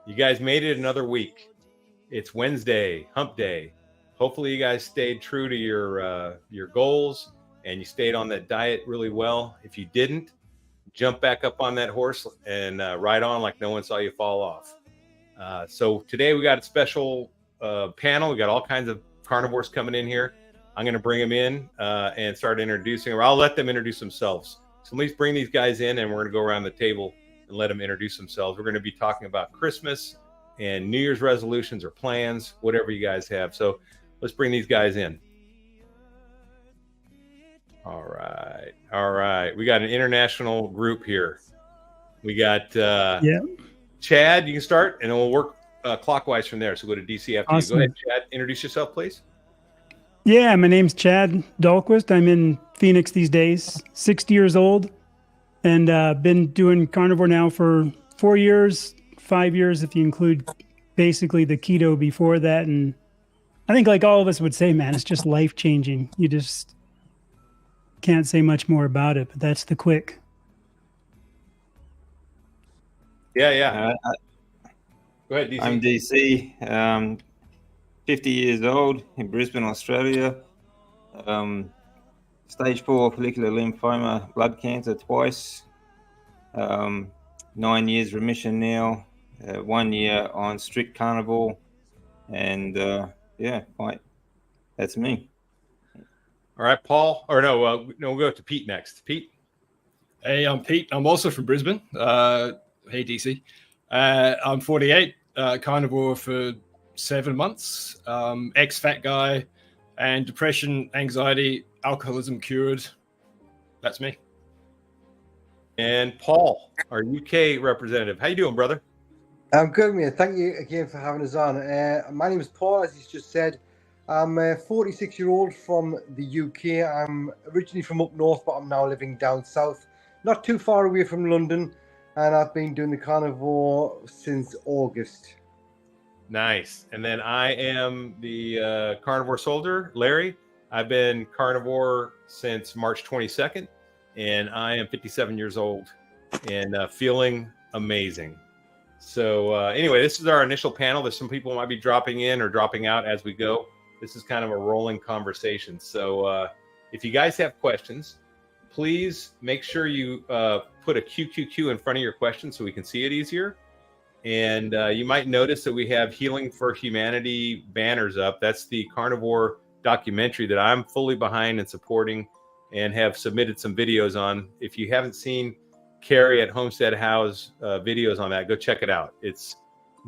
You guys made it another week. It's Wednesday, Hump Day. Hopefully you guys stayed true to your goals and you stayed on that diet really well. If you didn't, jump back up on that horse and ride on like no one saw you fall off. So today we got a special panel. We got all kinds of carnivores coming in here. I'm going to bring them in and start introducing them. I'll let them introduce themselves. So please bring these guys in and we're going to go around the table and let them introduce themselves. We're going to be talking about Christmas and New Year's resolutions or plans, whatever you guys have. So let's bring these guys in. All right. We got an international group here. We got Chad, you can start, and then we'll work clockwise from there. So go to DC after you. Go ahead, Chad. Introduce yourself, please. Yeah, my name's Chad Dahlquist. I'm in Phoenix these days, 60 years old, and been doing carnivore now for 4 years, 5 years if you include basically the keto before that. And I think like all of us would say, man, it's just life-changing. You just can't say much more about it, but that's the quick. Yeah. Go ahead, DC. I'm DC, 50 years old in Brisbane, Australia. Stage 4 follicular lymphoma, blood cancer twice. 9 years remission now. 1 year on strict carnivore. And that's me. All right, Paul. Or no, we'll go to Pete next. Pete. Hey, I'm Pete. I'm also from Brisbane. Hey, DC. I'm 48, carnivore for 7 months, ex-fat guy, and depression, anxiety, alcoholism cured. That's me. And Paul, our UK representative. How you doing, brother? I'm good, man. Thank you again for having us on. My name is Paul, as he's just said. I'm a 46-year-old from the UK. I'm originally from up north, but I'm now living down south, not too far away from London. And I've been doing the carnivore since August. Nice. And then I am the Carnivore Soldier, Larry. I've been carnivore since March 22nd, and I am 57 years old and feeling amazing. So anyway, this is our initial panel. There's some people who might be dropping in or dropping out as we go. This is kind of a rolling conversation. So if you guys have questions, please make sure you put a QQQ in front of your question so we can see it easier. And you might notice that we have Healing for Humanity banners up. That's the carnivore documentary that I'm fully behind and supporting and have submitted some videos on. If you haven't seen Carrie at Homestead House videos on that, go check it out. It's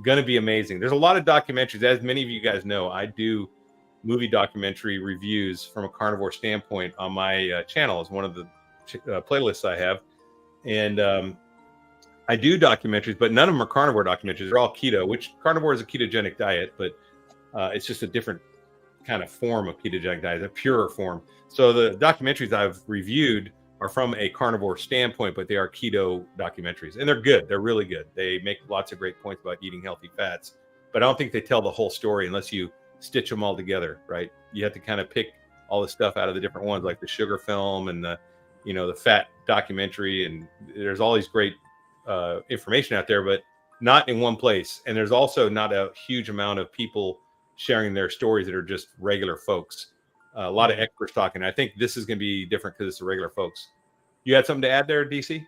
going to be amazing. There's a lot of documentaries. As many of you guys know, I do movie documentary reviews from a carnivore standpoint on my channel as one of the playlists I have. And I do documentaries, but none of them are carnivore documentaries. They're all keto, which carnivore is a ketogenic diet, but it's just a different kind of form of ketogenic diet, a purer form. So the documentaries I've reviewed are from a carnivore standpoint, but they are keto documentaries, and they're good. They're really good. They make lots of great points about eating healthy fats, but I don't think they tell the whole story unless you stitch them all together, right? You have to kind of pick all the stuff out of the different ones, like the sugar film and the fat documentary, and there's all these great information out there, but not in one place. And there's also not a huge amount of people sharing their stories that are just regular folks. A lot of experts talking. I think this is going to be different because it's the regular folks. You had something to add there, DC?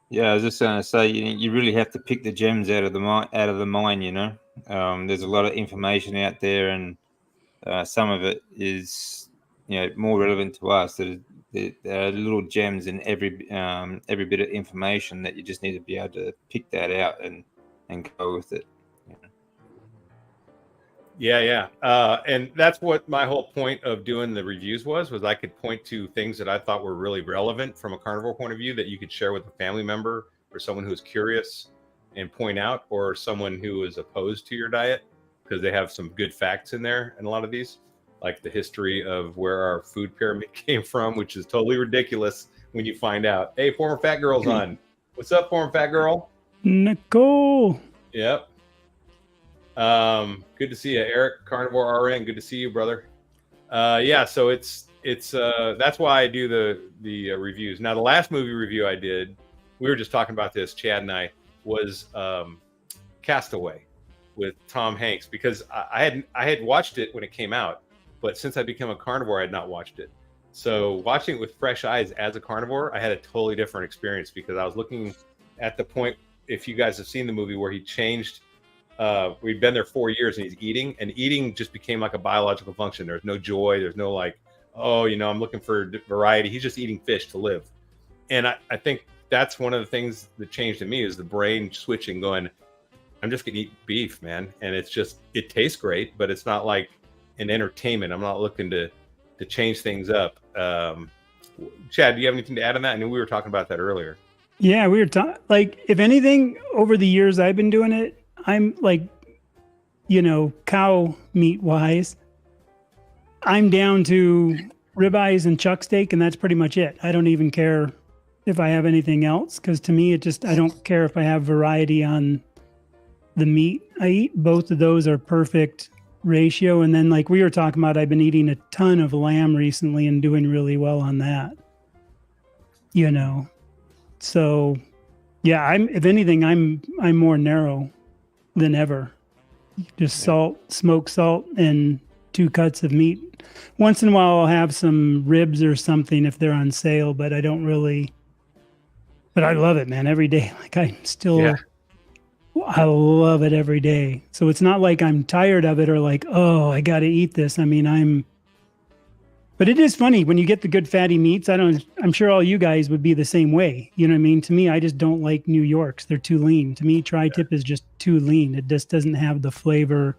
Yeah, I was just going to say, you really have to pick the gems out of the mine. There's a lot of information out there, and some of it is more relevant to us. There are little gems in every bit of information that you just need to be able to pick that out and go with it. Yeah. And that's what my whole point of doing the reviews was I could point to things that I thought were really relevant from a carnivore point of view that you could share with a family member or someone who's curious and point out, or someone who is opposed to your diet, because they have some good facts in there. And a lot of these, like the history of where our food pyramid came from, which is totally ridiculous when you find out. Hey, former fat girl's on. What's up, former fat girl? Nicole. Yep. Good to see you, Eric, Carnivore RN. Good to see you, brother. So it's it's that's why I do the reviews. Now, the last movie review I did, we were just talking about this, Chad and I, was Castaway with Tom Hanks, because I had watched it when it came out, but since I became a carnivore, I had not watched it. So watching it with fresh eyes as a carnivore, I had a totally different experience, because I was looking at the point, if you guys have seen the movie, where he changed. We'd been there 4 years, and he's eating, and eating just became like a biological function. There's no joy. There's no like, oh, I'm looking for variety. He's just eating fish to live. And I think that's one of the things that changed in me, is the brain switching, going, I'm just going to eat beef, man. And it's just, it tastes great, but it's not like an entertainment. I'm not looking to change things up. Chad, do you have anything to add on that? I know we were talking about that earlier. Yeah, we were talking, like, if anything, over the years I've been doing it, I'm like, cow meat wise, I'm down to ribeyes and chuck steak, and that's pretty much it. I don't even care if I have anything else, because to me, I don't care if I have variety on the meat I eat. Both of those are perfect ratio. And then, like we were talking about, I've been eating a ton of lamb recently and doing really well on that. So yeah, if anything, I'm more narrow than ever. Just salt, smoked salt, and 2 cuts of meat. Once in a while I'll have some ribs or something if they're on sale, but I don't really, but I love it, man, every day. Like I love it every day. So it's not like I'm tired of it or like, oh, I got to eat this. I mean, but it is funny when you get the good fatty meats. I'm sure all you guys would be the same way. You know what I mean? To me, I just don't like New Yorks. They're too lean. To me, tri-tip is just too lean. It just doesn't have the flavor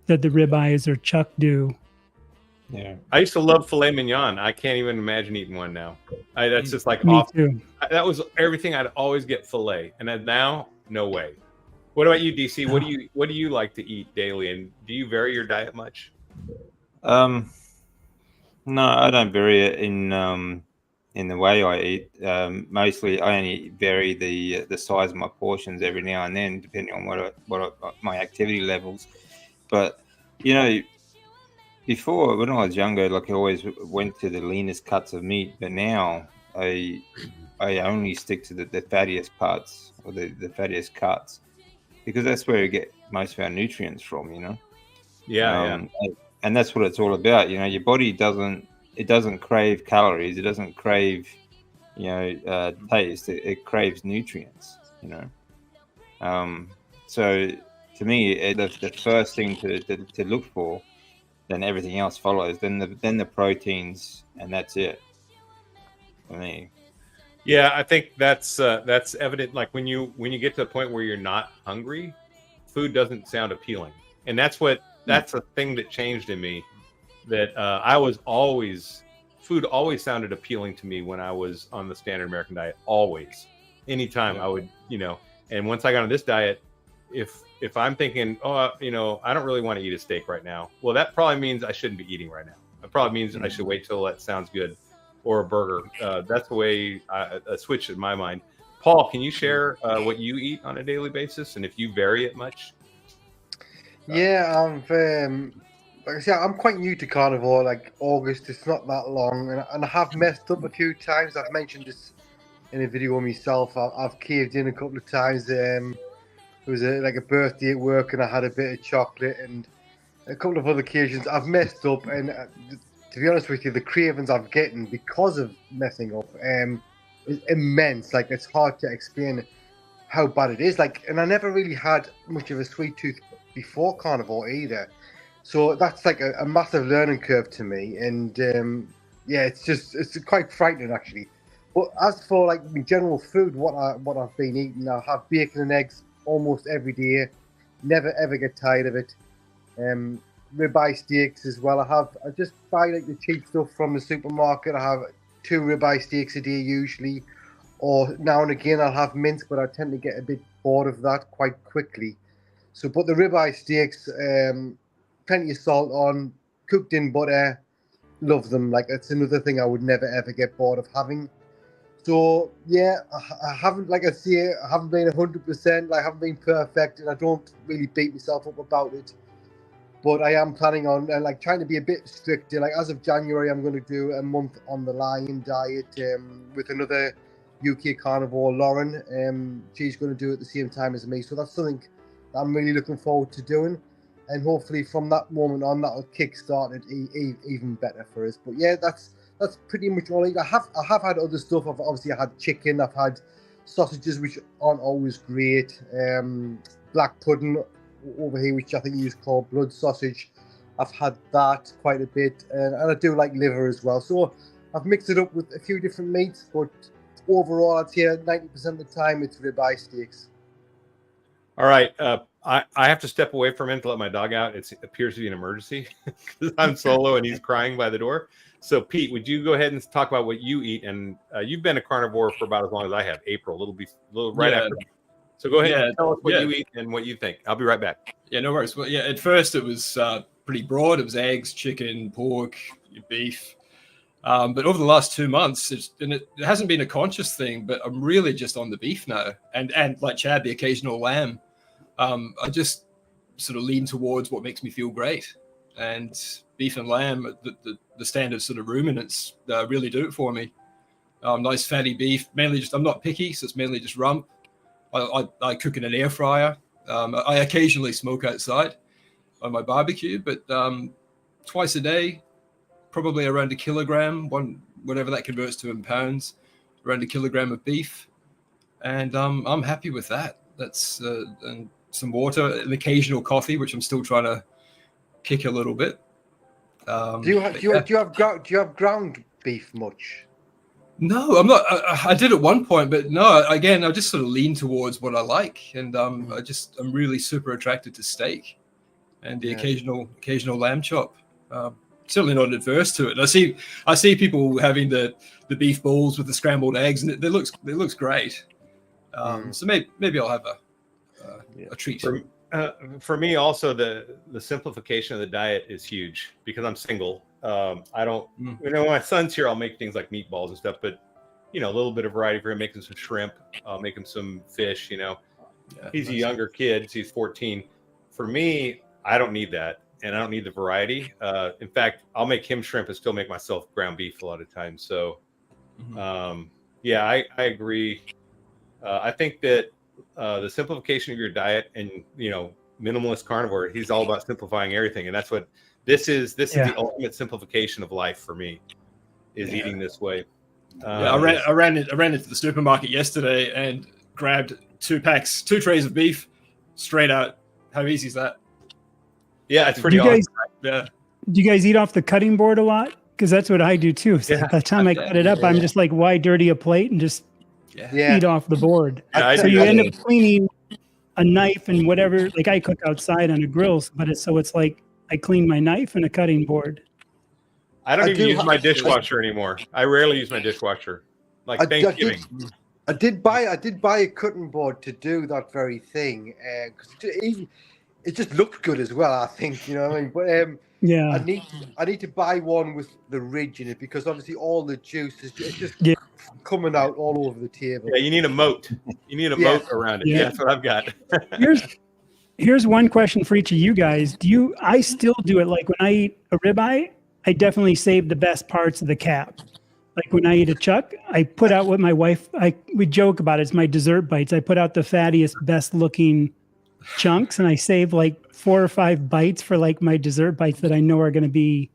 that the ribeyes or chuck do. Yeah. I used to love filet mignon. I can't even imagine eating one now. That's just like Me too. That was everything. I'd always get filet. And then now, no way. What about you, DC? What do you like to eat daily? And do you vary your diet much? No, I don't vary it in the way I eat. Mostly, I only vary the size of my portions every now and then, depending on my activity levels. But before, when I was younger, like, I always went to the leanest cuts of meat. But now I only stick to the fattiest parts, or the fattiest cuts, because that's where we get most of our nutrients from. Yeah. And that's what it's all about. Your body doesn't crave calories. It doesn't crave, taste. It craves nutrients, So to me, the first thing to look for, then everything else follows. Then the proteins, and that's it for me. Yeah, I think that's evident. Like when you get to the point where you're not hungry, food doesn't sound appealing, and that's a thing that changed in me. That food always sounded appealing to me when I was on the standard American diet. Always, anytime I would, And once I got on this diet, if I'm thinking, I don't really want to eat a steak right now, well, that probably means I shouldn't be eating right now. It probably means I should wait till that sounds good, or a burger. That's the way a switch in my mind. Paul, can you share what you eat on a daily basis, and if you vary it much? Yeah, like I said, I'm quite new to carnivore. Like August, it's not that long, and I have messed up a few times. I've mentioned this in a video myself. I've caved in a couple of times. It was like a birthday at work, and I had a bit of chocolate, and a couple of other occasions I've messed up. And to be honest with you, the cravings I've getting because of messing up is immense. Like, it's hard to explain how bad it is. Like, and I never really had much of a sweet tooth before carnivore either. So that's like a massive learning curve to me, and it's quite frightening actually. But as for like the general food, what I've been eating, I have bacon and eggs almost every day. Never ever get tired of it. Ribeye steaks as well. I just buy like the cheap stuff from the supermarket. I have 2 ribeye steaks a day usually, or now and again I'll have mince, but I tend to get a bit bored of that quite quickly. So, but the ribeye steaks, plenty of salt on, cooked in butter, love them. Like, that's another thing I would never ever get bored of having. So yeah, I haven't, like I say, I haven't been 100%. I haven't been perfect, and I don't really beat myself up about it. But I am planning on like trying to be a bit stricter. Like as of January, I'm going to do a month on the lion diet with another UK carnivore, Lauren. She's going to do it at the same time as me. So that's something that I'm really looking forward to doing. And hopefully from that moment on, that'll kickstart it even better for us. But yeah, that's pretty much all. I have had other stuff. I've obviously had chicken. I've had sausages, which aren't always great. Black pudding over here, which I think you call blood sausage. I've had that quite a bit, and I do like liver as well. So I've mixed it up with a few different meats, but overall, I'd say 90% of the time it's ribeye steaks. All right. I have to step away for a minute to let my dog out. It appears to be an emergency because I'm solo and he's crying by the door. So, Pete, would you go ahead and talk about what you eat? And you've been a carnivore for about as long as I have. April, a little right after. So go ahead and tell us what you eat and what you think. I'll be right back. Yeah, no worries. Well, yeah, at first it was pretty broad. It was eggs, chicken, pork, beef. But over the last 2 months, it hasn't been a conscious thing, but I'm really just on the beef now. And like Chad, the occasional lamb. I just sort of lean towards what makes me feel great. And beef and lamb, the standard sort of ruminants, really do it for me. Nice fatty beef, mainly just, I'm not picky, so it's mainly just rump. I cook in an air fryer. I occasionally smoke outside on my barbecue, but twice a day, probably around a kilogram, whatever that converts to in pounds, around a kilogram of beef. And I'm happy with that. That's and some water, an occasional coffee, which I'm still trying to kick a little bit. Do you have ground beef much? No, I'm not. I did at one point, but no. Again, I just sort of lean towards what I like, and I'm really super attracted to steak, and the occasional lamb chop. Certainly not adverse to it. I see people having the beef balls with the scrambled eggs, and it looks great. So maybe I'll have a treat. For me, also the simplification of the diet is huge because I'm single. I don't, when my son's here, I'll make things like meatballs and stuff, but a little bit of variety for him, make him some shrimp, I'll make him some fish, he's a younger kid. So he's 14. For me, I don't need that. And I don't need the variety. In fact, I'll make him shrimp and still make myself ground beef a lot of times. So, I agree. I think that the simplification of your diet and, minimalist carnivore, he's all about simplifying everything. And that's what this is the ultimate simplification of life for me, is eating this way. I ran into the supermarket yesterday and grabbed 2 trays of beef straight out. How easy is that? Yeah, it's pretty awesome. Do you guys eat off the cutting board a lot? Because that's what I do too. So by the time I cut it up, I'm just like, why dirty a plate and just eat off the board? So you end up cleaning a knife and whatever. Like I cook outside on a grill, but it's like I clean my knife and a cutting board. I don't even use my dishwasher anymore. I rarely use my dishwasher. Like Thanksgiving. I did buy a cutting board to do that very thing, because it just looked good as well, I think, you know what I mean? But I need to buy one with the ridge in it, because obviously all the juice is just coming out all over the table. Yeah, you need a moat. You need a moat around it. Yeah, that's what I've got. Here's one question for each of you guys. I still do it, like when I eat a ribeye, I definitely save the best parts of the cap. Like when I eat a chuck, I put out what my wife, we joke about it, it's my dessert bites. I put out the fattiest, best looking chunks, and I save like 4 or 5 bites for like my dessert bites that I know are going to be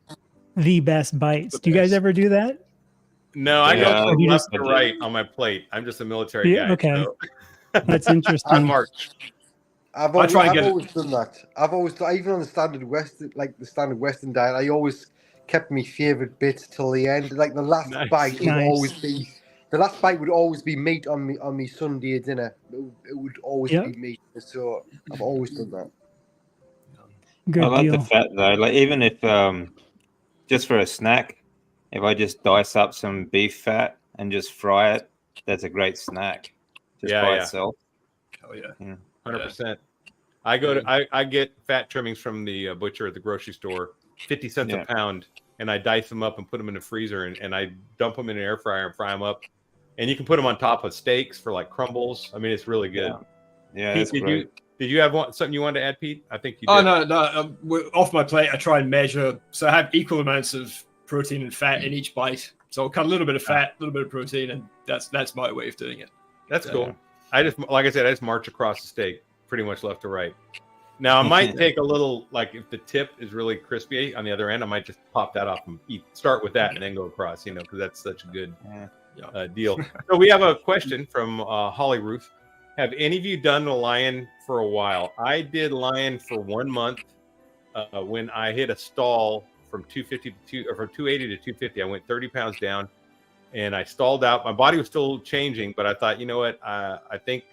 the best bites. Do you guys ever do that? No, I go from left to right on my plate. I'm just a military guy. Okay. So. That's interesting. On march. I've always done that. Even on the standard Western diet, I always kept my favorite bits till the end. Like the last bite would always be meat on me Sunday dinner. It would always be meat. So I've always done that. Good I like deal. the fat though. Like even if just for a snack, if I just dice up some beef fat and just fry it, that's a great snack. Just by itself. Oh yeah. 100%. I get fat trimmings from the butcher at the grocery store, 50 cents a pound, and I dice them up and put them in the freezer, and I dump them in an air fryer and fry them up. And you can put them on top of steaks for like crumbles. I mean, it's really good. Yeah, that's great. Did you have something you wanted to add, Pete? I think you did. Oh, no. Off my plate, I try and measure. So I have equal amounts of protein and fat in each bite. So I'll cut a little bit of fat, a little bit of protein, and that's my way of doing it. That's cool. I just, like I said, I just march across the steak, pretty much left to right. Now, I might take a little, like if the tip is really crispy on the other end, I might just pop that off and start with that and then go across, because that's such a good deal. So we have a question from Holly Ruth. Have any of you done the lion for a while? I did lion for 1 month when I hit a stall from 280 to 250. I went 30 pounds down and I stalled out. My body was still changing, but I thought, you know what? I think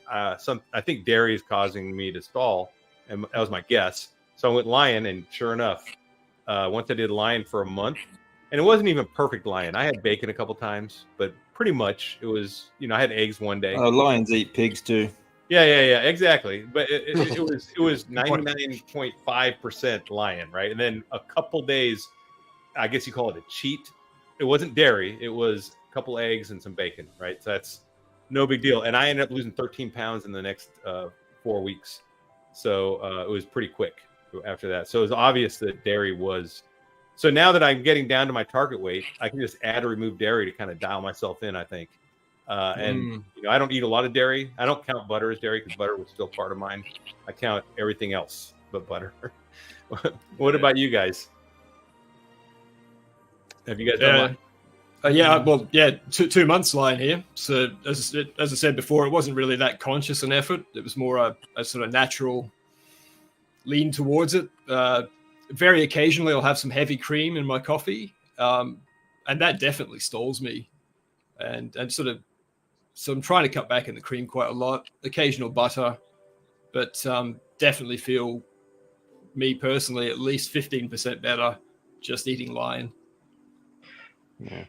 dairy is causing me to stall. And that was my guess. So I went lion, and sure enough, once I did lion for a month, and it wasn't even perfect lion. I had bacon a couple times, but pretty much it was, I had eggs one day. Lions eat pigs too. Yeah, exactly. But it was 99.5% lion, right? And then a couple days, I guess you call it a cheat. It wasn't dairy. It was a couple eggs and some bacon, right? So that's no big deal. And I ended up losing 13 pounds in the next 4 weeks. So it was pretty quick after that. So it was obvious that dairy was. So now that I'm getting down to my target weight, I can just add or remove dairy to kind of dial myself in, I think. And I don't eat a lot of dairy. I don't count butter as dairy because butter was still part of mine. I count everything else but butter. What about you guys? Have you guys done lion? 2 months lying here. So as I said before, it wasn't really that conscious an effort. It was more a sort of natural lean towards it. Very occasionally, I'll have some heavy cream in my coffee, and that definitely stalls me. And so I'm trying to cut back in the cream quite a lot. Occasional butter, but definitely feel, me personally, at least 15% better just eating lion. Yeah,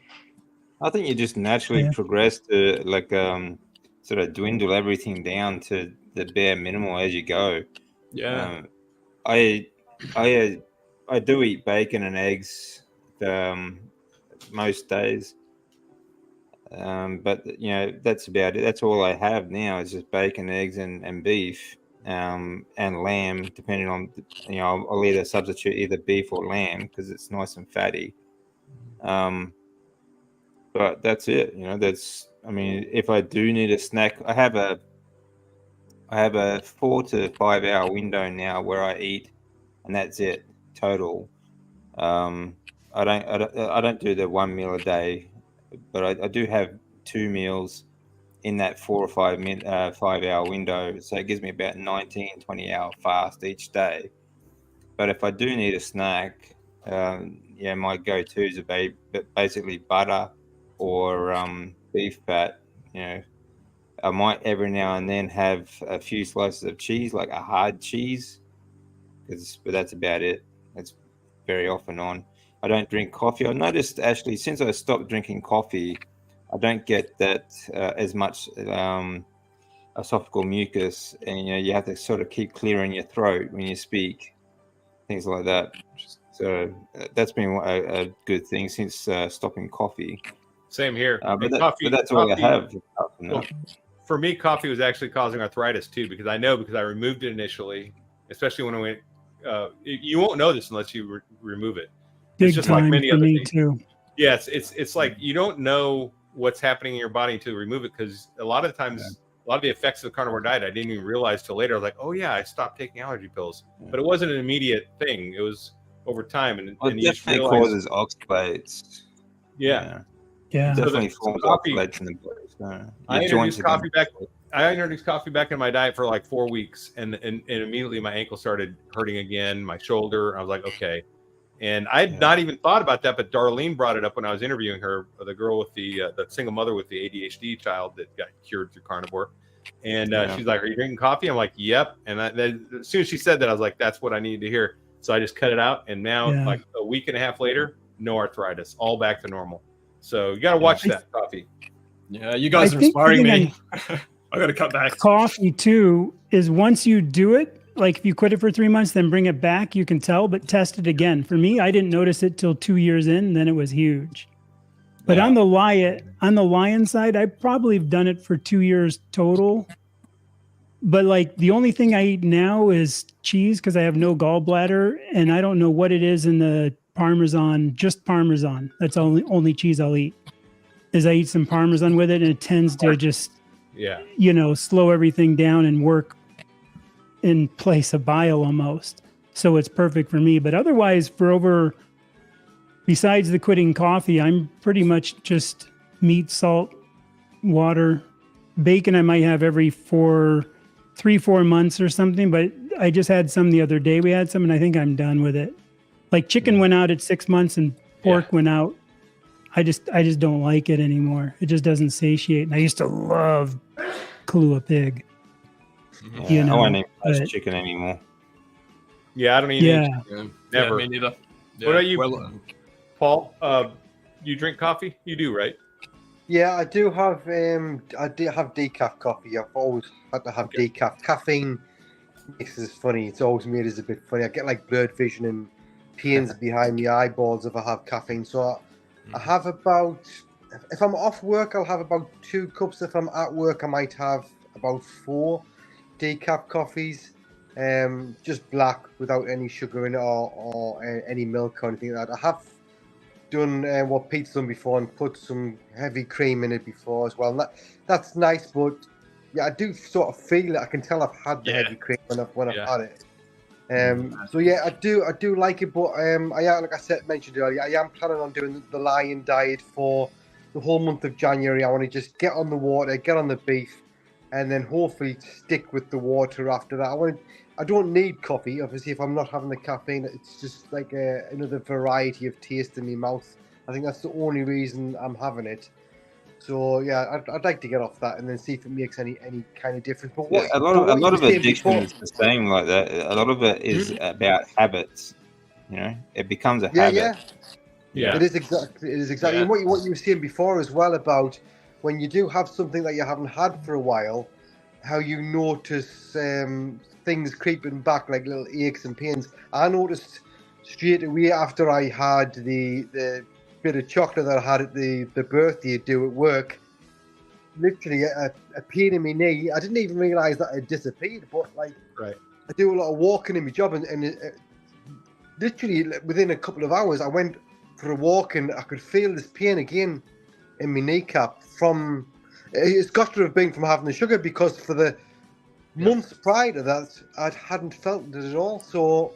I think you just naturally progress to sort of dwindle everything down to the bare minimal as you go. Yeah, I do eat bacon and eggs most days, but that's about it. That's all I have now is just bacon, eggs, and beef, and lamb. Depending on I'll either substitute either beef or lamb because it's nice and fatty. But that's it. If I do need a snack, I have a 4 to 5 hour window now where I eat, and that's it total. I don't do the 1 meal a day, but I do have 2 meals in that 4 or 5 hour window. So it gives me about 19-20 hour fast each day. But if I do need a snack, my go-tos are basically butter or beef fat. I might every now and then have a few slices of cheese, like a hard cheese, but that's about it. That's very off and on. I don't drink coffee. I noticed actually since I stopped drinking coffee, I don't get that as much esophageal mucus, and you have to sort of keep clearing your throat when you speak, things like that. So that's been a good thing since stopping coffee. Same here. But that's all I have. Well, for me, coffee was actually causing arthritis too, because I removed it initially, especially when I went. You won't know this unless you remove it. It's just like many other things. Too. Yes, it's like you don't know what's happening in your body until you remove it, because a lot of times, a lot of the effects of the carnivore diet I didn't even realize till later. I was like, oh yeah, I stopped taking allergy pills, but it wasn't an immediate thing. It was over time, and it definitely causes oxalates. Yeah. Definitely forms oxalates in the body. So I introduced coffee back in my diet for like 4 weeks, and immediately my ankle started hurting again, my shoulder. I was like, okay. And I had not even thought about that, but Darlene brought it up when I was interviewing her, the girl with the single mother with the ADHD child that got cured through carnivore. And she's like, are you drinking coffee? I'm like, yep. And then as soon as she said that, I was like, that's what I needed to hear. So I just cut it out. And now like a week and a half later, no arthritis, all back to normal. So you got to watch that coffee. Yeah, you guys are inspiring me. I got to cut back. Coffee too is once you do it, like if you quit it for 3 months, then bring it back, you can tell, but test it again. For me, I didn't notice it till 2 years in, and then it was huge. But on the lion side, I probably have done it for 2 years total. But like the only thing I eat now is cheese because I have no gallbladder, and I don't know what it is in the Parmesan, just Parmesan. That's only cheese I'll eat. Is I eat some Parmesan with it, and it tends to just, Yeah. slow everything down and work in place of bile almost. So it's perfect for me. But otherwise, besides the quitting coffee, I'm pretty much just meat, salt, water, bacon. I might have every 4 months or something, but I just had some the other day. We had some, and I think I'm done with it. Like chicken went out at 6 months and pork went out. I just don't like it anymore. It just doesn't satiate. And I used to love Kahlua pig. I won't eat much chicken anymore. Yeah, I don't eat any Yeah. Never. Yeah, me neither. Yeah. What about you, Well, Paul? You drink coffee? You do, right? Yeah, I do have decaf coffee. I've always had to have decaf. Caffeine makes this funny. It's always made us a bit funny. I get like blurred vision and pains behind the eyeballs if I have caffeine. So I have about, if I'm off work, I'll have about 2 cups. If I'm at work, I might have about 4 decaf coffees. Just black without any sugar in it or any milk or anything like that. I have done what Pete's done before and put some heavy cream in it before as well. And that's nice, but yeah, I do sort of feel it. I can tell I've had the heavy cream when I've had it. So yeah, I do like it, but like I mentioned earlier, I am planning on doing the lion diet for the whole month of January. I want to just get on the water, get on the beef, and then hopefully stick with the water after that. I don't need coffee, obviously, if I'm not having the caffeine. It's just like another variety of taste in my mouth. I think that's the only reason I'm having it. So yeah, I'd like to get off that and then see if it makes any kind of difference. But a lot of addiction is the same like that. A lot of it is about habits. It becomes a habit. Yeah. It is exactly. Yeah. And what you were saying before as well about when you do have something that you haven't had for a while, how you notice things creeping back like little aches and pains. I noticed straight away after I had the bit of chocolate that I had at the birthday do at work, literally a pain in my knee. I didn't even realise that it disappeared, but like I do a lot of walking in my job, and it, literally within a couple of hours I went for a walk and I could feel this pain again in my kneecap. It's got to have been from having the sugar, because for the months prior to that I hadn't felt it at all. So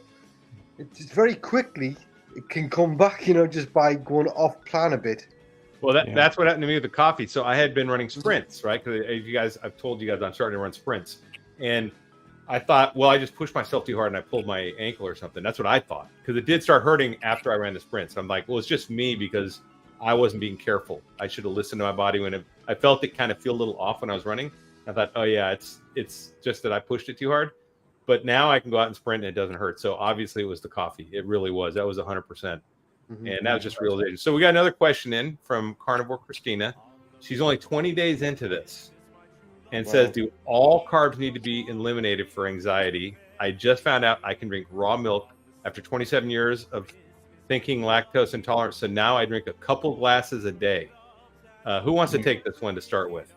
it's very quickly it can come back, just by going off plan a bit. Well, that's what happened to me with the coffee. So I had been running sprints, right? Because I've told you guys I'm starting to run sprints, and I thought, well, I just pushed myself too hard and I pulled my ankle or something. That's what I thought, because it did start hurting after I ran the sprints. I'm like, well, it's just me because I wasn't being careful. I should have listened to my body when I felt it kind of feel a little off when I was running. I thought, oh yeah, it's just that I pushed it too hard. But now I can go out and sprint and it doesn't hurt. So obviously it was the coffee. It really was. That was 100%. And that was just realization. So we got another question in from Carnivore Christina. She's only 20 days into this and says, do all carbs need to be eliminated for anxiety? I just found out I can drink raw milk after 27 years of thinking lactose intolerant. So now I drink a couple glasses a day. Who wants to take this one to start with?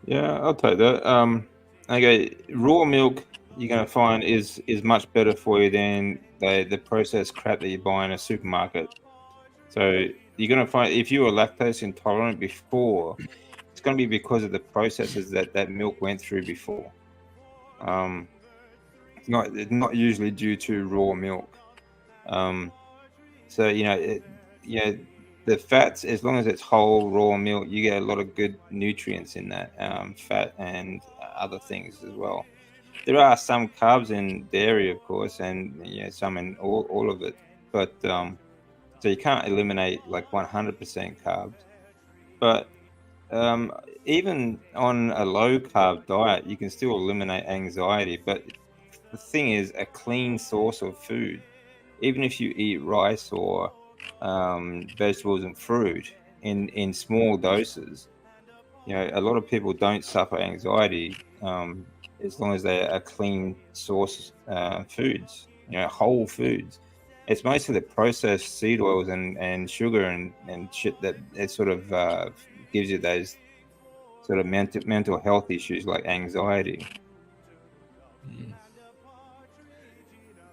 Yeah, I'll take that. Okay, raw milk you're going to find is much better for you than the processed crap that you buy in a supermarket. So you're going to find, if you were lactose intolerant before, it's going to be because of the processes that milk went through before. It's not usually due to raw milk. So the fats, as long as it's whole raw milk, you get a lot of good nutrients in that, fat and other things as well. There are some carbs in dairy, of course, and some in all of it. But so you can't eliminate like 100% carbs. But even on a low carb diet, you can still eliminate anxiety. But the thing is, a clean source of food, even if you eat rice or vegetables and fruit in small doses, a lot of people don't suffer anxiety as long as they are clean source foods, whole foods. It's mostly the processed seed oils and sugar and shit that it sort of gives you those sort of mental health issues like anxiety.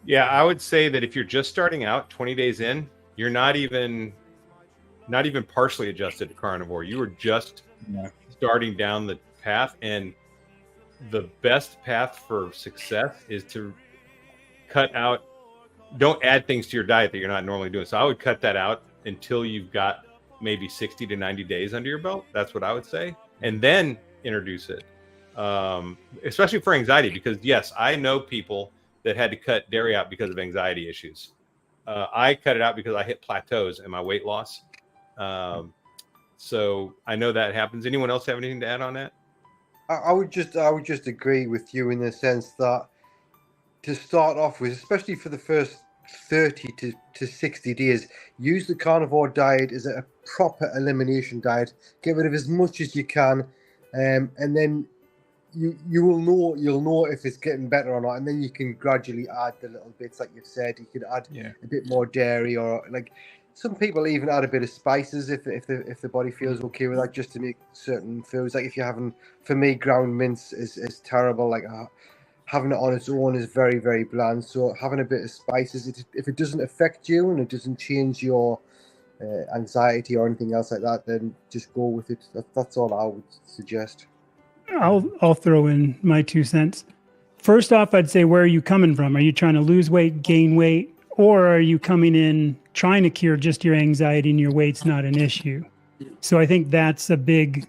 Yeah, I would say that if you're just starting out 20 days in, you're not even partially adjusted to carnivore. You were just starting down the path, and the best path for success is to cut out, don't add things to your diet that you're not normally doing. So I would cut that out until you've got maybe 60 to 90 days under your belt. That's what I would say. And then introduce it, especially for anxiety, because yes, I know people that had to cut dairy out because of anxiety issues. I cut it out because I hit plateaus in my weight loss. So I know that happens. Anyone else have anything to add on that? I would just agree with you in the sense that to start off with, especially for the first 30 to 60 days, use the carnivore diet as a proper elimination diet. Get rid of as much as you can, and then you'll know if it's getting better or not, and then you can gradually add the little bits like you've said. You could add a bit more dairy, or like some people even add a bit of spices if the body feels okay with that, just to make certain foods. Like if you're having, for me, ground mince is terrible. Like having it on its own is very, very bland. So having a bit of spices, if it doesn't affect you and it doesn't change your anxiety or anything else like that, then just go with it. That's all I would suggest. I'll throw in my 2 cents. First off, I'd say, where are you coming from? Are you trying to lose weight, gain weight, or are you coming in trying to cure just your anxiety and your weight's not an issue? So I think that's a big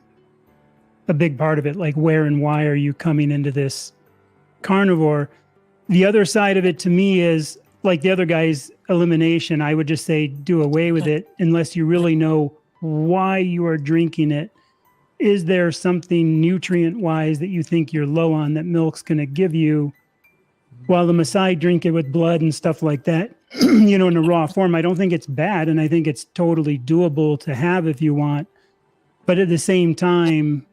part of it. Like, where and why are you coming into this carnivore? The other side of it to me is like the other guy's elimination. I would just say do away with it unless you really know why you are drinking it. Is there something nutrient-wise that you think you're low on that milk's going to give you? While the Maasai drink it with blood and stuff like that, in a raw form, I don't think it's bad, and I think it's totally doable to have if you want. But at the same time,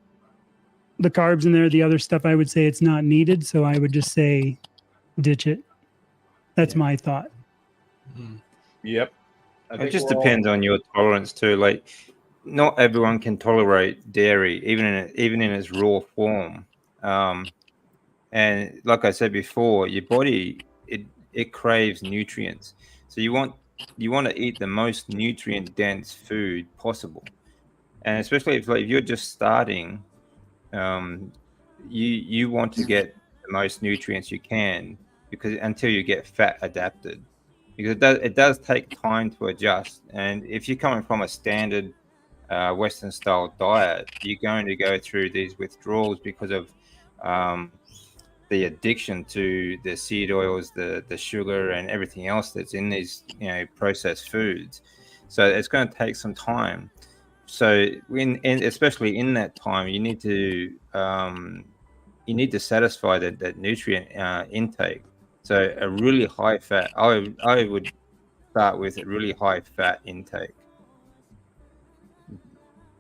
the carbs in there, the other stuff, I would say it's not needed. So I would just say ditch it. That's my thought. Yep. It just depends on your tolerance too. Like, not everyone can tolerate dairy, even in its raw form. And like I said before, your body it craves nutrients. So you want to eat the most nutrient dense food possible, and especially if you're just starting, you want to get the most nutrients you can, because until you get fat adapted, because it does take time to adjust. And if you're coming from a standard Western style diet, you're going to go through these withdrawals because of the addiction to the seed oils, the sugar, and everything else that's in these processed foods. So it's going to take some time. So especially in that time, you need to satisfy that nutrient intake. So a really high fat, I would start with a really high fat intake.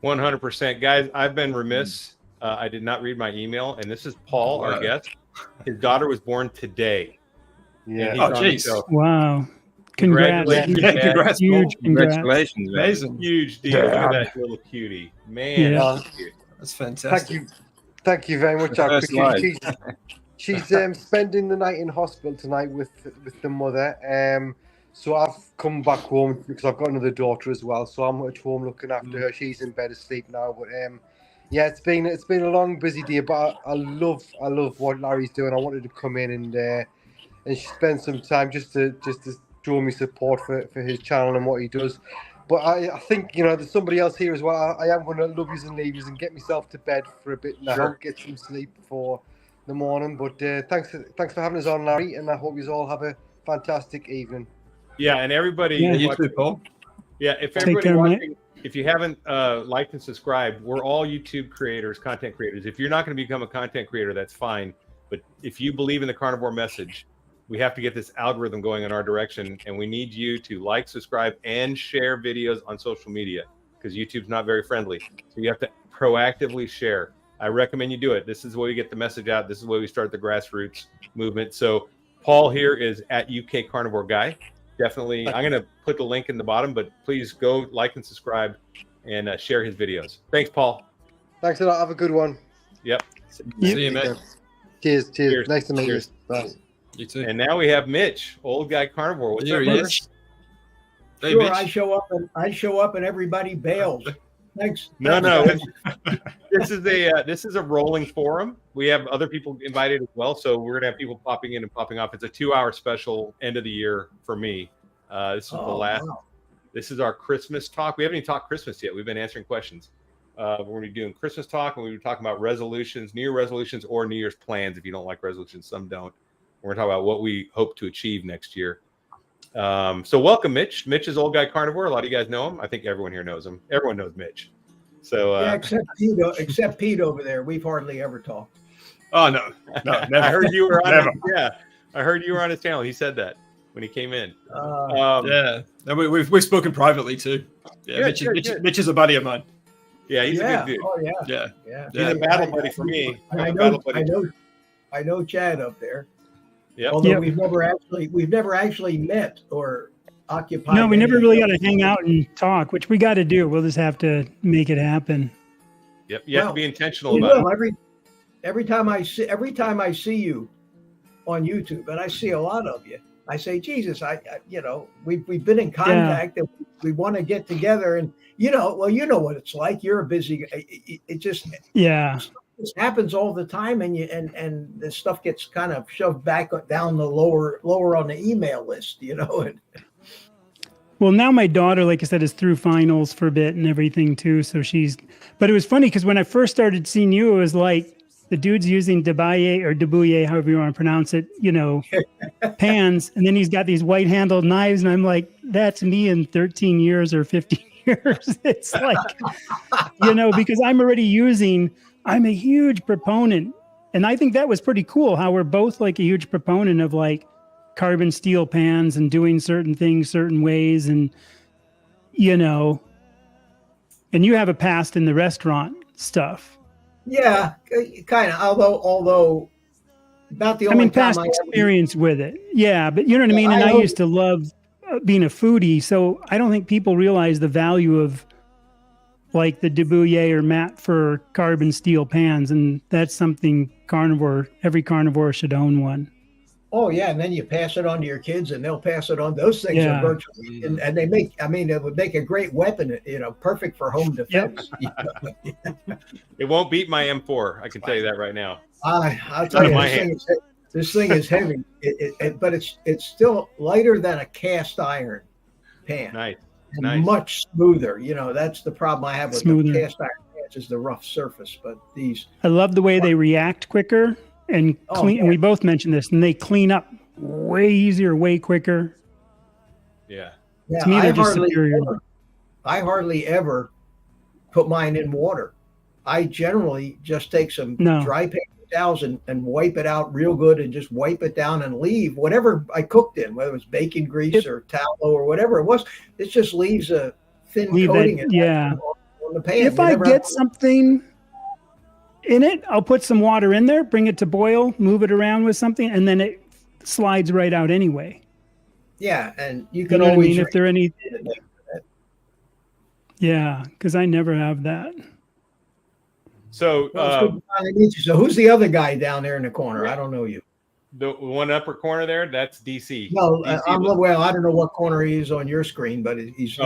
100%. Guys, I've been remiss. I did not read my email, and this is Paul, our guest. His daughter was born today. Yeah. Oh, jeez. Wow. Congrats. Congratulations. Huge Congratulations, Amazing. Huge deal. Look at that little cutie. Man, Yeah. that's cute. That's fantastic. Thank you very much. I First appreciate it. She's spending the night in hospital tonight with the mother. So I've come back home because I've got another daughter as well. So I'm at home looking after her. She's in bed asleep now. But yeah, it's been a long, busy day. But I love what Larry's doing. I wanted to come in and spend some time just to show me support for his channel and what he does. But I think there's somebody else here as well. I am going to love yous and leave yous and get myself to bed for a bit now. Sure. Get some sleep for the morning. But thanks for having us on, Larry, and I hope you all have a fantastic evening. Yeah, and everybody, Yeah. You too, Paul. yeah, if Take everybody care, watching, if you haven't liked and subscribed, we're all YouTube creators, content creators. If you're not going to become a content creator, that's fine. But if you believe in the carnivore message, we have to get this algorithm going in our direction, and we need you to like, subscribe, and share videos on social media, because YouTube's not very friendly. So you have to proactively share. I recommend you do it. This is the way we get the message out. This is the way we start the grassroots movement. So Paul here is at UK Carnivore Guy. Definitely, I'm going to put the link in the bottom, but please go like and subscribe and share his videos. Thanks, Paul. Thanks a lot. Have a good one. Yep. See you, mate. Cheers. Cheers. Nice to meet Cheers. you. Bye. You too. And now we have Mitch, old guy carnivore. What's There up, he brother? is. Hey, Sure, Mitch. I show up and everybody bails. Thanks. No. Thanks, guys. This is a rolling forum. We have other people invited as well, so we're gonna have people popping in and popping off. It's a 2-hour special end of the year for me. This is the last. Wow. This is our Christmas talk. We haven't even talked Christmas yet. We've been answering questions. We're going to be doing Christmas talk, and we'll be talking about resolutions, New Year resolutions, or New Year's plans. If you don't like resolutions, some don't. We're going to talk about what we hope to achieve next year. So welcome, Mitch. Mitch is old guy carnivore. A lot of you guys know him. I think everyone here knows him. Everyone knows Mitch. So Yeah, except Pete over there. We've hardly ever talked. Oh no, never. I heard you were on. Never. I heard you were on his channel. He said that when he came in. Yeah, and we've spoken privately too. Yeah, Good. Mitch is a buddy of mine. Yeah, he's a good dude. Oh yeah. Yeah, Yeah. He's a battle buddy for me. I I'm a battle know. buddy. I know Chad up there. Yep. Although Yep. we've never actually met or occupied. No, we never any- really got to hang out and talk, which we got to do. We'll just have to make it happen. Yep. You have to Well, be intentional You about it. will, every time I see you on YouTube, and I see a lot of you, I say, Jesus, we've been in contact and we want to get together, and you know what it's like. You're a busy. It just happens all the time, and the stuff gets kind of shoved back down the lower on the email list, And, Well, now my daughter, like I said, is through finals for a bit and everything too. So but it was funny because when I first started seeing you, it was like the dude's using Debouille, however you want to pronounce it, pans. And then he's got these white handled knives. And I'm like, that's me in 13 years or 15 years. It's like, because I'm a huge proponent. And I think that was pretty cool how we're both like a huge proponent of like carbon steel pans and doing certain things certain ways, and and you have a past in the restaurant stuff. yeah, kind of. Although about the only past time experience with it. Yeah, but you know what I mean. And I used to love being a foodie, so I don't think people realize the value of like the Debouille or Matt for carbon steel pans, and that's something every carnivore should own one. Oh yeah, and then you pass it on to your kids, and they'll pass it on. Those things Yeah. are virtually, and they make. I mean, it would make a great weapon. Perfect for home defense. It won't beat my M4. I can tell you that right now. I'll tell you, this thing is heavy, but it's still lighter than a cast iron pan. Nice. And Nice. much smoother. That's the problem I have with Smoother. the cast iron pans is the rough surface. But these, I love the way they react quicker and clean. yeah. And we both mentioned this, and they clean up way easier, way quicker. Yeah. yeah, To me, they're just superior. I hardly ever put mine in water. I generally just take some dry paper towels and wipe it out real good, and just wipe it down and leave whatever I cooked in, whether it was bacon grease or tallow or whatever it was. It just leaves a thin coating on the pan. If I get something in it, I'll put some water in there, bring it to boil, move it around with something, and then it slides right out anyway. Yeah, and you can know always. what I mean? If there any. Yeah, because I never have that. So, so who's the other guy down there in the corner? I don't know you. The one upper corner there, that's DC. No, DC I don't know what corner he is on your screen, but he's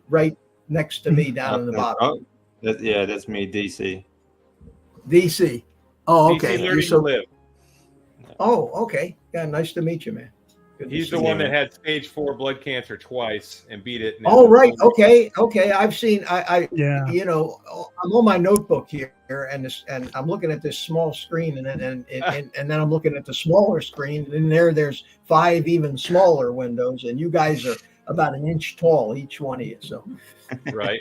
right next to me down in the bottom. That's me, DC. DC. Oh, okay. DC learning to live. Oh, okay. Yeah, nice to meet you, man. He's the one that had stage 4 blood cancer twice and beat it. Oh, right. Okay. I've seen. I'm on my notebook here, and I'm looking at this small screen, and then I'm looking at the smaller screen, and there's 5 even smaller windows, and you guys are about an inch tall, each one of you. So, right.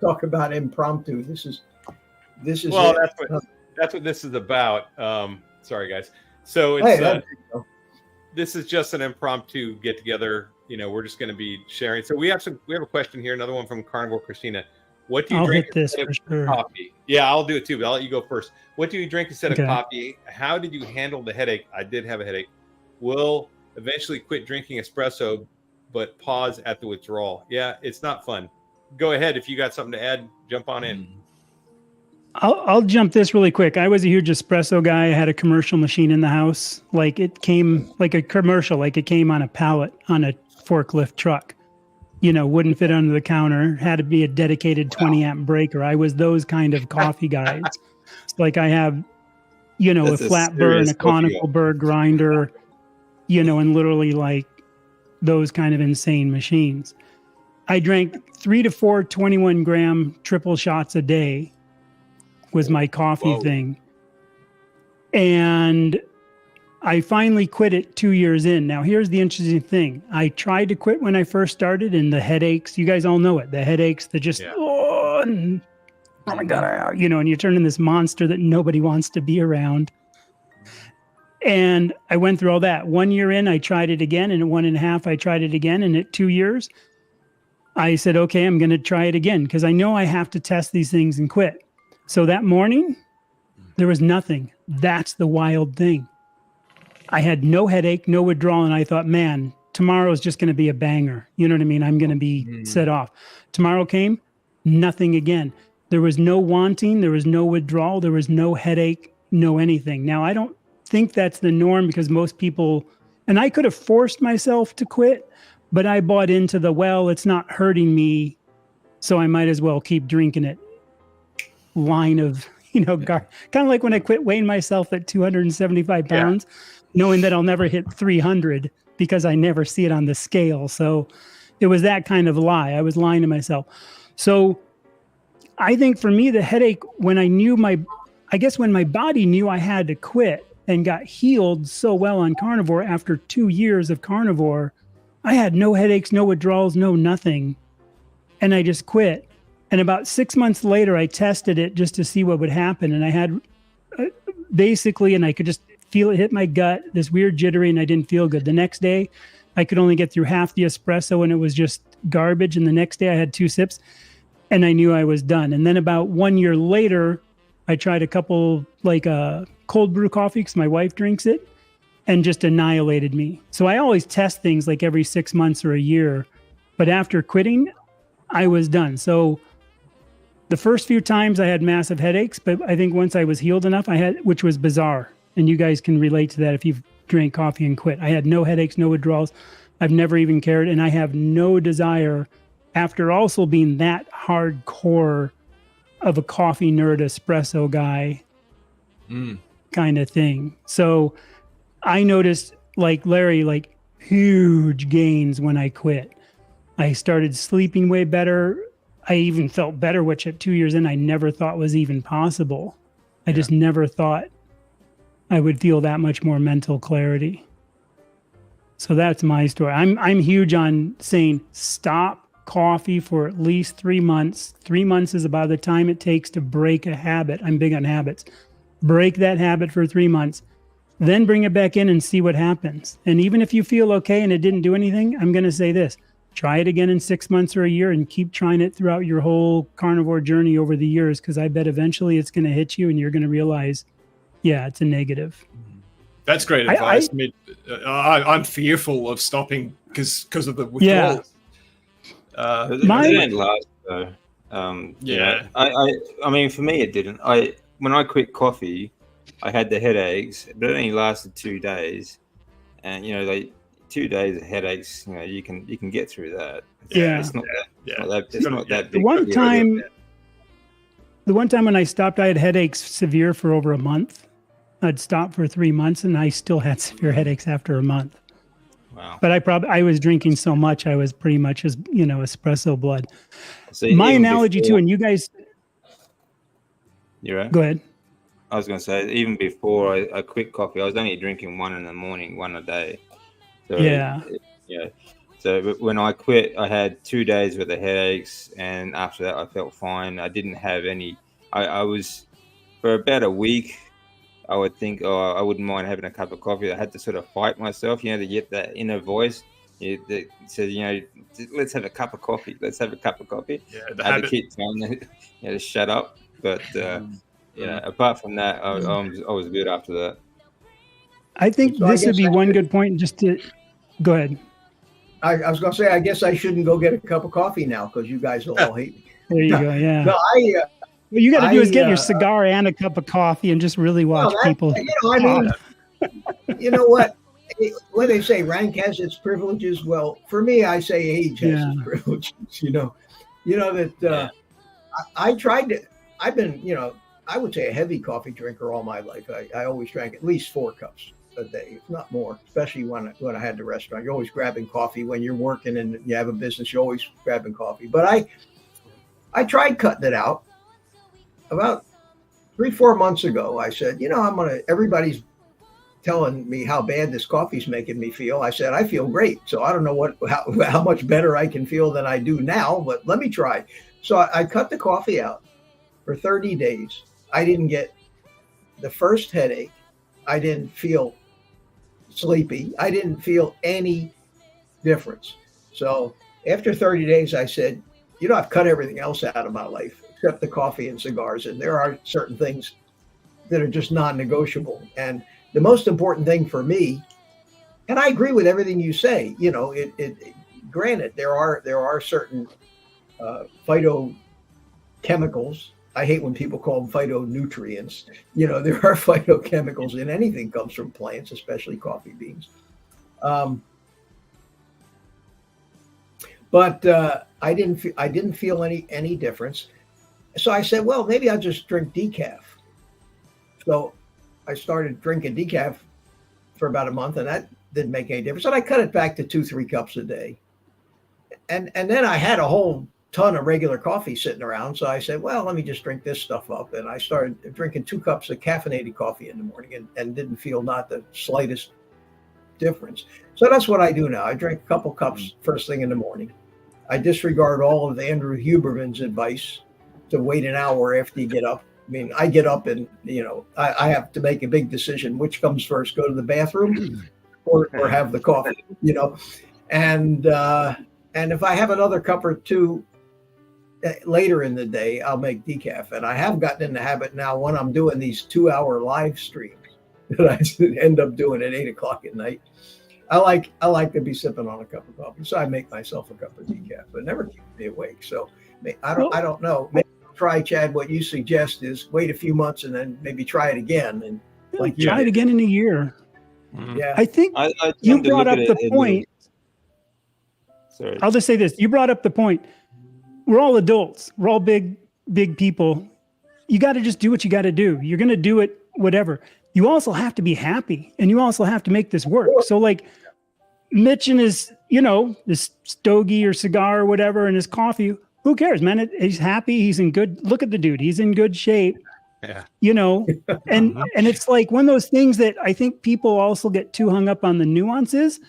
Talk about impromptu. This is. Well, that's what this is about. Sorry, guys. So it's. This is just an impromptu get together. We're just going to be sharing. So we have a question here. Another one from Carnivore Christina. What do you drink instead of coffee? Yeah, I'll do it too, but I'll let you go first. What do you drink instead of coffee? How did you handle the headache? I did have a headache. Will eventually quit drinking espresso, but pause at the withdrawal. Yeah, it's not fun. Go ahead. If you got something to add, jump on in. I'll jump this really quick. I was a huge espresso guy. I had a commercial machine in the house. Like it came like a commercial, like it came on a pallet on a forklift truck. You know, wouldn't fit under the counter. Had to be a dedicated 20 amp breaker. I was those kind of coffee guys. Like I have, you know, That's a flat burr and a conical burr grinder, you know, and literally like those kind of insane machines. I drank 3 to 4 21-gram triple shots a day was my coffee thing. And I finally quit it 2 years in. Now, here's the interesting thing. I tried to quit when I first started, and the headaches, you guys all know it, the headaches that just, oh my God, you know, and you turn into this monster that nobody wants to be around. And I went through all that. 1 year in, I tried it again. And at 1.5, I tried it again. And at 2 years, I said, okay, I'm going to try it again because I know I have to test these things and quit. So that morning, there was nothing. That's the wild thing. I had no headache, no withdrawal. And I thought, man, tomorrow is just going to be a banger. You know what I mean? I'm going to be set off. Tomorrow came, nothing again. There was no wanting. There was no withdrawal. There was no headache, no anything. Now, I don't think that's the norm because most people, and I could have forced myself to quit, but I bought into the, well, it's not hurting me, so I might as well keep drinking it line of, you know, kind of like when I quit weighing myself at 275 pounds, knowing that I'll never hit 300 because I never see it on the scale. So it was that kind of lie. I was lying to myself. So I think for me, the headache, when I knew I guess when my body knew I had to quit and got healed so well on carnivore after 2 years of carnivore, I had no headaches, no withdrawals, no nothing. And I just quit. And about 6 months later, I tested it just to see what would happen. And I had basically, and I could just feel it hit my gut, this weird jittery, and I didn't feel good. The next day, I could only get through half the espresso and it was just garbage. And the next day I had 2 sips and I knew I was done. And then about 1 year later, I tried a couple like cold brew coffee because my wife drinks it and just annihilated me. So I always test things like every 6 months or a year. But after quitting, I was done. So the first few times I had massive headaches, but I think once I was healed enough, which was bizarre. And you guys can relate to that if you've drank coffee and quit. I had no headaches, no withdrawals. I've never even cared. And I have no desire, after also being that hardcore of a coffee nerd, espresso guy kind of thing. So I noticed, like Larry, like huge gains when I quit. I started sleeping way better. I even felt better, which at 2 years in, I never thought was even possible. I just never thought I would feel that much more mental clarity. So that's my story. I'm huge on saying stop coffee for at least 3 months. 3 months is about the time it takes to break a habit. I'm big on habits. Break that habit for 3 months, then bring it back in and see what happens. And even if you feel okay and it didn't do anything, I'm going to say this. Try it again in 6 months or a year and keep trying it throughout your whole carnivore journey over the years, because I bet eventually it's going to hit you and you're going to realize, yeah, it's a negative. That's great advice. I'm fearful of stopping because of the withdrawal. It didn't last though. I mean, for me, it didn't. When I quit coffee, I had the headaches, but it only lasted 2 days, and 2 days of headaches, you can get through that. It's not that big. The one time when I stopped, I had headaches severe for over a month. I'd stopped for 3 months and I still had severe headaches after a month. Wow. But I was drinking so much, I was pretty much as, espresso blood. So my analogy too, and you guys. You're right. Go ahead. I was going to say, even before I quit coffee, I was only drinking 1 in the morning, 1 a day. So, So when I quit, I had 2 days with the headaches, and after that, I felt fine. I didn't have any. I was, for about a week, I would think, I wouldn't mind having a cup of coffee. I had to sort of fight myself, to get that inner voice that says, let's have a cup of coffee. Let's have a cup of coffee. Yeah, I had to keep telling it, to shut up. But apart from that, I was good after that. I think this would be one good point just to go ahead. I was going to say, I guess I shouldn't go get a cup of coffee now because you guys will all hate me. There you go. Yeah. No, What you got to do is get your I, cigar and a cup of coffee and just really watch well, that, people. I mean, you know what? When they say rank has its privileges, well, for me, I say age has its privileges. You know that I tried to. I've been, I would say a heavy coffee drinker all my life. I always drank at least 4 cups a day, if not more. Especially when I had the restaurant, you're always grabbing coffee when you're working and you have a business. You're always grabbing coffee. But I tried cutting it out. About 3-4 months ago, I said, everybody's telling me how bad this coffee's making me feel. I said, I feel great. So I don't know how much better I can feel than I do now, but let me try. So I cut the coffee out for 30 days. I didn't get the first headache. I didn't feel sleepy. I didn't feel any difference. So after 30 days, I said, I've cut everything else out of my life except the coffee and cigars. And there are certain things that are just non-negotiable. And the most important thing for me, and I agree with everything you say, granted, there are certain phytochemicals. I hate when people call them phytonutrients. There are phytochemicals in anything comes from plants, especially coffee beans. But I didn't feel any difference. So I said, well, maybe I'll just drink decaf. So I started drinking decaf for about a month, and that didn't make any difference. And I cut it back to 2-3 cups a day. And then I had a whole ton of regular coffee sitting around. So I said, well, let me just drink this stuff up. And I started drinking 2 cups of caffeinated coffee in the morning and didn't feel not the slightest difference. So that's what I do now. I drink a couple cups first thing in the morning. I disregard all of Andrew Huberman's advice to wait an hour after you get up. I mean, I get up and, I have to make a big decision. Which comes first, go to the bathroom or have the coffee, And if I have another cup or two later in the day, I'll make decaf. And I have gotten in the habit now when I'm doing these 2-hour live streams that I end up doing at 8:00 at night. I like to be sipping on a cup of coffee. So I make myself a cup of decaf, but it never keeps me awake. So I don't know. Maybe try, Chad, what you suggest is wait a few months and then maybe try it again. And try it again in a year. Yeah. I think you brought up the point. Sorry. I'll just say this. You brought up the point. We're all adults. We're all big people. You got to just do what you got to do. You're going to do it, whatever. You also have to be happy, and you also have to make this work. So like Mitch and his, this stogie or cigar or whatever and his coffee, who cares, man? He's happy. He's in good, look at the dude. He's in good shape. Yeah. And it's like one of those things that I think people also get too hung up on the nuances.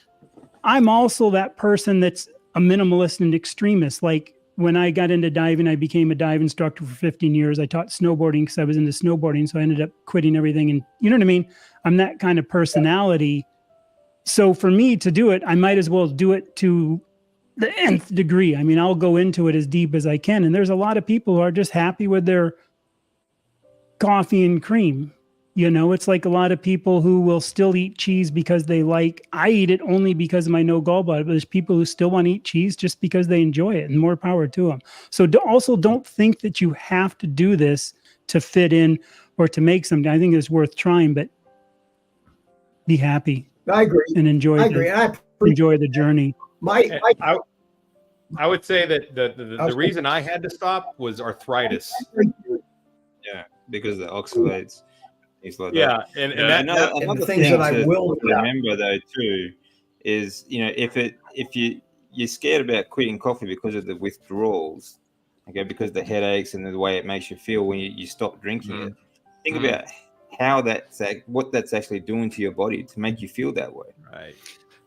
I'm also that person that's a minimalist and extremist. Like when I got into diving, I became a dive instructor for 15 years. I taught snowboarding because I was into snowboarding. So I ended up quitting everything. And you know what I mean? I'm that kind of personality. So for me to do it, I might as well do it to the nth degree. I mean, I'll go into it as deep as I can. And there's a lot of people who are just happy with their coffee and cream. It's like a lot of people who will still eat cheese because I eat it only because of my no gallbladder, but there's people who still want to eat cheese just because they enjoy it, and more power to them. So also don't think that you have to do this to fit in or to make something. I think it's worth trying, but be happy. I agree. And enjoy the journey. I would say that the reason I had to stop was arthritis. Yeah, because of the oxalates. Like yeah, that. And another things thing that I to will remember though too is if you're scared about quitting coffee because of the withdrawals, okay, because the headaches and the way it makes you feel when you stop drinking it. Think about how what that's actually doing to your body to make you feel that way. Right.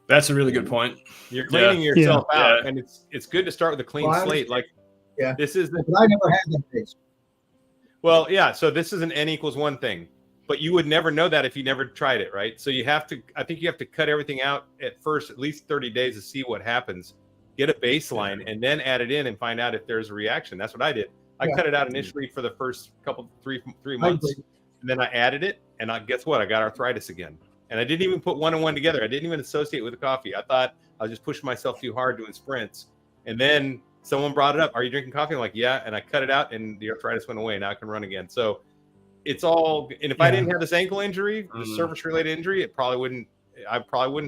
That's a really good point. You're cleaning yourself out, and it's good to start with a clean slate. Like this is but I never had that face. Well, yeah. So this is an N=1 thing, but you would never know that if you never tried it, right? So I think you have to cut everything out at first, at least 30 days to see what happens. Get a baseline and then add it in and find out if there's a reaction. That's what I did. I cut it out initially for the first three months, and then I added it, and guess what? I got arthritis again. And I didn't even put 1 and 1 together. I didn't even associate with the coffee. I thought I was just pushing myself too hard doing sprints. And then someone brought it up. Are you drinking coffee? I'm like, yeah. And I cut it out and the arthritis went away. Now I can run again. So it's all, and if I didn't have this ankle injury, the service related injury, I probably wouldn't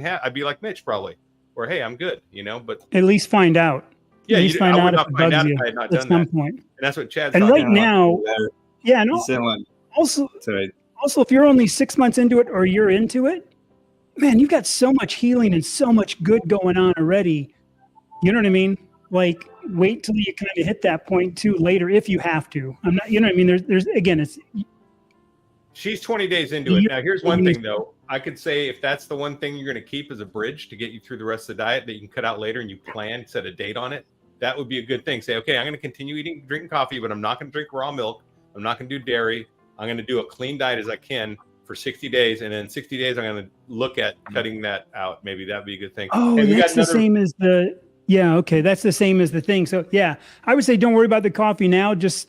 have, I'd be like Mitch probably, or, hey, I'm good, but at least find out. yeah, at least find I out would if not it find bugs out you if I had not at done some that. point. And that's what Chad's And talking right now, yeah, no, You sound like, also, sorry. also, if you're only 6 months into it or you're into it, man, you've got so much healing and so much good going on already. You know what I mean? Like, wait till you kind of hit that point too later if you have to. I'm not, you know what I mean? There's again, it's. She's 20 days into it. Now, here's one thing, though. I could say if that's the one thing you're going to keep as a bridge to get you through the rest of the diet that you can cut out later and you plan, set a date on it, that would be a good thing. Say, okay, I'm going to continue drinking coffee, but I'm not going to drink raw milk. I'm not going to do dairy. I'm going to do a clean diet as I can for 60 days. And then 60 days, I'm going to look at cutting that out. Maybe that'd be a good thing. Oh, and that's the same as the, yeah, okay. That's the same as the thing. So, yeah, I would say don't worry about the coffee now. Just,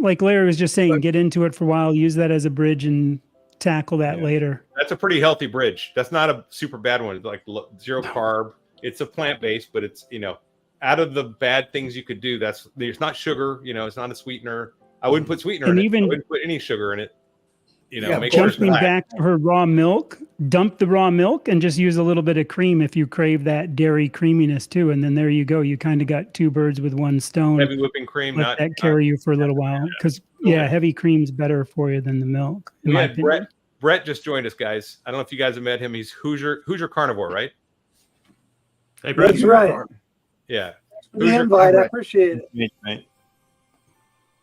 like Larry was just saying, get into it for a while, use that as a bridge and tackle that later. That's a pretty healthy bridge. That's not a super bad one. It's like zero carb. It's a plant-based, but it's, out of the bad things you could do, there's not sugar, it's not a sweetener. I wouldn't put sweetener in it. I wouldn't put any sugar in it. Make sure it's jumping flat. back to her raw milk, dump the raw milk and just use a little bit of cream if you crave that dairy creaminess too. And then there you go. You kind of got two birds with one stone. Heavy whipping cream, Let that carry you for a little while. Because heavy cream's better for you than the milk. We had Brett just joined us, guys. I don't know if you guys have met him. He's Hoosier Carnivore, right? Hey, Brett. That's right. Yeah. The invite, I appreciate it.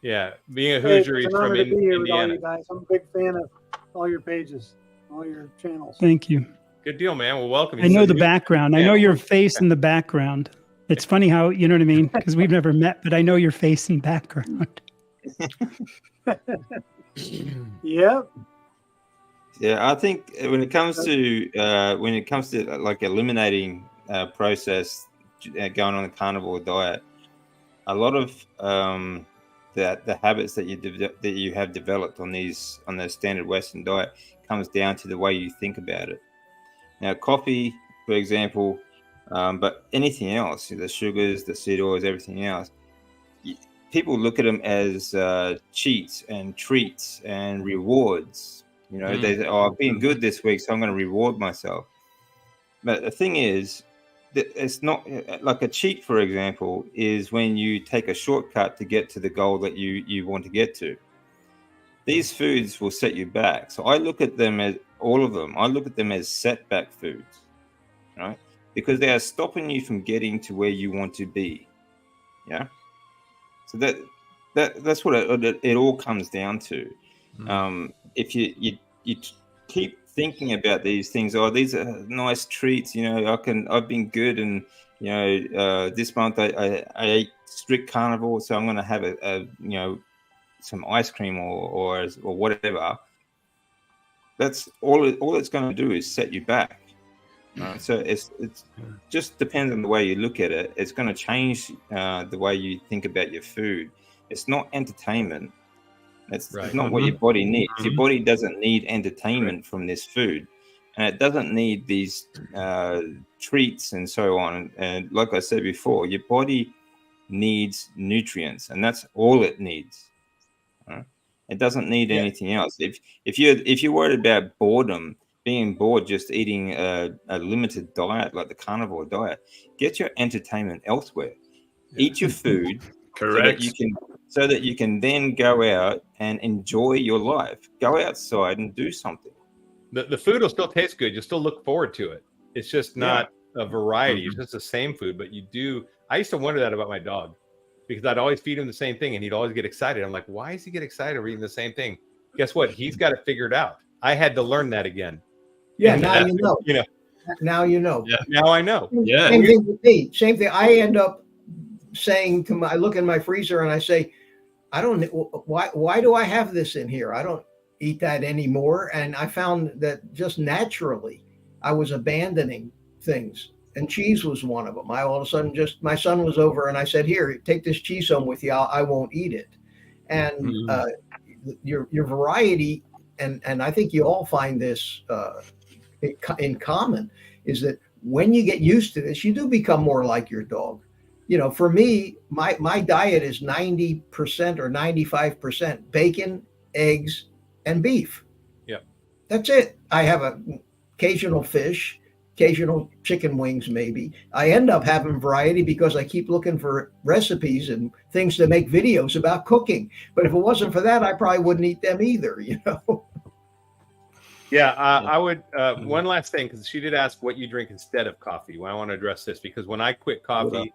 Yeah, being a Hoosier, it's he's an honor from to be here with all Indiana. you guys. I'm a big fan of all your pages, all your channels. Thank you. Good deal, man. Well, welcome. I know the background. I know your face in the background. It's funny how, you know what I mean? Because we've never met, but I know your face and background. Yep. Yeah, I think when it comes to like eliminating process going on a carnivore diet, a lot of the habits that you have developed on the standard Western diet comes down to the way you think about it. Now, coffee, for example, but anything else, the sugars, the seed oils, everything else, people look at them as cheats and treats and rewards. They say, "Oh, I've been good this week, so I'm going to reward myself." But the thing is, it's not like a cheat. For example, is when you take a shortcut to get to the goal that you want to get to. These foods will set you back. So I look at them as all of them. I look at them as setback foods, right? Because they are stopping you from getting to where you want to be. Yeah. So that's what it all comes down to. If you keep thinking about these things, these are nice treats, I've been good, and this month I ate strict carnivore, so I'm going to have a some ice cream or whatever. That's all it's going to do is set you back. Right? So it's just depends on the way you look at it. It's going to change the way you think about your food. It's not entertainment. It's not what your body needs. Your body doesn't need entertainment from this food, and it doesn't need these treats and so on. And like I said before, your body needs nutrients, and that's all it needs. Right? It doesn't need anything else. If you're worried about boredom, being bored, just eating a limited diet like the carnivore diet, get your entertainment elsewhere. Eat your food. Correct. So that you can then go out and enjoy your life. Go outside and do something. The food will still taste good. You'll still look forward to it. It's just not a variety. It's just the same food, but you do. I used to wonder that about my dog because I'd always feed him the same thing and he'd always get excited. I'm like, why does he get excited over eating the same thing? Guess what? He's got it figured out. I had to learn that again. Yeah, now you know. Now you know. Yeah, now I know. Yeah. Same thing with me. Same thing. I end up saying I look in my freezer and I say, I don't. Why do I have this in here? I don't eat that anymore. And I found that just naturally, I was abandoning things, and cheese was one of them. I all of a sudden my son was over, and I said, "Here, take this cheese home with you. I won't eat it." And your variety, and I think you all find this in common, is that when you get used to this, you do become more like your dog. for me, my diet is 90% or 95% bacon, eggs, and beef. Yep. That's it. I have an occasional fish, occasional chicken wings, maybe. I end up having variety because I keep looking for recipes and things to make videos about cooking. But if it wasn't for that, I probably wouldn't eat them either, Yeah, I would. One last thing, because she did ask what you drink instead of coffee. Well, I want to address this because when I quit coffee,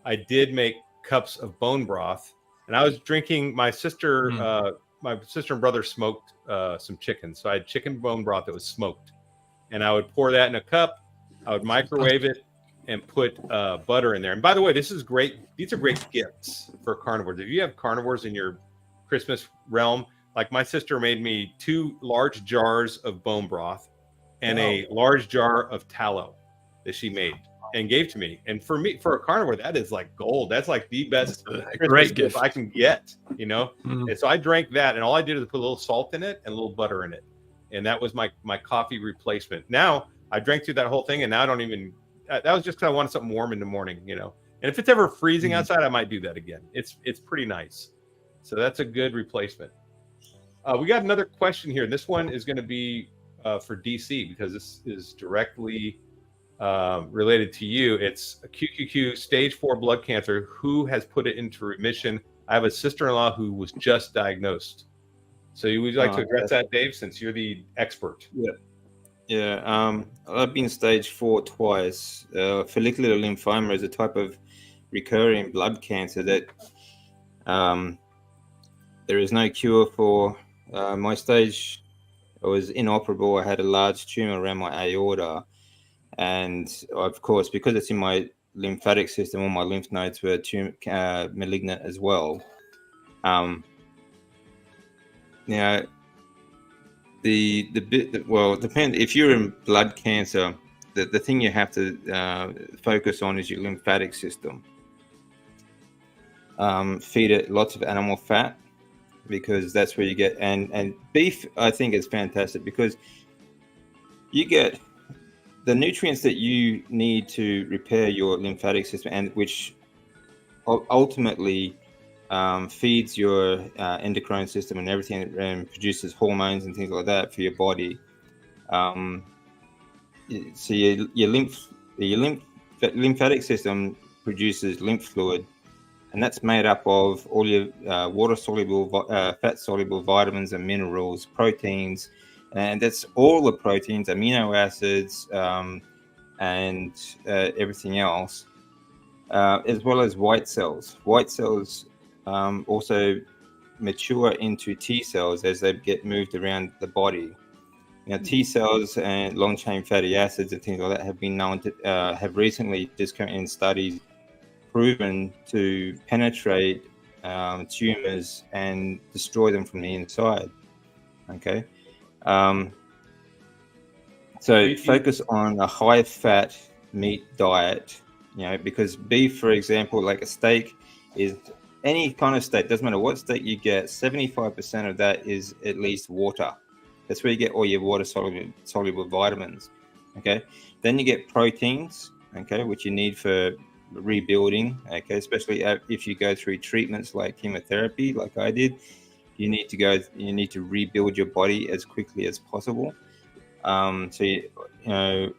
I did make cups of bone broth, and I was drinking. My sister and brother smoked some chicken, so I had chicken bone broth that was smoked, and I would pour that in a cup. I would microwave it and put butter in there. And by the way, this is great. These are great gifts for carnivores. If you have carnivores in your Christmas realm, like my sister made me 2 large jars of bone broth and a large jar of tallow that she made and gave to me. And for me, for a carnivore, that is like gold. That's like the best Christmas gift I can get, And so I drank that, and all I did was put a little salt in it and a little butter in it. And that was my coffee replacement. Now I drank through that whole thing, and now I don't even, that was just because I wanted something warm in the morning, And if it's ever freezing outside, I might do that again. It's pretty nice. So that's a good replacement. We got another question here. This one is going to be for DC because this is directly related to you. It's a QQQ stage 4 blood cancer. Who has put it into remission? I have a sister-in-law who was just diagnosed. So would you like to address that, Dave, since you're the expert? Yeah. I've been stage 4 twice. Follicular lymphoma is a type of recurring blood cancer that there is no cure for. My stage, I was inoperable. I had a large tumor around my aorta. And of course, because it's in my lymphatic system, all my lymph nodes were malignant as well. Now, depend. If you're in blood cancer, the thing you have to focus on is your lymphatic system. Feed it lots of animal fat, because that's where you get, and beef, I think, is fantastic because you get the nutrients that you need to repair your lymphatic system, and which ultimately feeds your endocrine system and everything, and produces hormones and things like that for your body. So your lymphatic system produces lymph fluid, and that's made up of all your water-soluble, fat-soluble vitamins and minerals, proteins, and that's all the proteins, amino acids, and everything else, as well as white cells. White cells also mature into T cells as they get moved around the body. Now, T cells and long-chain fatty acids and things like that have been known to have recently, just come in studies, proven to penetrate tumors and destroy them from the inside. Okay. So focus on a high-fat meat diet, because beef, for example, like a steak, is any kind of steak, doesn't matter what steak you get, 75% of that is at least water. That's where you get all your water-soluble vitamins. Okay. Then you get proteins, okay, which you need for rebuilding, okay, especially if you go through treatments like chemotherapy, like I did. You need to rebuild your body as quickly as possible. So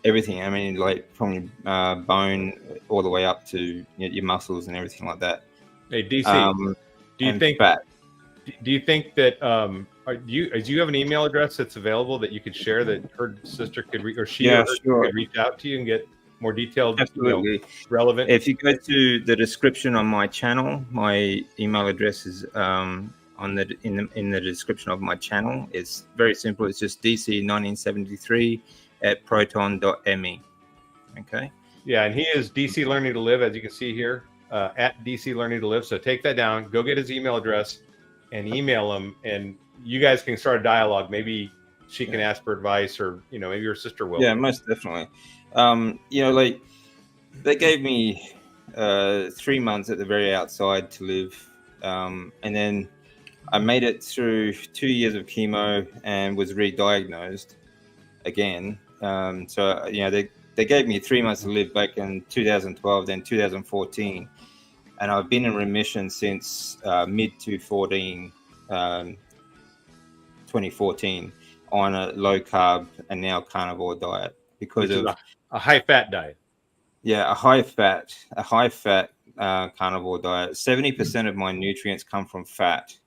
everything. I mean, like from bone all the way up to your muscles and everything like that. Hey, DC, do you think fat. Do you think that do you have an email address that's available that you could share that her sister could could reach out to you and get more detailed, absolutely relevant? If you go to the description on my channel, my email address is in the description of my channel. It's very simple. It's just dc1973@proton.me. Okay. Yeah, and he is DC Learning to Live, as you can see here, at DC Learning to Live. So take that down. Go get his email address and email him, and you guys can start a dialogue. Maybe she can ask for advice, or maybe your sister will. Yeah, most definitely. Like they gave me 3 months at the very outside to live, and then I made it through 2 years of chemo and was re-diagnosed again. So they they gave me 3 months to live back in 2012, then 2014, and I've been in remission since mid 2014 on a low carb and now carnivore diet because Which is of a high fat diet. a high fat carnivore diet. 70% of my nutrients come from fat,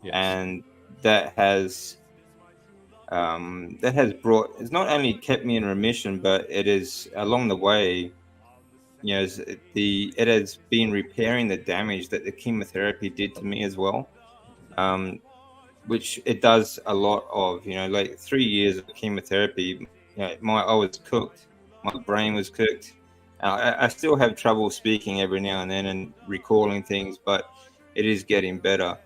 Yes. and that has brought, it's not only kept me in remission, but it is along the way, you know, it has been repairing the damage that the chemotherapy did to me as well, which it does a lot of. You know, like 3 years of chemotherapy, you know, I was cooked, my brain was cooked. I still have trouble speaking every now and then and recalling things, but it is getting better.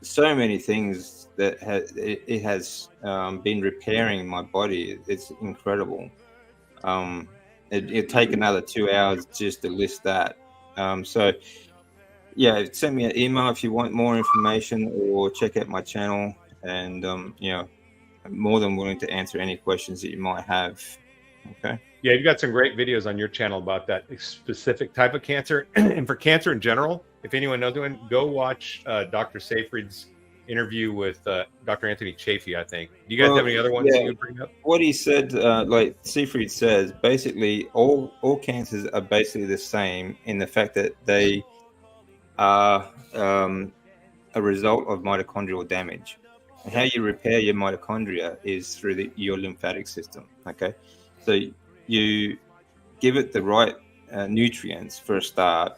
So many things that it has been repairing my body. It's incredible. It'd take another 2 hours just to list that. So yeah, send me an email if you want more information, or check out my channel, and you know, I'm more than willing to answer any questions that you might have. Okay. Yeah, you've got some great videos on your channel about that specific type of cancer. And for cancer in general, if anyone knows anyone, go watch Dr. Seyfried's interview with Dr. Anthony Chafee, I think. Do you guys have any other ones that you would bring up? What he said, like Seyfried says, basically all cancers are basically the same in the fact that they are a result of mitochondrial damage. And how you repair your mitochondria is through your lymphatic system. Okay, so you give it the right nutrients for a start,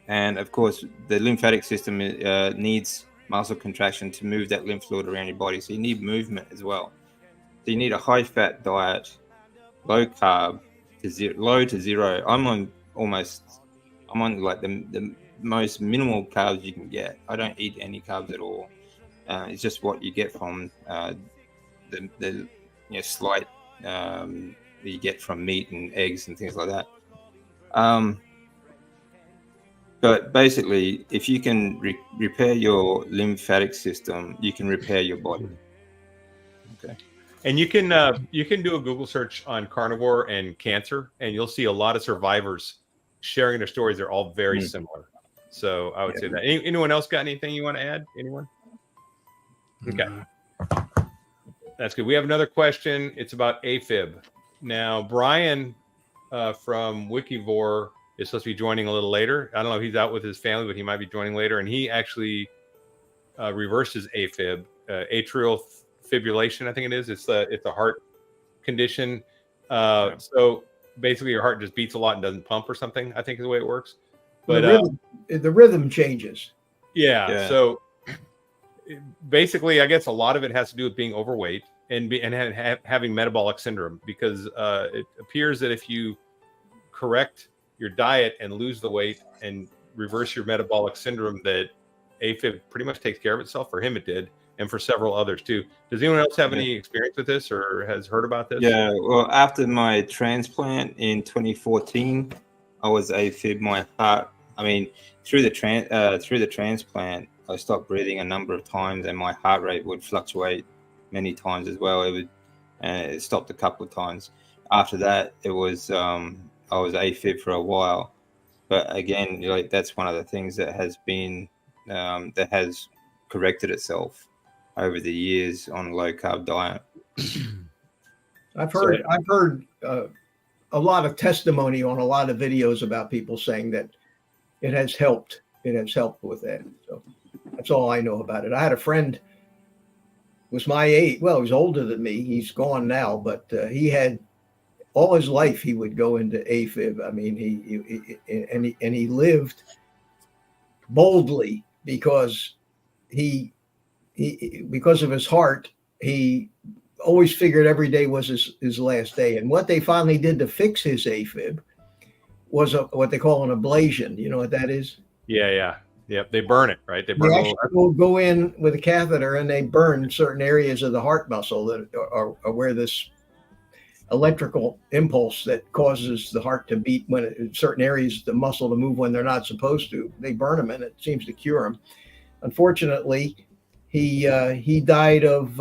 and of course the lymphatic system needs muscle contraction to move that lymph fluid around your body, so you need movement as well. So you need a high fat diet, low carb low to zero. I'm on like the most minimal carbs you can get. I don't eat any carbs at all. It's just what you get from the slight that you get from meat and eggs and things like that. But basically, if you can repair your lymphatic system, you can repair your body. Okay. And you can do a Google search on carnivore and cancer, and you'll see a lot of survivors sharing their stories. They're all very similar. So I would say that. Anyone else got anything you want to add? Anyone? Okay. That's good. We have another question. It's about AFib. Now, Brian from Wikivore is supposed to be joining a little later. I don't know if he's out with his family, but he might be joining later. And he actually reverses AFib, atrial fibrillation, I think it is. It's a heart condition. So basically your heart just beats a lot and doesn't pump or something, I think is the way it works. But the rhythm changes. Yeah. So basically, I guess a lot of it has to do with being overweight and having metabolic syndrome, because it appears that if you correct your diet and lose the weight and reverse your metabolic syndrome, that AFib pretty much takes care of itself. For him, it did, and for several others too. Does anyone else have any experience with this or has heard about this? Yeah. Well, after my transplant in 2014, I was AFib. My heart. I mean, through the transplant, I stopped breathing a number of times, and my heart rate would fluctuate many times as well. It stopped a couple of times. After that, it was I was AFib for a while, but again, like that's one of the things that has been that has corrected itself over the years on a low carb diet. I've heard a lot of testimony on a lot of videos about people saying that it has helped. It has helped with that. So that's all I know about it. I had a friend, was my age. Well, he's older than me. He's gone now, but he had all his life. He would go into AFib. I mean, he lived boldly because because of his heart. He always figured every day was his last day. And what they finally did to fix his AFib was what they call an ablation. You know what that is? Yeah. Yep. They burn it, right? They will go in with a catheter and they burn certain areas of the heart muscle that are where this electrical impulse that causes the heart to beat when certain areas, the muscle to move when they're not supposed to. They burn them and it seems to cure him. Unfortunately, he died of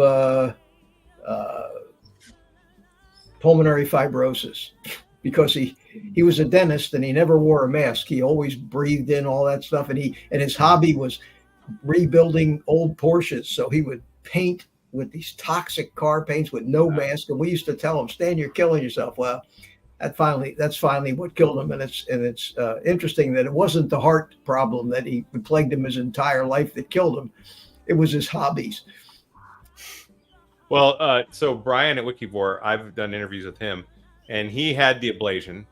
pulmonary fibrosis because he was a dentist and he never wore a mask. He always breathed in all that stuff, and his hobby was rebuilding old Porsches. So he would paint with these toxic car paints with no mask, and we used to tell him, "Stan, you're killing yourself." Well, that's finally what killed him, and it's interesting that it wasn't the heart problem that he plagued him his entire life that killed him. It was his hobbies. Well, so Brian at Wikivore, I've done interviews with him, and he had the ablation,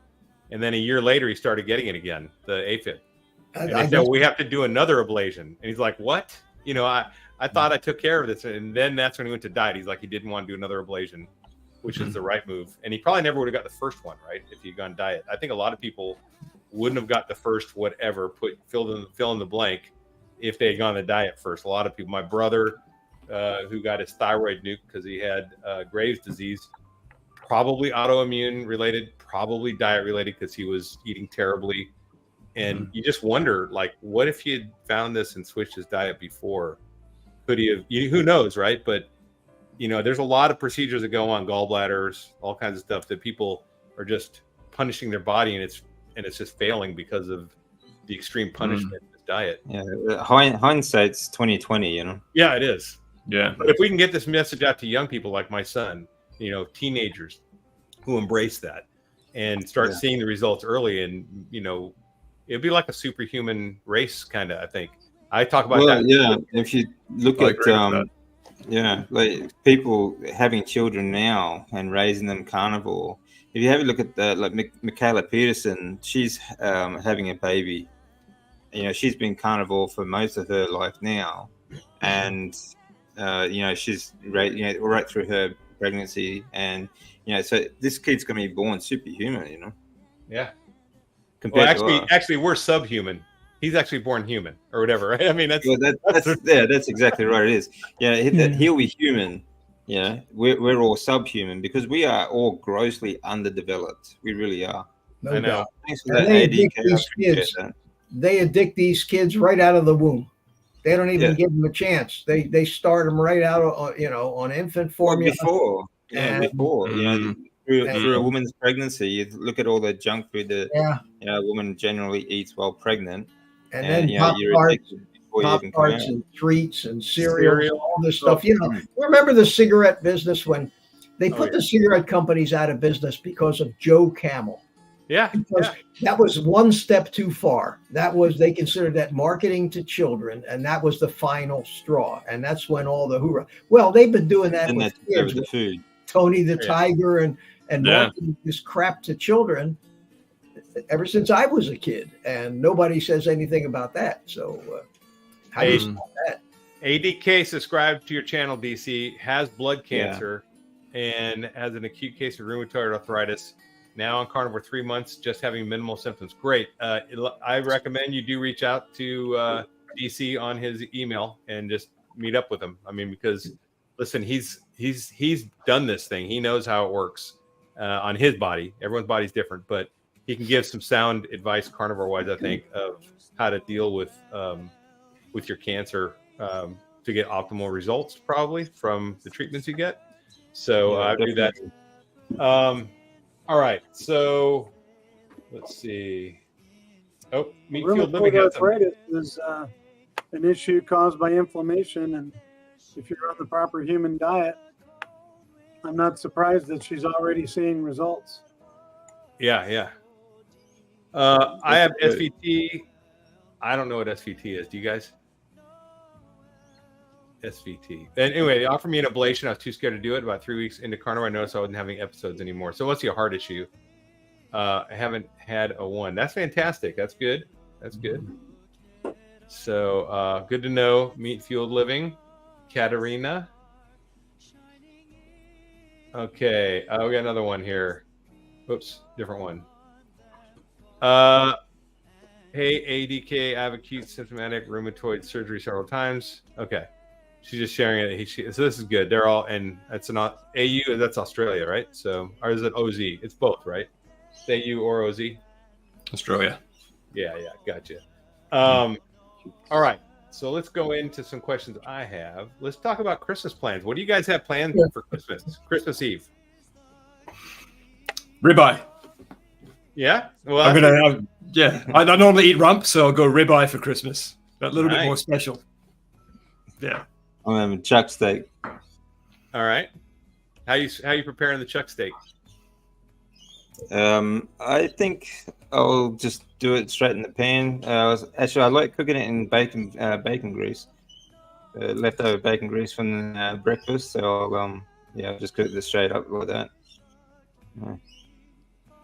and then a year later he started getting it again, the AFib. And they said, we have to do another ablation, and he's like, "What? You know, I thought I took care of this," and then that's when he went to diet. He's like, he didn't want to do another ablation, which is the right move, and he probably never would have got the first one, right, if he'd gone diet. I think a lot of people wouldn't have got the first whatever, fill in the blank, if they had gone to diet first. A lot of people, my brother, who got his thyroid nuked because he had Graves' disease, probably autoimmune related, probably diet related because he was eating terribly. And you just wonder, like, what if he had found this and switched his diet before? Could he have? Who knows, right? But you know, there's a lot of procedures that go on, gallbladders, all kinds of stuff that people are just punishing their body, and it's just failing because of the extreme punishment of this diet. Yeah, hindsight's 2020, you know. Yeah, it is. Yeah. But if we can get this message out to young people like my son, you know, teenagers who embrace that and start seeing the results early, and you know, it'd be like a superhuman race kind of, I think. I talk about that. Yeah, if you look at like people having children now and raising them carnivore. If you have a look at like Michaela Peterson, she's having a baby. You know, she's been carnivore for most of her life now, and you know, she's right through her pregnancy, and you know, so this kid's going to be born superhuman. You know. Yeah. Actually, we're subhuman. He's actually born human or whatever, right? I mean, that's exactly right. It is. Yeah, he'll be human. Yeah, we're all subhuman because we are all grossly underdeveloped. We really are. I know. Thanks for that, they addict these kids right out of the womb. They don't even give them a chance. They start them right out, on infant formula. Before. Through a woman's pregnancy, you look at all the junk food that a woman generally eats while pregnant, and then Pop-Tarts and treats and cereal, all this stuff. You know, remember the cigarette business when they put the cigarette companies out of business because of Joe Camel? Yeah, that was one step too far. They considered that marketing to children, and that was the final straw. And that's when all the hoorah. Well, they've been doing that with kids, the food. Tony the Tiger and marketing this crap to children ever since I was a kid, and nobody says anything about that. So how do you stop that? ADK subscribed to your channel, DC, has blood cancer and has an acute case of rheumatoid arthritis. Now on carnivore 3 months, just having minimal symptoms. Great. I recommend you do reach out to DC on his email and just meet up with him. I mean, because listen, he's done this thing. He knows how it works on his body. Everyone's body's different, but he can give some sound advice, carnivore wise, I think, of how to deal with your cancer to get optimal results, probably from the treatments you get. So I do that. All right, so let's see. Oh, rheumatoid arthritis is an issue caused by inflammation, and if you're on the proper human diet, I'm not surprised that she's already seeing results. Yeah. I have SVT. I don't know what SVT is. Do you guys? SVT. And anyway, they offered me an ablation. I was too scared to do it. About 3 weeks into carnivore, I noticed I wasn't having episodes anymore. So let's see, a heart issue. I haven't had a one. That's fantastic. That's good. So good to know. Meat fueled living. Katerina. Okay. We got another one here. Oops, different one. Hey, ADK, I have acute symptomatic rheumatoid surgery several times. Okay. She's just sharing it. So this is good. They're all, and it's not AU, that's Australia, right? So, or is it OZ? It's both, right? AU or OZ? Australia. Yeah, gotcha. All right. So let's go into some questions I have. Let's talk about Christmas plans. What do you guys have planned for Christmas? Christmas Eve. Ribeye. Yeah. Well, I'm that's gonna. I normally eat rump, so I'll go ribeye for Christmas. A little bit Nice. more special. Yeah. I'm having chuck steak. all right. How you preparing the chuck steak? I think I'll just do it straight in the pan. Actually, I like cooking it in bacon grease. Leftover bacon grease from breakfast. So I'll just cook this straight up like that. Yeah.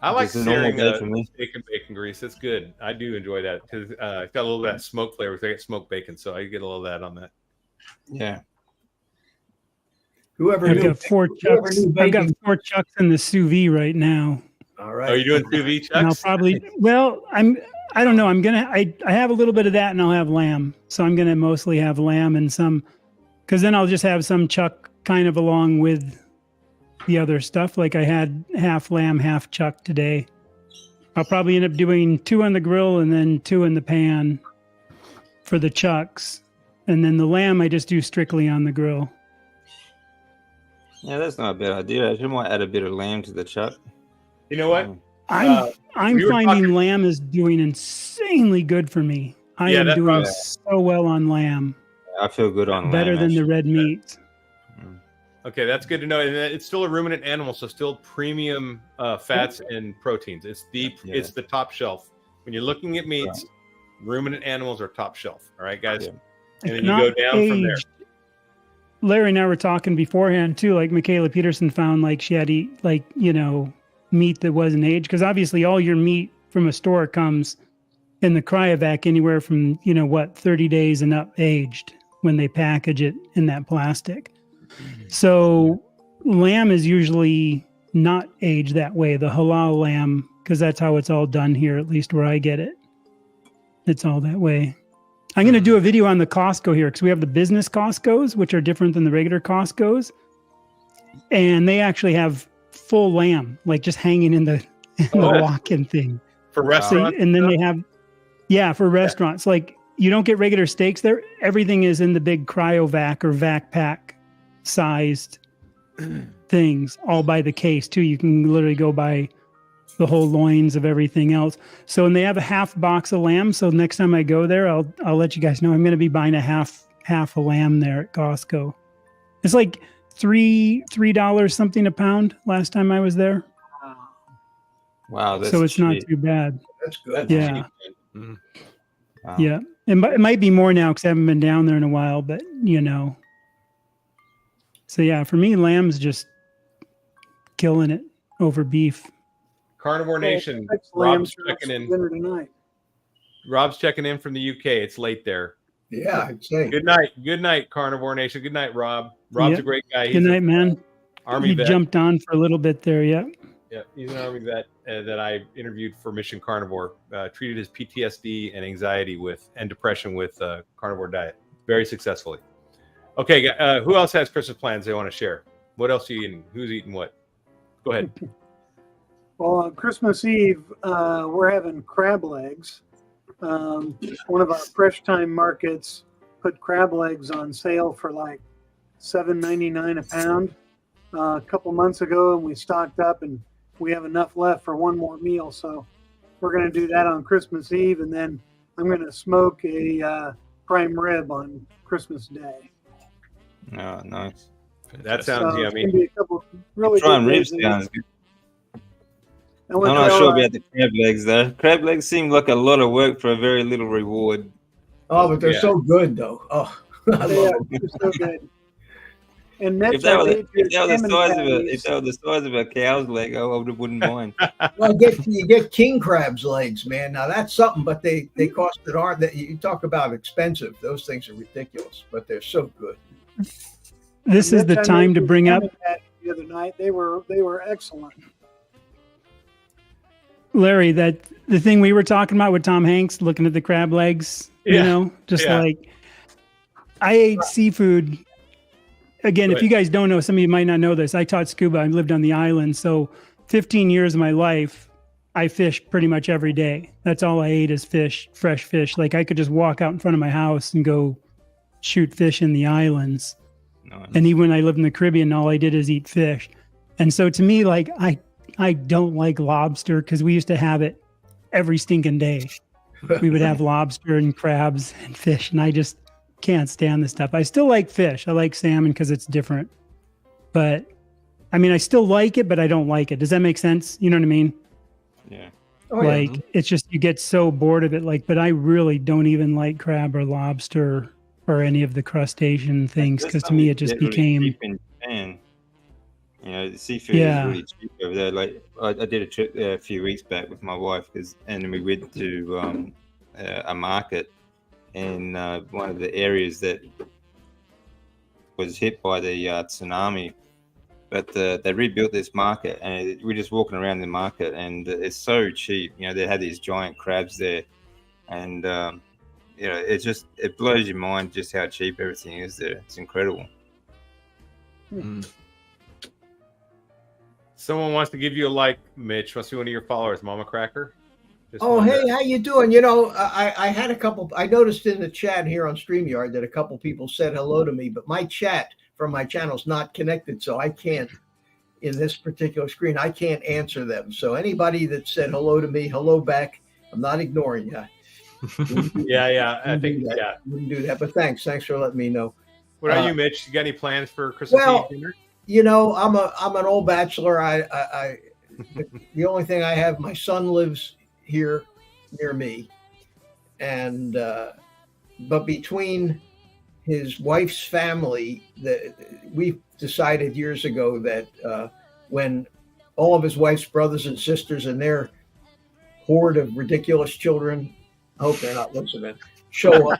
I like This is normal searing day for me. steak and bacon grease. It's good. I do enjoy that because it's got a little of that smoke flavor. I get smoked bacon, so I get a little of that on that. Yeah. Whoever I've knew, got 4 whoever chucks. knew I've got bacon- 4 chucks in the sous vide right now. All right. Are you doing sous vide And I'll chucks? probably I don't know. I have a little bit of that and I'll have lamb. So I'm gonna mostly have lamb and some, because then I'll just have some chuck kind of along with the other stuff. Like I had half lamb, half chuck today. I'll probably end up doing 2 on the grill and then 2 in the pan for the chucks. And then the lamb I just do strictly on the grill. Yeah, that's not a bad idea. I might add a bit of lamb to the chuck. You know what? I'm we were finding talking- lamb is doing insanely good for me. I Yeah, am that's doing right. so well on lamb. I feel good on Better lamb, than the actually. red meat. Okay, that's good to know. And it's still a ruminant animal, so still premium fats and proteins. It's the top shelf. When you're looking at meats, ruminant animals are top shelf. All right, guys. Yeah. And then It's you go not down from there. aged. Larry and I were talking beforehand too. Like Michaela Peterson found like she had to eat meat that wasn't aged, because obviously all your meat from a store comes in the cryovac anywhere from 30 days and up aged when they package it in that plastic. So lamb is usually not aged that way. The halal lamb, because that's how it's all done here, at least where I get it. It's all that way. I'm going to do a video on the Costco here because we have the business Costcos, which are different than the regular Costcos. And they actually have full lamb, like just hanging in the walk-in thing. For So, restaurants. and then they have, for restaurants, like you don't get regular steaks there. Everything is in the big cryovac or vac pack sized things, all by the case too. You can literally go buy the whole loins of everything else. So, and they have a half box of lamb. So next time I go there, I'll let you guys know I'm going to be buying a half a lamb there at Costco. It's like $3 something a pound last time I was there. Wow, that's So it's not cheap. too bad. That's good. Yeah. Wow. Yeah. It might be more now because I haven't been down there in a while, but So yeah, for me, lamb's just killing it over beef. Carnivore Nation. Next lamb Rob's chops checking for in. dinner tonight. Rob's checking in from the UK. It's late there. Yeah, I'd say. Good night, Carnivore Nation. Good night, Rob. Rob's Yep. a great guy. He's Good night, an man. Army You vet. jumped on for a little bit there. Yeah. Yeah, he's an Army vet that I interviewed for Mission Carnivore. Treated his PTSD and anxiety and depression with carnivore diet very successfully. Okay, who else has Christmas plans they want to share? What else are you eating? Who's eating what? Go ahead. Well, on Christmas Eve, we're having crab legs. One of our fresh time markets put crab legs on sale for like $7.99 a pound a couple months ago, and we stocked up, and we have enough left for one more meal. So we're going to do that on Christmas Eve, and then I'm going to smoke a prime rib on Christmas Day. Oh, nice. That So sounds it's yummy. gonna be a couple really Prime good ribs days. sounds good. I I'm went not to, sure about the crab legs though. Crab legs seem like a lot of work for a very little reward. Oh, but they're Yeah. so good, though. Oh, I They love are them. so good. And next If they were I made the size of a cow's leg, I wouldn't mind. Well, you get king crab's legs, man. Now that's something, but they cost an arm. That you talk about expensive. Those things are ridiculous, but they're so good. This is the time to bring up, the other night. They were excellent. Larry, that the thing we were talking about with Tom Hanks looking at the crab legs, Yeah. Yeah. like I ate seafood. Again, if you guys don't know, some of you might not know this. I taught scuba. I lived on the island. So 15 years of my life, I fished pretty much every day. That's all I ate is fish, fresh fish. Like I could just walk out in front of my house and go shoot fish in the islands. No, And even when I lived in the Caribbean, all I did is eat fish. And so to me, like I don't like lobster because we used to have it every stinking day. We would have lobster and crabs and fish, and I just can't stand this stuff. I still like fish. I like salmon because it's different. But I mean, I still like it, but I don't like it. Does that make sense? You know what I mean? Yeah. Oh, Like it's just you get so bored of it. Like, but I really don't even like crab or lobster or any of the crustacean things because to me it just became. Really cheap in Japan. You know, the seafood is really cheap over there. Like I did a trip there a few weeks back with my wife, and we went to a market in one of the areas that was hit by the tsunami. But they rebuilt this market, and we're just walking around the market, and it's so cheap. You know, they had these giant crabs there, and you know, it blows your mind just how cheap everything is there. It's incredible. Someone wants to give you a like, Mitch. Must be one of your followers, Mama Cracker. Hey, how you doing? You know, I had a couple. I noticed in the chat here on StreamYard that a couple people said hello to me, but my chat from my channel is not connected, so I can't. In this particular screen, I can't answer them. So anybody that said hello to me, hello back. I'm not ignoring you. I think wouldn't do that. But thanks for letting me know. What about you, Mitch? You got any plans for Christmas Eve dinner? You know, I'm an old bachelor. I the only thing I have, my son lives here near me, and but between his wife's family, we decided years ago that when all of his wife's brothers and sisters and their horde of ridiculous children, I hope they're not listening, show up,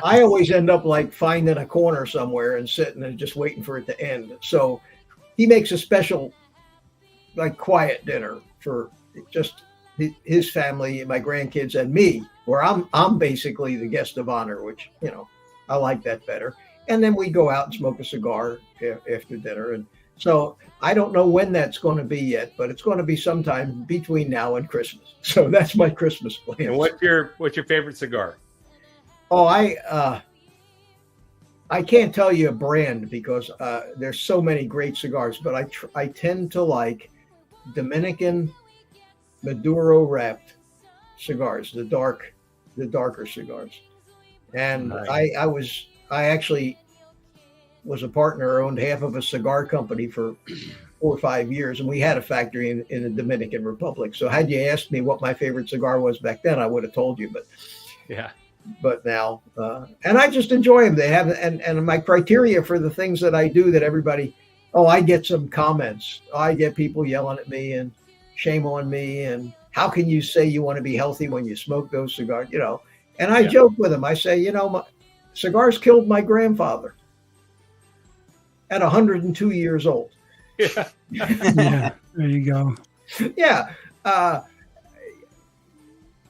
I always end up like finding a corner somewhere and sitting and just waiting for it to end. So he makes a special, like, quiet dinner for just his family, my grandkids, and me, where I'm basically the guest of honor, which, you know, I like that better. And then we go out and smoke a cigar after dinner. And so I don't know when that's going to be yet, but it's going to be sometime between now and Christmas. So that's my Christmas plan. And what's your favorite cigar? Oh, I can't tell you a brand because there's so many great cigars, but I tend to like Dominican Maduro wrapped cigars, the darker cigars. And nice. I actually was a partner, owned half of a cigar company for 4 or 5 years, and we had a factory in the Dominican Republic. So had you asked me what my favorite cigar was back then, I would have told you. But now, and I just enjoy them. They have, and my criteria for the things that I do that everybody, I get some comments. I get people yelling at me and shame on me. And how can you say you want to be healthy when you smoke those cigars? You know, and I joke with them. I say, you know, cigars killed my grandfather at 102 years old. Yeah, there you go. Yeah.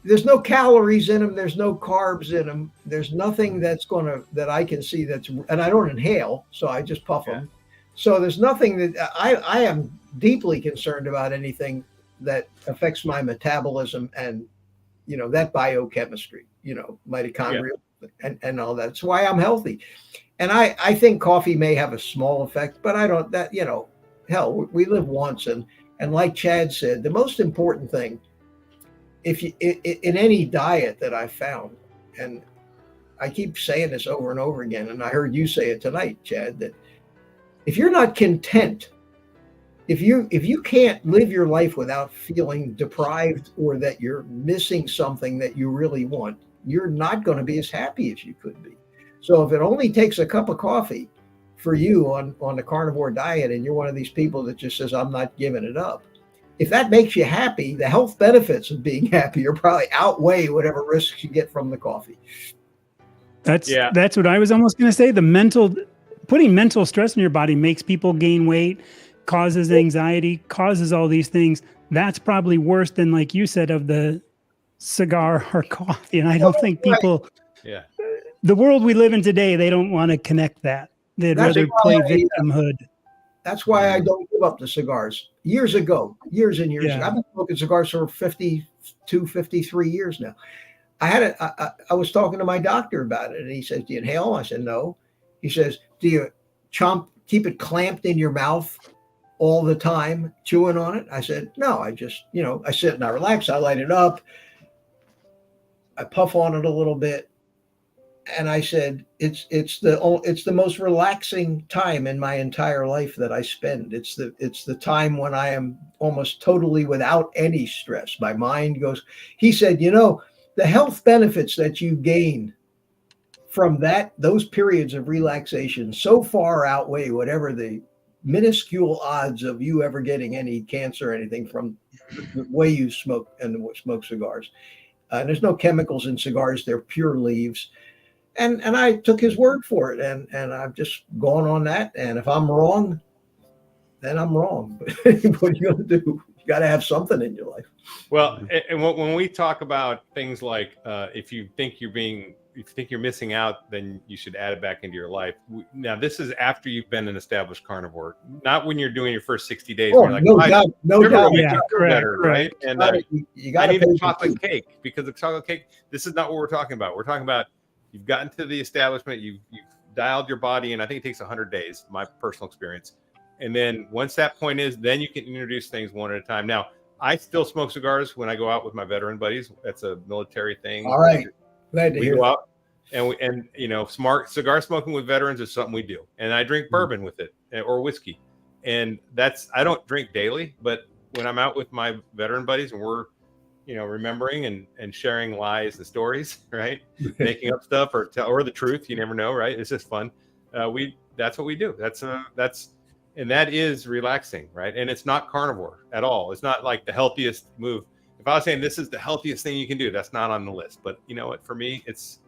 There's no calories in them. There's no carbs in them. There's nothing that I can see and I don't inhale, so I just puff them. So there's nothing that I am deeply concerned about anything that affects my metabolism and, you know, that biochemistry, you know, mitochondria and all that. That's why I'm healthy. And I think coffee may have a small effect, but I don't, that, you know, hell, we live once. And like Chad said, the most important thing, if you in any diet that I found, and I keep saying this over and over again, and I heard you say it tonight, Chad, that if you're not content, if you can't live your life without feeling deprived or that you're missing something that you really want, you're not going to be as happy as you could be. So if it only takes a cup of coffee for you on the carnivore diet, and you're one of these people that just says, I'm not giving it up, if that makes you happy, the health benefits of being happy are probably outweigh whatever risks you get from the coffee. That's what I was almost going to say. Putting mental stress in your body makes people gain weight, causes anxiety, causes all these things. That's probably worse than, like you said, of the cigar or coffee. And I don't think people, the world we live in today, they don't want to connect that. They'd rather play victimhood. That's why I don't give up the cigars. Years and years ago. I've been smoking cigars for 52, 53 years now. I was talking to my doctor about it, and he says, do you inhale? I said, no. He says, do you keep it clamped in your mouth all the time chewing on it? I said, no, I just, I sit and I relax. I light it up. I puff on it a little bit. And I said, it's the most relaxing time in my entire life that I spend. It's the time when I am almost totally without any stress. My mind goes, he said, the health benefits that you gain from those periods of relaxation so far outweigh whatever the minuscule odds of you ever getting any cancer or anything from the way you smoke and smoke cigars. There's no chemicals in cigars. They're pure leaves. And I took his word for it, and I've just gone on that. And if I'm wrong, then I'm wrong. What are you going to do? You got to have something in your life. Well, and when we talk about things like if you think you're missing out, then you should add it back into your life. Now, this is after you've been an established carnivore, not when you're doing your first 60 days. Oh, you're like, no doubt. Yeah, better, right? And I need a chocolate attention. cake, because the chocolate cake, this is not what we're talking about. We're talking about you've gotten to the establishment, you've dialed your body, and I think it takes 100 days, my personal experience. And then once that point is, then you can introduce things one at a time. Now, I still smoke cigars when I go out with my veteran buddies. That's a military thing. All right. Glad to We hear go that. out and smart cigar smoking with veterans is something we do. And I drink bourbon with it, or whiskey. And I don't drink daily, but when I'm out with my veteran buddies and we're, remembering and sharing lies and stories, right? Making up stuff or the truth, you never know, right? It's just fun. That's what we do. And that is relaxing, right? And it's not carnivore at all. It's not like the healthiest move. If I was saying this is the healthiest thing you can do, that's not on the list. But you know what? For me, it's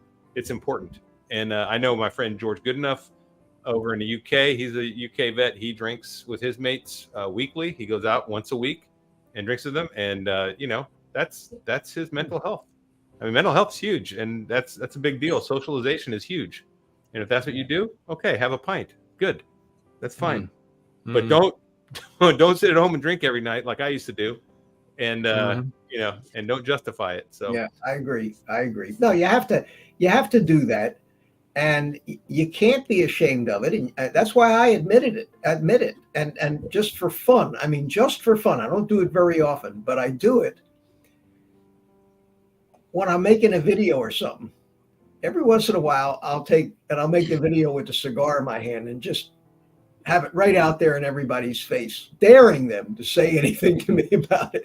important. And I know my friend George Goodenough over in the UK. He's a UK vet. He drinks with his mates weekly. He goes out once a week and drinks with them. And that's his mental health. I mean, mental health's huge, and that's a big deal. Socialization is huge. And if that's what you do, okay, have a pint. Good. That's fine. But don't sit at home and drink every night like I used to do, and and don't justify it. So yeah, I agree. No, you have to do that, and you can't be ashamed of it. And that's why I admit it, and just for fun. I mean, just for fun. I don't do it very often, but I do it when I'm making a video or something. Every once in a while, I'll make the video with the cigar in my hand and just have it right out there in everybody's face, daring them to say anything to me about it.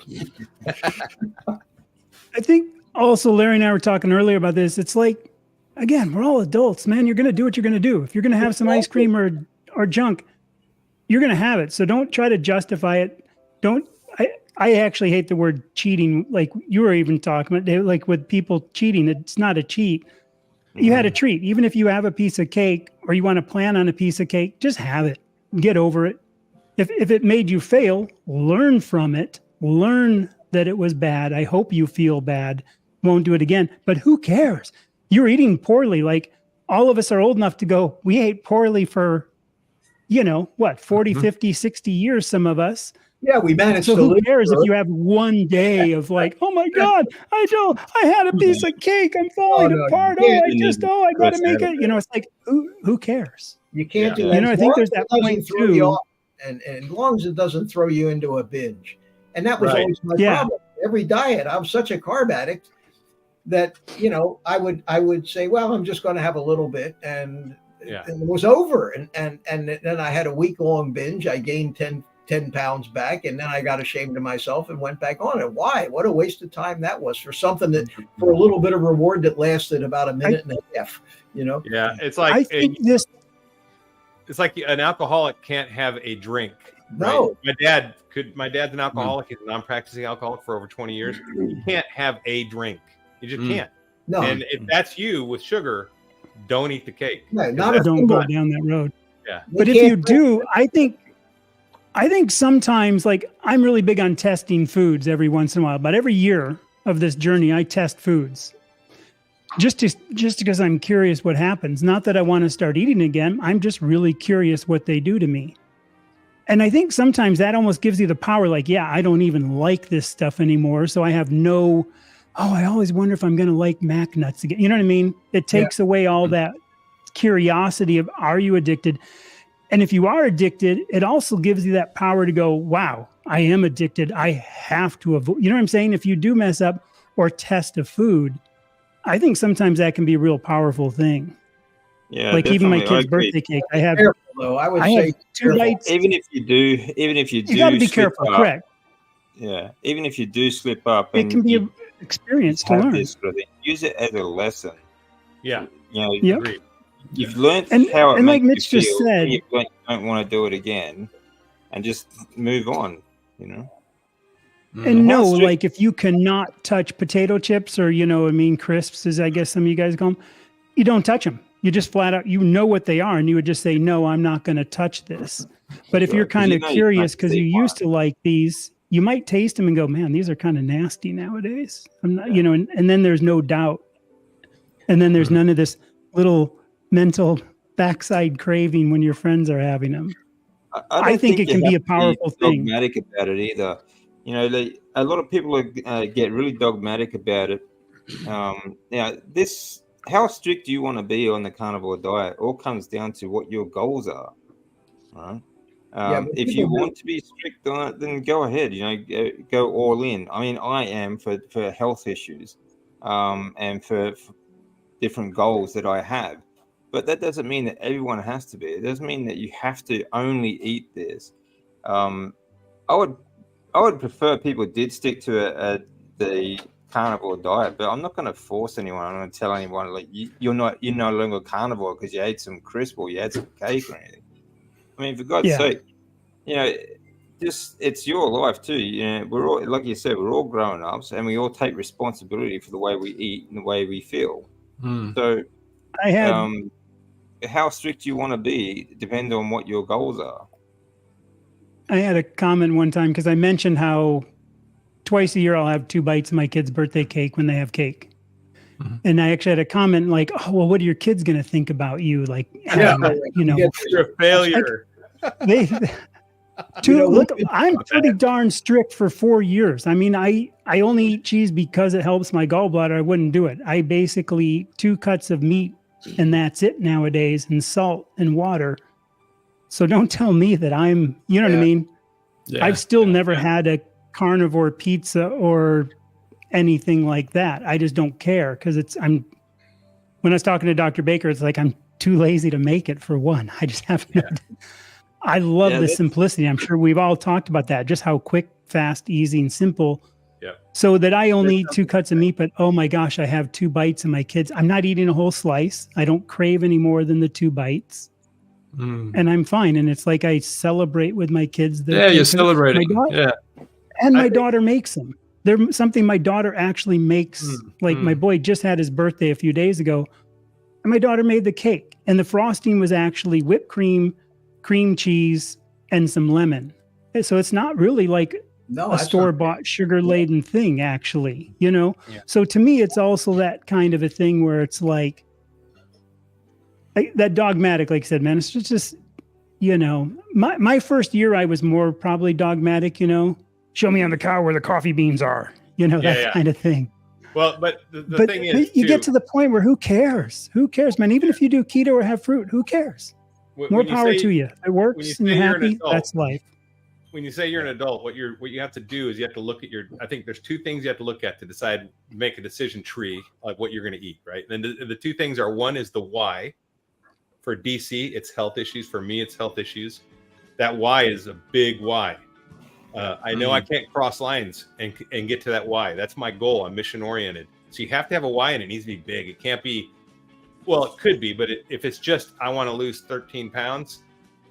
I think also Larry and I were talking earlier about this. It's like, again, we're all adults, man. You're going to do what you're going to do. If you're going to have some ice cream or junk, you're going to have it. So don't try to justify it. I actually hate the word cheating. Like you were even talking about, like with people cheating, it's not a cheat. You had a treat. Even if you have a piece of cake or you want to plan on a piece of cake, just have it. Get over it. If it made you fail, learn from it. Learn that it was bad. I hope you feel bad. Won't do it again. But who cares? You're eating poorly. Like all of us are old enough to go, we ate poorly for, 40, 50, 60 years, some of us. Yeah, we managed so to who live cares through if you have one day of like, oh my God, I had a piece of cake. I'm falling apart. I got to make it. It's like, who cares? You can't do that. I think there's that point too. And as long as it doesn't throw you into a binge. And that was always my problem. Every diet, I'm such a carb addict that, I would say, well, I'm just going to have a little bit. And it was over. And then I had a week-long binge. I gained 10 pounds back, and then I got ashamed of myself and went back on it. Why? What a waste of time that was for something that, for a little bit of reward that lasted about a minute and a half, Yeah, it's like I think it's like an alcoholic can't have a drink. No. Right? My dad's an alcoholic. He's a non-practicing alcoholic for over 20 years. You can't have a drink. You just can't. No. And if that's you with sugar, don't eat the cake. No, don't go down that road. Yeah. But if you do, I think sometimes, like, I'm really big on testing foods every once in a while. But every year of this journey, I test foods just because I'm curious what happens. Not that I want to start eating again. I'm just really curious what they do to me. And I think sometimes that almost gives you the power. Like, yeah, I don't even like this stuff anymore. So I have I always wonder if I'm going to like Mac nuts again. You know what I mean? It takes away all that curiosity of, are you addicted? And if you are addicted, it also gives you that power to go, wow, I am addicted. I have to avoid, you know what I'm saying? If you do mess up or test a food, I think sometimes that can be a real powerful thing. Yeah, like even my definitely. I kid's agree. birthday cake, I have, Careful, though. I would I say have 2 careful. bites. Even if you do You got to be slip careful, up, correct? yeah, even if you do slip up It and can be you an experience to have learn. this sort of thing, use it as a lesson. Yeah. You know, Yep. Agreed. you've learned And- how it and like makes Mitch you just feel. said- and you've learned you don't want to do it again, and just move on. You know. And no, How strict- like if you cannot touch potato chips or, you know, I mean, crisps, as I guess some of you guys call them, you don't touch them. You just flat out, you know what they are. And you would just say, no, I'm not going to touch this. But if Right, you're 'cause kind you of know you curious can't because see you why. used to like these, you might taste them and go, man, these are kind of nasty nowadays. I'm not, you know, and then there's no doubt. And then there's none of this little mental backside craving when your friends are having them. I don't think it you can be have a to powerful thing. Dogmatic about it either. You know, a lot of people get really dogmatic about it. Now, how strict do you want to be on the carnivore diet? All comes down to what your goals are, right? Yeah, but If people you do- want to be strict on it, then go ahead. You know, go all in. I mean, I am for health issues, and for different goals that I have. But that doesn't mean that everyone has to be. It doesn't mean that you have to only eat this. I would prefer people did stick to the carnivore diet, but I'm not going to force anyone. I'm going to tell anyone like you're no longer carnivore because you ate some crisp or you had some cake or anything. I mean, for God's Yeah. sake, you know, just it's your life too. You know, we're all, like you said, we're all grown ups, and we all take responsibility for the way we eat and the way we feel. So, I had, how strict you want to be depends on what your goals are. I had a comment one time because I mentioned how twice a year I'll have 2 bites of my kid's birthday cake when they have cake. And I actually had a comment like, oh, well, what are your kids going to think about you? Like, having that, you know, You're a failure. they, look, I'm pretty darn strict for 4 years. I mean, I only eat cheese because it helps my gallbladder. I wouldn't do it. I basically eat 2 cuts of meat and that's it nowadays, and salt and water. So don't tell me that I'm, you know what I mean? Yeah. I've still never had a carnivore pizza or anything like that. I just don't care because when I was talking to Dr. Baker, it's like I'm too lazy to make it for one. I just haven't. I love the simplicity. I'm sure we've all talked about that, just how quick, fast, easy, and simple. Yeah. So that I only eat 2 cuts of meat, but oh my gosh, I have 2 bites of my kids. I'm not eating a whole slice. I don't crave any more than the 2 bites. And I'm fine. And it's like I celebrate with my kids. Yeah, you're celebrating. Yeah. And my daughter makes them. They're something my daughter actually makes. Like my boy just had his birthday a few days ago, and my daughter made the cake. And the frosting was actually whipped cream, cream cheese, and some lemon. So it's not really like a store-bought sugar-laden thing, actually, you know? Yeah. So to me, it's also that kind of a thing where it's like, that dogmatic, like I said, man, it's just, you know, my first year, I was more probably dogmatic, you know, show me on the cow where the coffee beans are, you know, that kind of thing. Well, but the thing is, you get to the point where who cares? Who cares, man? Even if you do keto or have fruit, who cares? More power to you. If it works and you're happy, that's life. When you say you're an adult, what you have to do is you have to look at I think there's 2 things you have to look at to decide, make a decision tree, like what you're going to eat, right? And the 2 things are, one is the why. For DC, it's health issues. For me, it's health issues. That why is a big why. I know I can't cross lines and get to that why. That's my goal. I'm mission oriented. So you have to have a why, and it needs to be big. It can't be, well, it could be, but if it's just, I want to lose 13 pounds,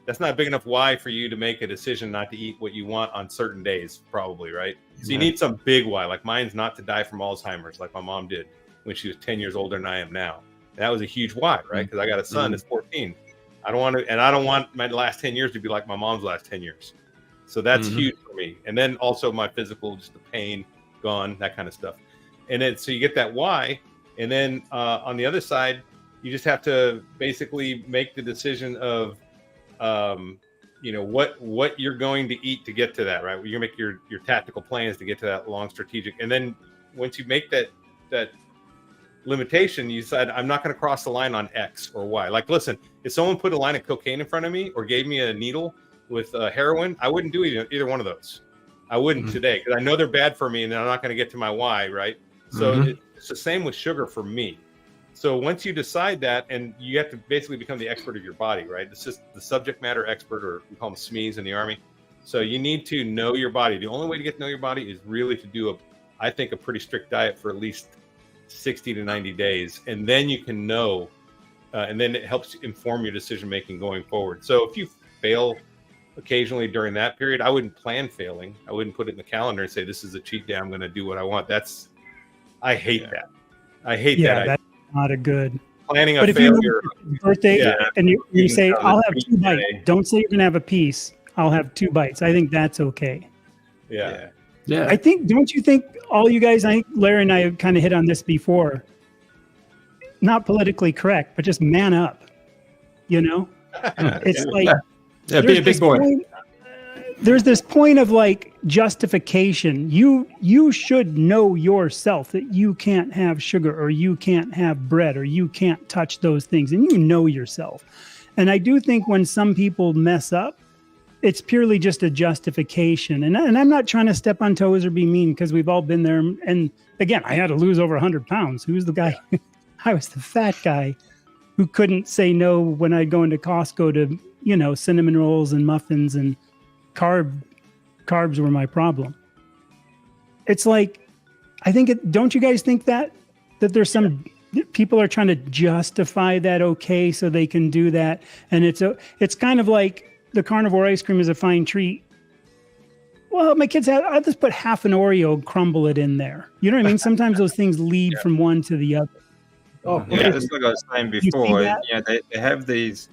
that's not a big enough why for you to make a decision not to eat what you want on certain days, probably, right? So you need some big why. Like mine's not to die from Alzheimer's, like my mom did when she was 10 years older than I am now. That was a huge why, right? Because I got a son that's 14. I don't want my last 10 years to be like my mom's last 10 years. So that's huge for me. And then also my physical, just the pain gone, that kind of stuff. And then, so you get that why. And then on the other side, you just have to basically make the decision of, you know, what you're going to eat to get to that, right? You're gonna make your tactical plans to get to that long strategic. And then once you make that limitation, you said, I'm not going to cross the line on X or Y. Like, listen, if someone put a line of cocaine in front of me or gave me a needle with heroin, I wouldn't do either one of those. I wouldn't today, because I know they're bad for me and I'm not going to get to my Y, right? So it's the same with sugar for me. So once you decide that, and you have to basically become the expert of your body, right? It's just the subject matter expert, or we call them SMEs in the Army. So you need to know your body. The only way to get to know your body is really to do I think a pretty strict diet for at least 60 to 90 days. And then you can know, and then it helps inform your decision-making going forward. So if you fail occasionally during that period, I wouldn't plan failing. I wouldn't put it in the calendar and say, this is a cheat day, I'm going to do what I want. I hate that. I hate that. That's not a good planning a but if failure. You birthday and you say, I'll have 2 bites. Don't say you're going to have a piece. I'll have 2 bites. I think that's okay. Yeah. I think, don't you think all you guys, I think Larry and I have kind of hit on this before, not politically correct, but just man up, you know? It's like, be a big boy. There's this point of like justification. You should know yourself that you can't have sugar, or you can't have bread, or you can't touch those things. And you know yourself. And I do think when some people mess up, it's purely just a justification. And I'm not trying to step on toes or be mean, because we've all been there. And again, I had to lose over 100 pounds. Who's the guy? I was the fat guy who couldn't say no when I'd go into Costco to, cinnamon rolls and muffins, and carbs were my problem. It's like, I think don't you guys think that there's some people are trying to justify that okay so they can do that, and it's kind of like the carnivore ice cream is a fine treat. Well, my kids I'll just put half an Oreo, crumble it in there. You know what I mean? Sometimes those things lead from one to the other. Oh, yeah, that's like I was saying before. They have these.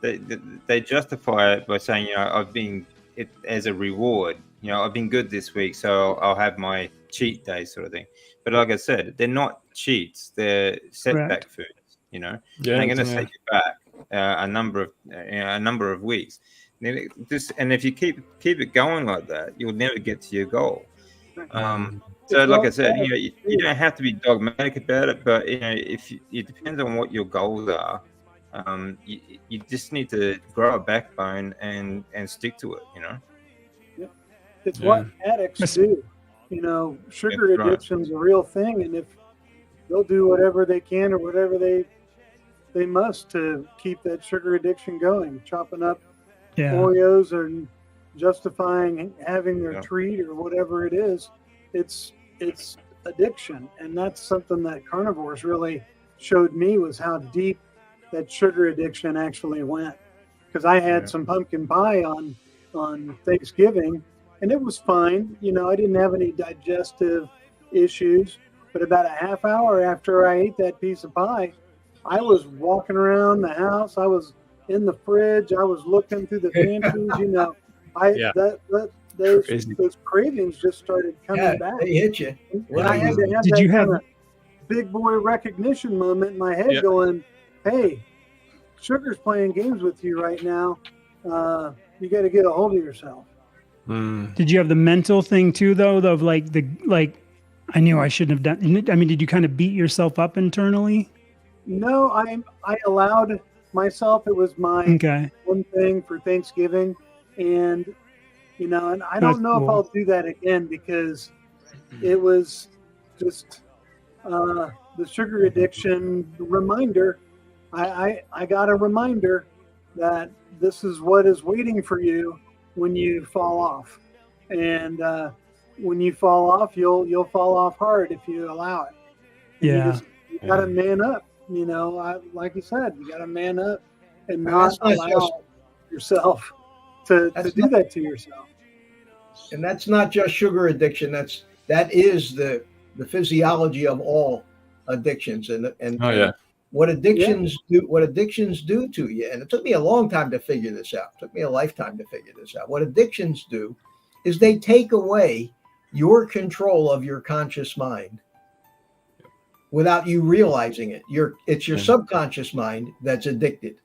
They justify it by saying, I've been it as a reward. I've been good this week, so I'll have my cheat day, sort of thing. But like I said, they're not cheats; they're setback foods. They're going to set you back a number of weeks. And if you keep it going like that, you'll never get to your goal. So, like I said, you don't have to be dogmatic about it, but it depends on what your goals are. You just need to grow a backbone and stick to it. It's what addicts do. Sugar addiction's a real thing, and if they'll do whatever they can or whatever they must to keep that sugar addiction going, chopping up Oreos and justifying having their treat or whatever it is. It's addiction, and that's something that carnivores really showed me, was how deep that sugar addiction actually went. Because I had some pumpkin pie on Thanksgiving, and it was fine. I didn't have any digestive issues, but about a half hour after I ate that piece of pie, I was walking around the house. I was in the fridge. I was looking through the pantries. Those cravings just started coming back. They hit you. When I had to have that kind of big boy recognition moment in my head, going, "Hey, sugar's playing games with you right now. You got to get a hold of yourself." Did you have the mental thing too, though? Of like I knew I shouldn't have done. I mean, did you kind of beat yourself up internally? No, I allowed myself. It was my one thing for Thanksgiving, and and I don't know if I'll do that again, because it was just the sugar addiction reminder. I got a reminder that this is what is waiting for you when you fall off, and when you fall off, you'll fall off hard if you allow it. You got to man up. Like you said, you got to man up and not allow yourself to do that to yourself. And that's not just sugar addiction. That is the physiology of all addictions. And what addictions do to you. And it took me a long time to figure this out. It took me a lifetime to figure this out. What addictions do is they take away your control of your conscious mind without you realizing it. It's your subconscious mind that's addicted.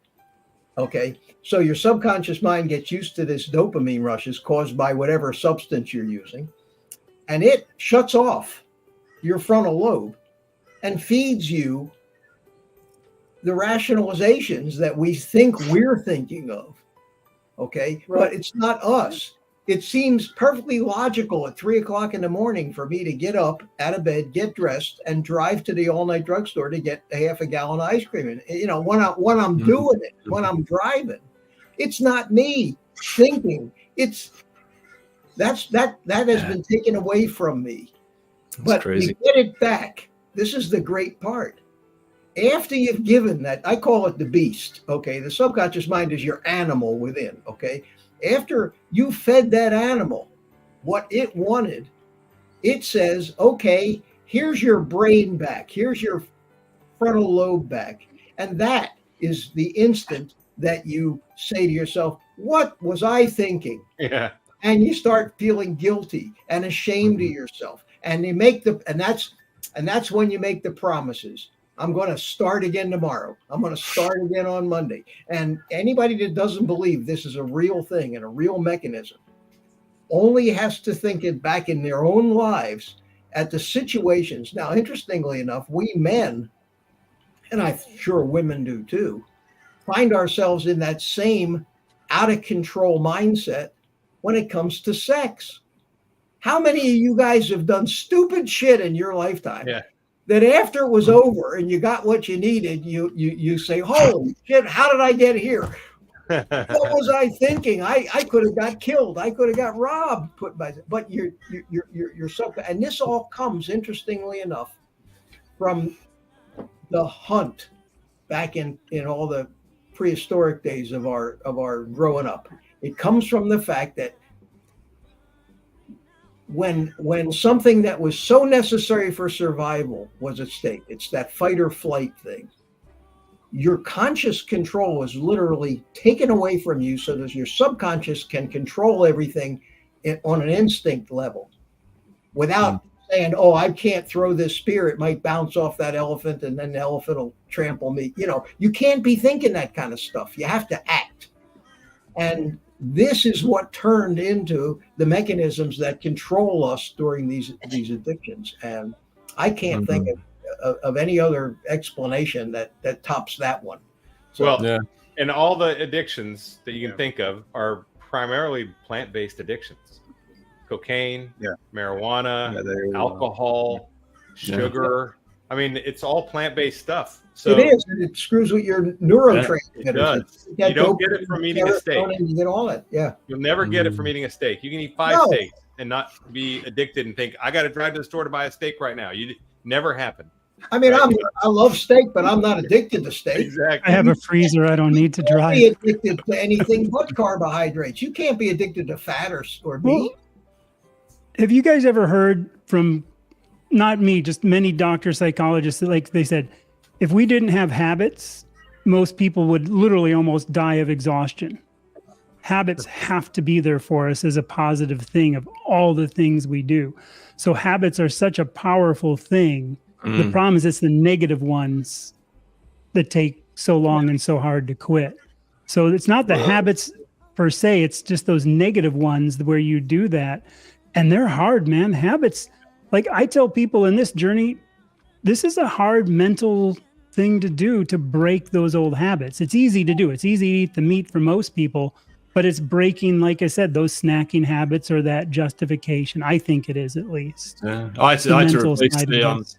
Okay, so your subconscious mind gets used to this dopamine rushes caused by whatever substance you're using, and it shuts off your frontal lobe, and feeds you the rationalizations that we think we're thinking of. Okay. Right. But it's not us. It seems perfectly logical at 3 o'clock in the morning for me to get up out of bed, get dressed, and drive to the all-night drugstore to get a half a gallon of ice cream. And when I'm doing it, when I'm driving, it's not me thinking. That has been taken away from me. But crazy. we get it back. This is the great part. After you've given that, I call it the beast. Okay, the subconscious mind is your animal within. Okay. After you fed that animal what it wanted, it says, okay, here's your brain back. Here's your frontal lobe back. And that is the instant that you say to yourself, what was I thinking? Yeah. And you start feeling guilty and ashamed of yourself. And that's when you make the promises. I'm going to start again tomorrow. I'm going to start again on Monday. And anybody that doesn't believe this is a real thing and a real mechanism only has to think it back in their own lives at the situations. Now, interestingly enough, we men, and I'm sure women do too, find ourselves in that same out of control mindset when it comes to sex. How many of you guys have done stupid shit in your lifetime? Yeah. That after it was over and you got what you needed, you say, holy shit, how did I get here? What was I thinking? I could have got killed. I could have got robbed. But you're and this all comes, interestingly enough, from the hunt back in all the prehistoric days of our growing up. It comes from the fact that when something that was so necessary for survival was at stake, it's that fight or flight thing. Your conscious control is literally taken away from you so that your subconscious can control everything on an instinct level without saying, oh, I can't throw this spear. It might bounce off that elephant and then the elephant will trample me. You can't be thinking that kind of stuff. You have to act. And this is what turned into the mechanisms that control us during these addictions. And I can't think of any other explanation that tops that one. So, and all the addictions that you can think of are primarily plant-based addictions. Cocaine, marijuana, alcohol, sugar. I mean, it's all plant-based stuff. So it is, and it screws with your neurotransmitters. It does. You don't get it from eating a steak. You get all that. Yeah. You'll never get it from eating a steak. You can eat 5 steaks and not be addicted and think, I got to drive to the store to buy a steak right now. You never happen. I mean, I love steak, but I'm not addicted to steak. Exactly. I have a freezer. I don't need to drive. You can't be addicted to anything but carbohydrates. You can't be addicted to fat or meat. Have you guys ever heard from, not me, just many doctors, psychologists, like they said, if we didn't have habits, most people would literally almost die of exhaustion. Habits have to be there for us as a positive thing of all the things we do. So habits are such a powerful thing. The problem is it's the negative ones that take so long and so hard to quit. So it's not the habits per se, it's just those negative ones where you do that. And they're hard, man. Habits, like I tell people in this journey, this is a hard mental thing to do, to break those old habits. It's easy to do. It's easy to eat the meat for most people, but it's breaking, like I said, those snacking habits or that justification. I think it is, at least. Yeah. I had to replace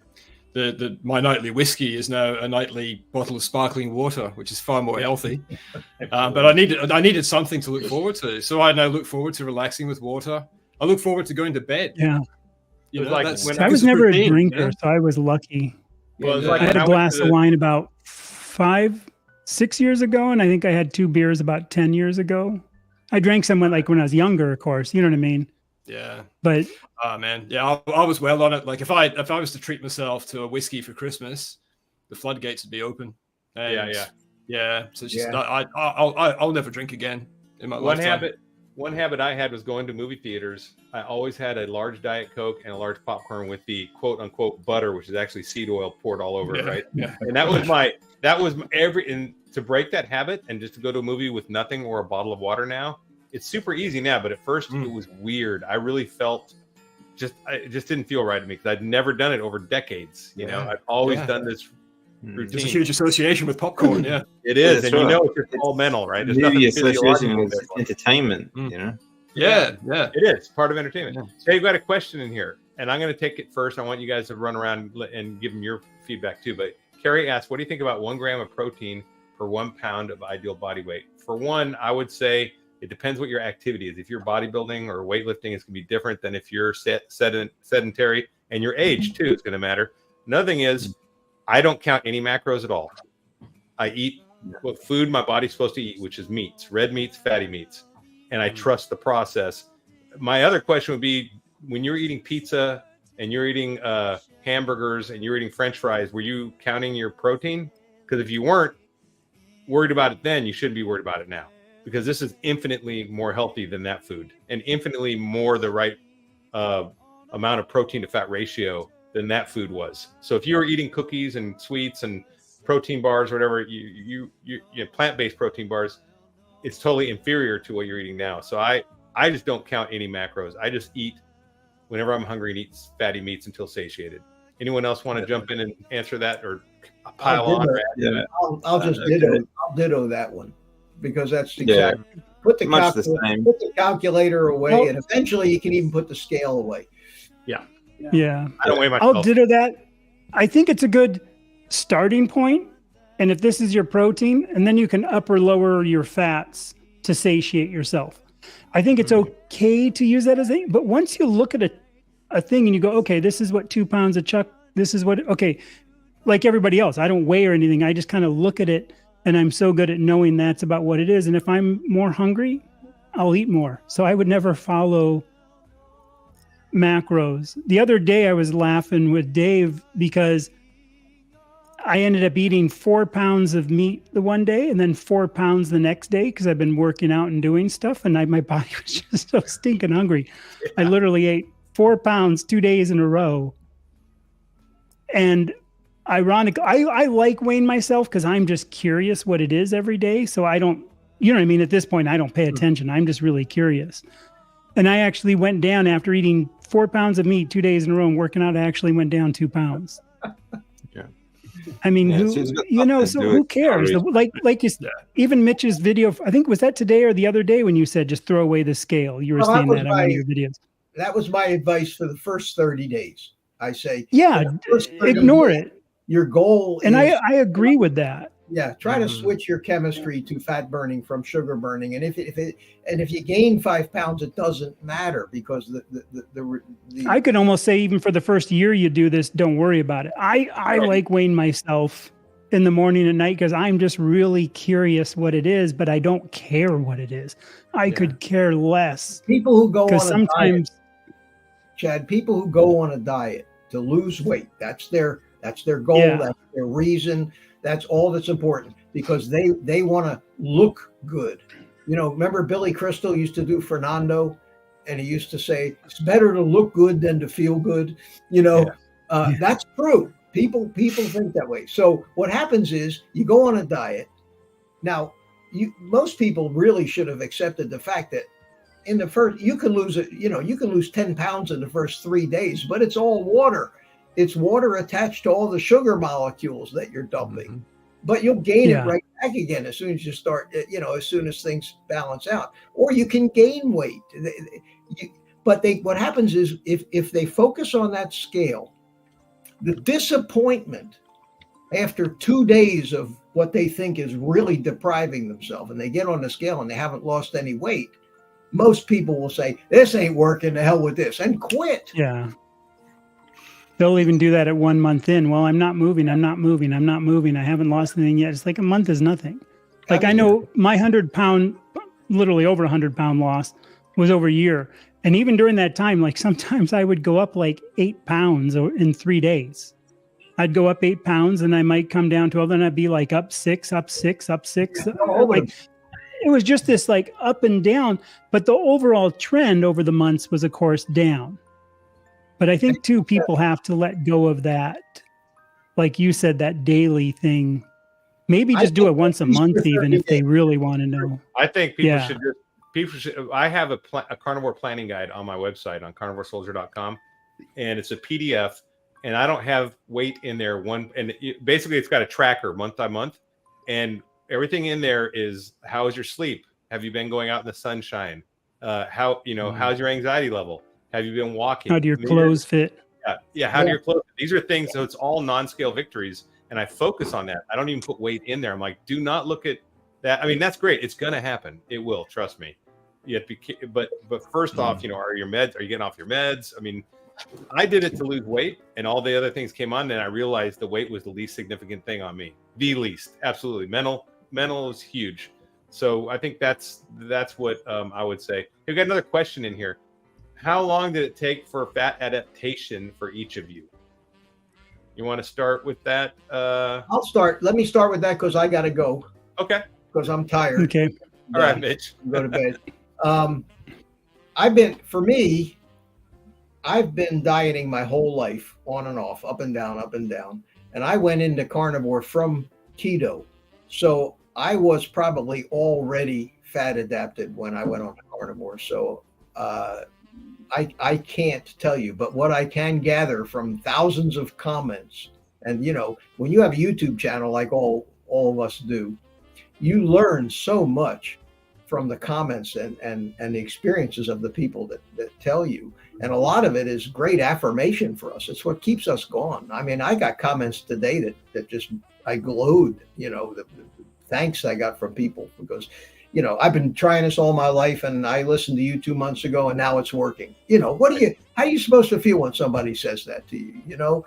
my nightly whiskey is now a nightly bottle of sparkling water, which is far more healthy. But I needed something to look forward to. So I now look forward to relaxing with water. I look forward to going to bed. Yeah. I was never a drinker, so I was lucky. Well, I had a glass of wine about 5-6 years ago, and I think I had 2 beers about 10 years ago. I drank some like when I was younger, of course. You know what I mean? Yeah. But man, yeah, I was well on it. Like if I was to treat myself to a whiskey for Christmas, the floodgates would be open. And yeah. So it's just I'll never drink again in my lifetime. One habit I had was going to movie theaters. I always had a large Diet Coke and a large popcorn with the quote unquote butter, which is actually seed oil poured all over it, right? Yeah. And and to break that habit and just to go to a movie with nothing or a bottle of water now, it's super easy now. But at first it was weird. I really felt it just didn't feel right to me because I'd never done it over decades. You know, I've always done this routine. There's a huge association with popcorn. Yeah, it is, That's and right. you know it's all mental, right? There's Maybe nothing association physiological with there. entertainment, you know. yeah. It is part of entertainment. So you've got a question in here, and I'm going to take it first. I want you guys to run around and give them your feedback too. But Carrie asked, what do you think about 1 gram of protein per 1 pound of ideal body weight? For one, I would say it depends what your activity is. If you're bodybuilding or weightlifting, it's going to be different than if you're sedentary, and your age too is going to matter. Another thing is, I don't count any macros at all. I eat what food my body's supposed to eat, which is meats, red meats, fatty meats, and I trust the process. My other question would be, when you're eating pizza and you're eating hamburgers and you're eating French fries, were you counting your protein? Because if you weren't worried about it then, you shouldn't be worried about it now, because this is infinitely more healthy than that food and infinitely more the right amount of protein to fat ratio than that food was. So if you were eating cookies and sweets and protein bars or whatever, you plant-based protein bars, it's totally inferior to what you're eating now. So I just don't count any macros. I just eat whenever I'm hungry and eat fatty meats until satiated. Anyone else want to jump in and answer that or pile on? I'll just ditto that one, because that's exactly put the calculator away, and eventually you can even put the scale away. Yeah. I don't weigh myself. I'll ditto that. I think it's a good starting point. And if this is your protein, and then you can up or lower your fats to satiate yourself. I think it's okay to use that as but once you look at a thing and you go, okay, this is what 2 pounds of chuck, this is what, okay, like everybody else, I don't weigh or anything. I just kind of look at it, and I'm so good at knowing that's about what it is. And if I'm more hungry, I'll eat more. So I would never follow macros. The other day I was laughing with Dave because I ended up eating 4 pounds of meat the one day and then 4 pounds the next day because I've been working out and doing stuff, and my body was just so stinking hungry. I literally ate 4 pounds 2 days in a row. And ironic, I like weighing myself because I'm just curious what it is every day. So I don't, you know what I mean? At this point, I don't pay attention. I'm just really curious. And I actually went down after eating 4 pounds of meat 2 days in a row and working out. I actually went down 2 pounds. I mean, who cares? Like you, even Mitch's video, I think, was that today or the other day when you said just throw away the scale? You were saying that on one of your videos. That was my advice for the first 30 days. I say, ignore it. Your goal is, and I agree with that. Yeah, try to switch your chemistry to fat burning from sugar burning, and if you gain 5 pounds, it doesn't matter, because the I could almost say even for the first year you do this, don't worry about it. I like weighing myself in the morning and night because I'm just really curious what it is, but I don't care what it is. I could care less. People who go on sometimes, a diet, Chad, people who go on a diet to lose weight, that's their goal, that's their reason. That's all that's important, because they want to look good. You know, remember Billy Crystal used to do Fernando, and he used to say, it's better to look good than to feel good. You know, that's true. People think that way. So what happens is you go on a diet. Now, most people really should have accepted the fact that in the first, you can lose 10 pounds in the first 3 days, but it's all water. It's water attached to all the sugar molecules that you're dumping, but you'll gain it right back again as soon as you start, as soon as things balance out, or you can gain weight. What happens is if they focus on that scale, the disappointment after 2 days of what they think is really depriving themselves, and they get on the scale and they haven't lost any weight, most people will say, this ain't working, the hell with this, and quit. Yeah. They'll even do that at 1 month in. Well, I'm not moving. I haven't lost anything yet. It's like a month is nothing. Like I know my 100-pound, literally over 100-pound loss was over a year. And even during that time, like sometimes I would go up like 8 pounds in 3 days. I'd go up 8 pounds and I might come down 12. Then I'd be like up 6, up 6, up 6. Like, it was just this like up and down. But the overall trend over the months was, of course, down. But I think, too, people have to let go of that, like you said, that daily thing. Maybe just do it once a month, even if they really want to know. I think people should. I have a carnivore planning guide on my website on carnivoresoldier.com. and it's a PDF, and I don't have weight in there. Basically it's got a tracker month by month, and everything in there is how is your sleep? Have you been going out in the sunshine? How's your anxiety level? Have you been walking? How do your clothes fit? Yeah. How do your clothes? These are things. So it's all non-scale victories, and I focus on that. I don't even put weight in there. I'm like, do not look at that. I mean, that's great. It's gonna happen. It will. Trust me. You have to be, but first off, are you getting off your meds? I mean, I did it to lose weight, and all the other things came on, and I realized the weight was the least significant thing on me. The least, absolutely. Mental is huge. So I think that's what I would say. We've got another question in here. How long did it take for fat adaptation for each of you? You want to start with that? I'll start. Let me start with that because I got to go. Okay. Because I'm tired. Okay. All right, Mitch. Go to bed. I've been dieting my whole life, on and off, up and down, up and down. And I went into carnivore from keto. So I was probably already fat adapted when I went on to carnivore. So I can't tell you, but what I can gather from thousands of comments, and when you have a YouTube channel like all of us do, you learn so much from the comments and the experiences of the people that tell you. And a lot of it is great affirmation for us. It's what keeps us going. I mean, I got comments today that just, I glowed, the thanks I got from people because, I've been trying this all my life and I listened to you 2 months ago and now it's working. How are you supposed to feel when somebody says that to you?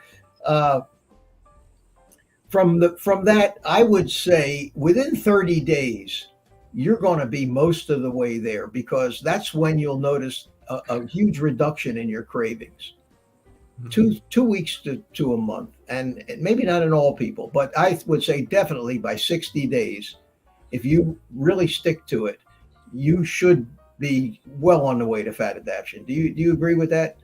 From that, I would say within 30 days, you're going to be most of the way there because that's when you'll notice a huge reduction in your cravings. 2 weeks to a month, and maybe not in all people, but I would say definitely by 60 days, if you really stick to it, you should be well on the way to fat adaptation. Do you agree with that?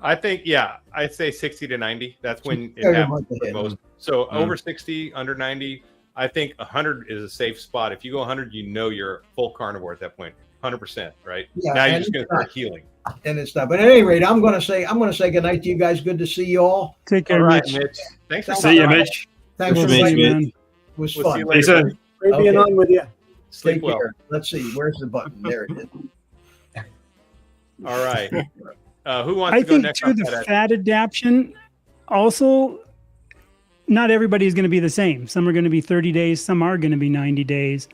I think, yeah, I'd say 60 to 90. That's when it happens for most. So over 60, under 90, I think 100 is a safe spot. If you go 100, you're full carnivore at that point, 100%, right? Yeah, now you're just going to start healing. And it's not. But at any rate, I'm going to say good night to you guys. Good to see you all. Take care, all right, Mitch. Thanks for see you, Mitch. Thanks for seeing you, man. It was We'll see fun. you later. Great being on with you. Sleep Take well. care. Let's see. Where's the button? There it is. All right. Who wants I to go think next? too, the fat adaptation also, not everybody is going to be the same. Some are going to be 30 days. Some are going to be 90 days.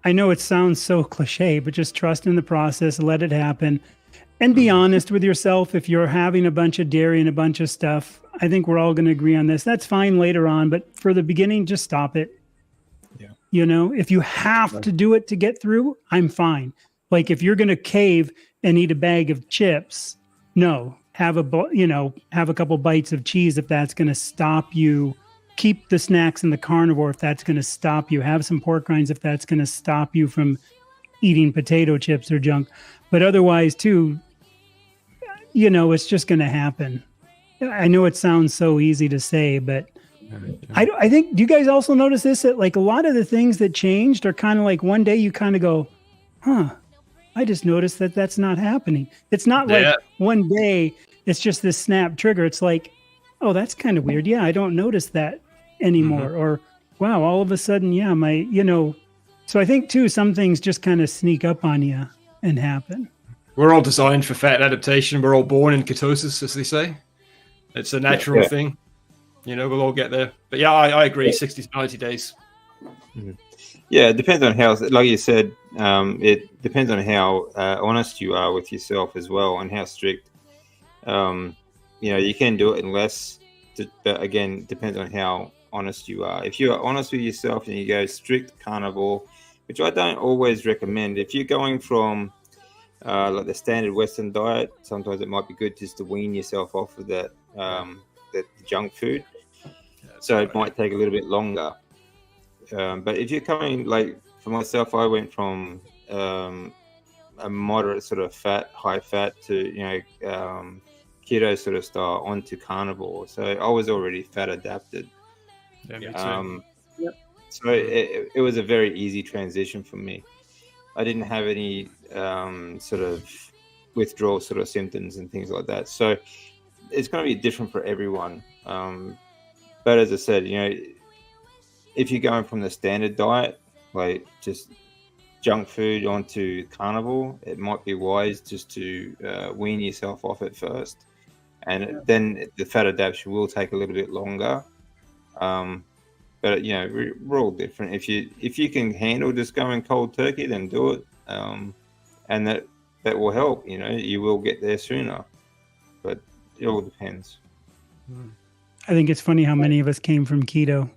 I know it sounds so cliche, but just trust in the process, let it happen, and be honest with yourself. If you're having a bunch of dairy and a bunch of stuff, I think we're all going to agree on this. That's fine later on, but for the beginning, just stop it. Yeah. If you have to do it to get through, I'm fine. Like if you're going to cave and eat a bag of chips, no, have a couple bites of cheese if that's going to stop you. Keep the snacks in the carnivore if that's going to stop you. Have some pork rinds if that's going to stop you from eating potato chips or junk. But otherwise, too, it's just going to happen. I know it sounds so easy to say, but I think, do you guys also notice this? That like a lot of the things that changed are kind of like one day you kind of go, I just noticed that that's not happening. It's not like one day it's just this snap trigger. It's like, oh, that's kind of weird. Yeah, I don't notice that anymore. Or, wow, all of a sudden, so I think too, some things just kind of sneak up on you and happen. We're all designed for fat adaptation. We're all born in ketosis, as they say. It's a natural thing. We'll all get there. But yeah, I agree, 60 to 90 days. Yeah, it depends on how, like you said, it depends on how honest you are with yourself as well and how strict. You can do it in less, but again, it depends on how honest you are. If you are honest with yourself and you go strict carnivore, which I don't always recommend, if you're going from like the standard Western diet, sometimes it might be good just to wean yourself off of that junk food. So it might take a little bit longer. But if you're coming, like for myself, I went from a moderate sort of high fat to, keto sort of style onto carnivore. So I was already fat adapted. Yeah, me too. So it was a very easy transition for me. I didn't have any sort of withdrawal sort of symptoms and things like that. So it's going to be different for everyone. But as I said, if you're going from the standard diet, like just junk food onto carnivore, it might be wise just to wean yourself off it first, and then the fat adaptation will take a little bit longer. But we're all different. If you can handle just going cold turkey, then do it, and that will help. You will get there sooner, but it all depends. I think it's funny how many of us came from keto.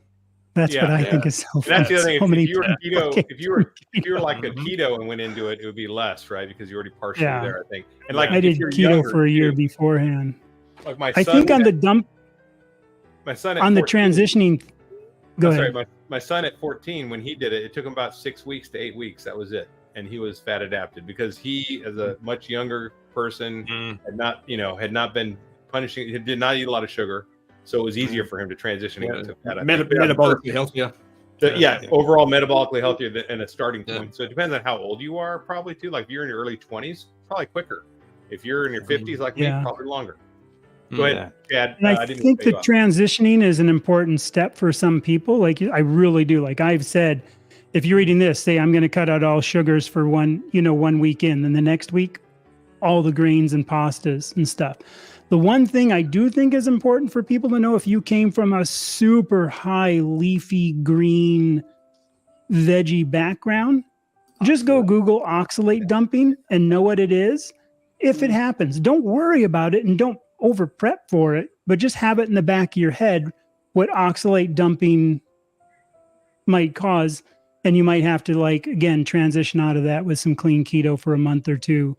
That's what I think is so funny. That's the other thing. So If you were keto, if you were like a keto and went into it, it would be less, right? Because you're already partially there, I think. And like I did keto for a year beforehand. Like my I son, think on the dump, my son on 14, the transitioning. Go ahead. Sorry, my son at 14, when he did it, it took him about 6 weeks to 8 weeks. That was it, and he was fat adapted because he, as a much younger person, had not been punishing. He did not eat a lot of sugar. So it was easier for him to transition into fat. Metabolically healthier. Overall metabolically healthier than a starting point. So it depends on how old you are, probably too. Like if you're in your early 20s, probably quicker. If you're in your 50s, like me, probably longer. Go ahead, Chad. And I think the transitioning is an important step for some people. Like I really do. Like I've said, if you're eating this, say I'm going to cut out all sugars for one week in, then the next week, all the grains and pastas and stuff. The one thing I do think is important for people to know, if you came from a super high leafy green veggie background, just go Google oxalate dumping and know what it is. If it happens, don't worry about it and don't over prep for it, but just have it in the back of your head what oxalate dumping might cause. And you might have to, again, transition out of that with some clean keto for a month or two.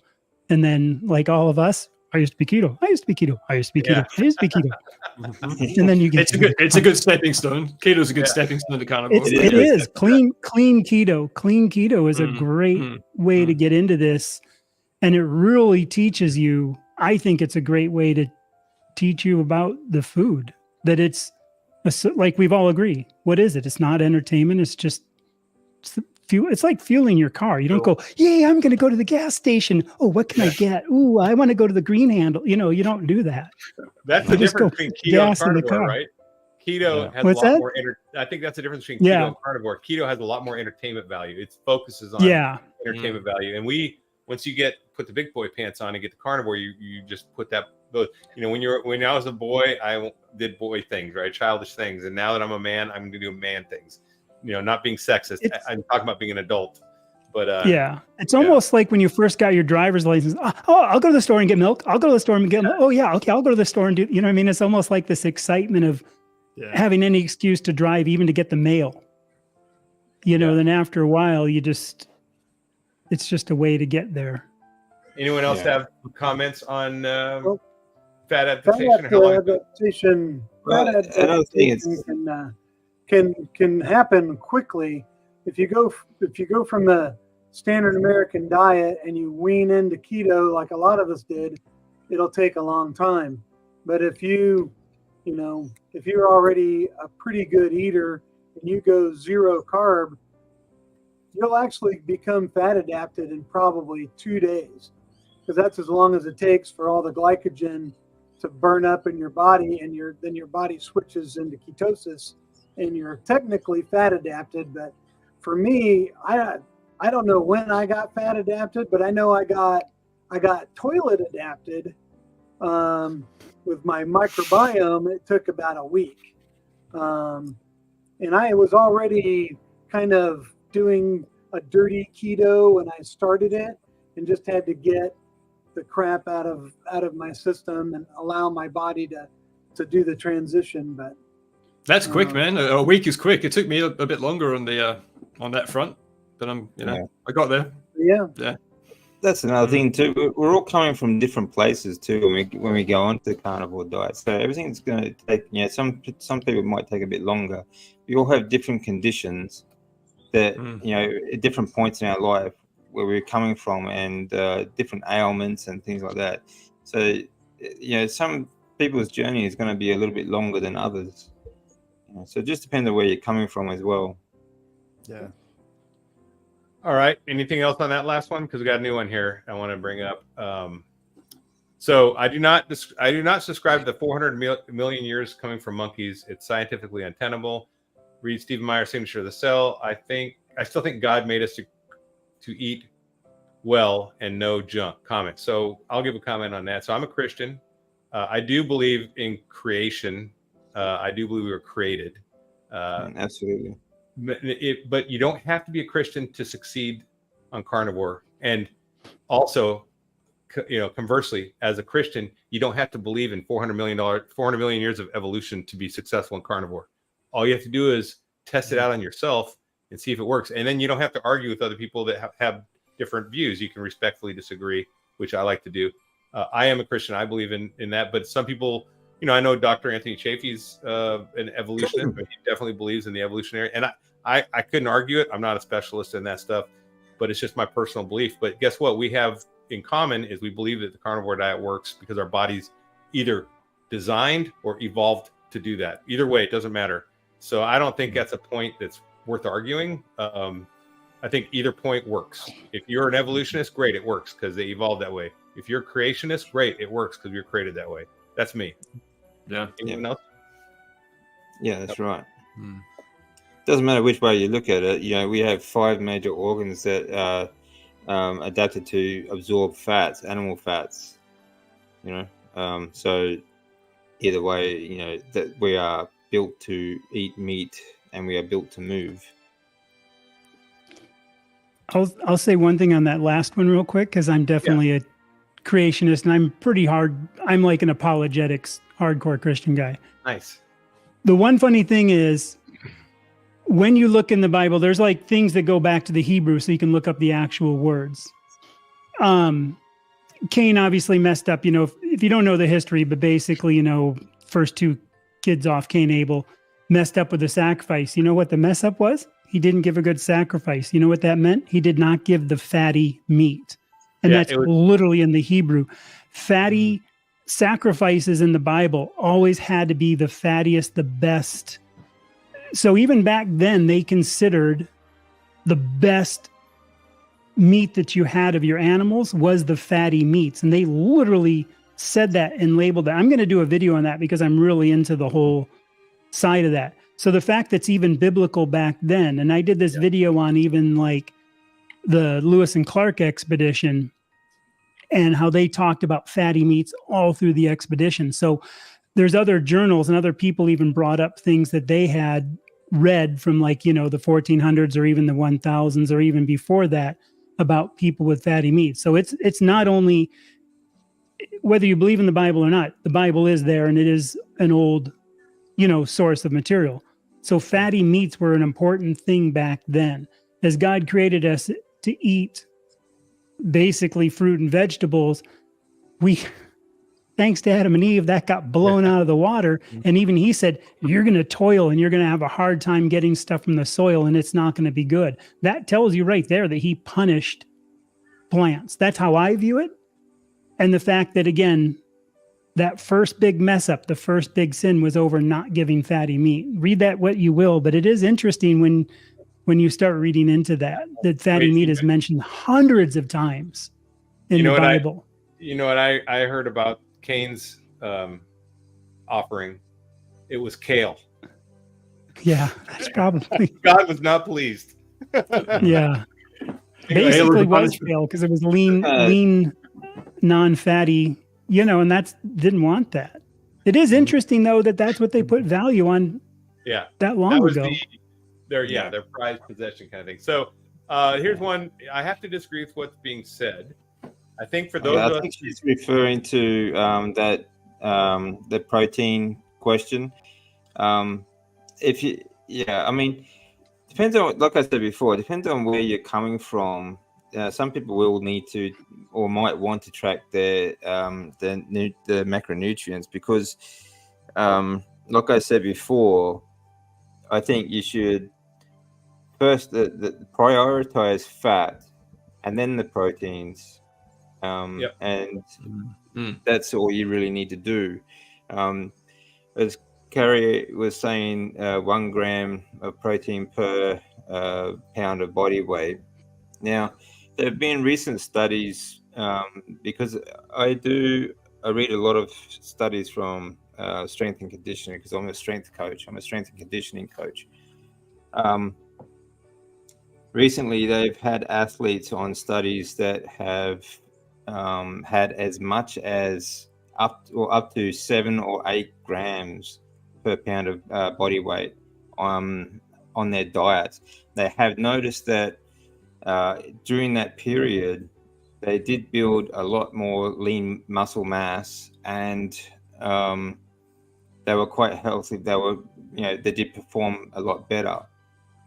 And then, like all of us, I used to be keto. I used to be keto. I used to be keto. I used to be keto. And then you get it's a good stepping stone. Keto is a good stepping stone to carnivore. It is clean keto. Clean keto is a great way to get into this, and it really teaches you. I think it's a great way to teach you about the food. That it's like we've all agreed. What is it? It's not entertainment. It's just fuel. It's like fueling your car. You don't go, yay, I'm going to go to the gas station. Oh, what can I get? Ooh, I want to go to the green handle. You don't do that. That's the difference between keto and carnivore, right? Keto has a lot more. I think that's the difference between keto and carnivore. Keto has a lot more entertainment value. It focuses on entertainment value. And once you put the big boy pants on and get the carnivore, you just put that. When I was a boy, I did boy things, right? Childish things. And now that I'm a man, I'm going to do man things. Not being sexist. I'm talking about being an adult. But it's almost like when you first got your driver's license. Oh, I'll go to the store and get milk. I'll go to the store and get milk. Oh yeah, okay, I'll go to the store and do. You know what I mean? It's almost like this excitement of having any excuse to drive, even to get the mail. Then after a while, it's just a way to get there. Anyone else have comments on fat adaptation? Fat adaptation can happen quickly if you go from the standard American diet and you wean into keto like a lot of us did. It'll take a long time, but if you're already a pretty good eater and you go zero carb, you'll actually become fat adapted in probably 2 days, because that's as long as it takes for all the glycogen to burn up in your body, and then your body switches into ketosis and you're technically fat adapted. But for me, I don't know when I got fat adapted, but I know I got toilet adapted with my microbiome. It took about a week. And I was already kind of doing a dirty keto when I started it, and just had to get the crap out of my system and allow my body to do the transition. But that's quick, man. A week is quick. It took me a bit longer on that front, but I got there. Yeah. That's another thing too. We're all coming from different places too when we go onto the carnivore diet. So everything's going to take. Some people might take a bit longer. We all have different conditions that at different points in our life where we're coming from, and different ailments and things like that. So some people's journey is going to be a little bit longer than others. So it just depends on where you're coming from as well. Yeah. All right. Anything else on that last one? Because we got a new one here I want to bring up. So I do not subscribe to the 400 million years coming from monkeys. It's scientifically untenable. Read Stephen Meyer's Signature of the Cell. I still think God made us to eat well and no junk. Comment. So I'll give a comment on that. So I'm a Christian. I do believe in creation. I do believe we were created. Absolutely. But you don't have to be a Christian to succeed on carnivore. And also, conversely, as a Christian, you don't have to believe in 400 million years of evolution to be successful in carnivore. All you have to do is test it out on yourself and see if it works. And then you don't have to argue with other people that have different views. You can respectfully disagree, which I like to do. I am a Christian. I believe in that. But some people, I know Dr. Anthony Chaffee's an evolutionist, but he definitely believes in the evolutionary. And I couldn't argue it. I'm not a specialist in that stuff, but it's just my personal belief. But guess what? We have in common is we believe that the carnivore diet works because our body's either designed or evolved to do that. Either way, it doesn't matter. So I don't think that's a point that's worth arguing. I think either point works. If you're an evolutionist, great, it works because they evolved that way. If you're a creationist, great, it works because you're created that way. That's me. Yeah. Anyone else? Yeah, that's right. Doesn't matter which way you look at it. We have 5 major organs that are adapted to absorb fats, animal fats. So either way, that we are built to eat meat and we are built to move. I'll say one thing on that last one real quick, because I'm definitely a creationist and I'm pretty hard. I'm like an apologetics hardcore Christian guy. Nice. The one funny thing is when you look in the Bible, there's like things that go back to the Hebrew so you can look up the actual words. Cain obviously messed up, if you don't know the history, but basically, first 2 kids off, Cain, Abel, messed up with the sacrifice. You know what the mess up was? He didn't give a good sacrifice. You know what that meant? He did not give the fatty meat. And that's literally in the Hebrew. Fatty sacrifices in the Bible always had to be the fattiest, the best. So even back then, they considered the best meat that you had of your animals was the fatty meats. And they literally said that and labeled that. I'm going to do a video on that because I'm really into the whole side of that. So the fact that's even biblical back then, and I did this video on even like the Lewis and Clark expedition and how they talked about fatty meats all through the expedition. So there's other journals and other people even brought up things that they had read from like, the 1400s or even the 1000s or even before that about people with fatty meats. So it's not only whether you believe in the Bible or not, the Bible is there and it is an old, source of material. So fatty meats were an important thing back then. As God created us to eat basically fruit and vegetables, thanks to Adam and Eve, that got blown out of the water. And even he said, you're going to toil and you're going to have a hard time getting stuff from the soil and it's not going to be good. That tells you right there that he punished plants. That's how I view it. And the fact that, again, that first big mess up, the first big sin was over not giving fatty meat. Read that what you will, but it is interesting when you start reading into that fatty meat is mentioned hundreds of times in the Bible. I heard about Cain's offering. It was kale. Yeah, that's probably. God was not pleased. Yeah. Basically was kale because it was lean, non-fatty, and that's didn't want that. It is interesting though that's what they put value on. Yeah, that long ago. Their prized possession kind of thing. So here's one. I have to disagree with what's being said. I think for those of us, I think she's referring to the protein question. Depends on, like I said before, it depends on where you're coming from. Some people will need to or might want to track their the macronutrients because, like I said before, I think you should first prioritize fat and then the proteins, and that's all you really need to do. As Carrie was saying, 1 gram of protein per pound of body weight. Now, there have been recent studies because I do read a lot of studies from strength and conditioning because I'm a strength coach. I'm a strength and conditioning coach. Recently, they've had athletes on studies that have had as much as up to 7 or 8 grams per pound of body weight on their diets. They have noticed that during that period, they did build a lot more lean muscle mass, and they were quite healthy. They did perform a lot better.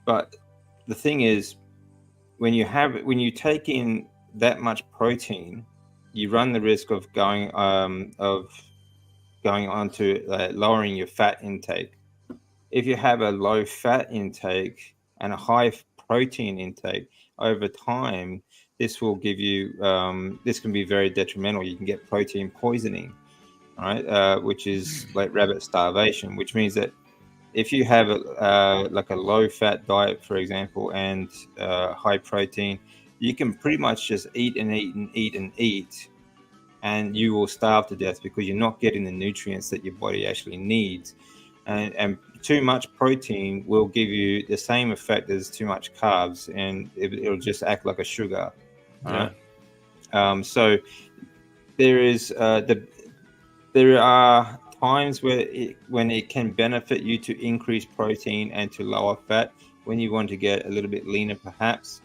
But the thing is, when you take in that much protein, you run the risk of going on to lowering your fat intake. If you have a low fat intake and a high protein intake, over time, this will give you, this can be very detrimental. You can get protein poisoning, right? Which is like rabbit starvation, which means that if you have like a low fat diet, for example, and high protein, you can pretty much just eat and eat and eat and eat, and you will starve to death because you're not getting the nutrients that your body actually needs. And too much protein will give you the same effect as too much carbs, and it'll just act like a sugar. Right? So there are times when it can benefit you to increase protein and to lower fat when you want to get a little bit leaner, perhaps,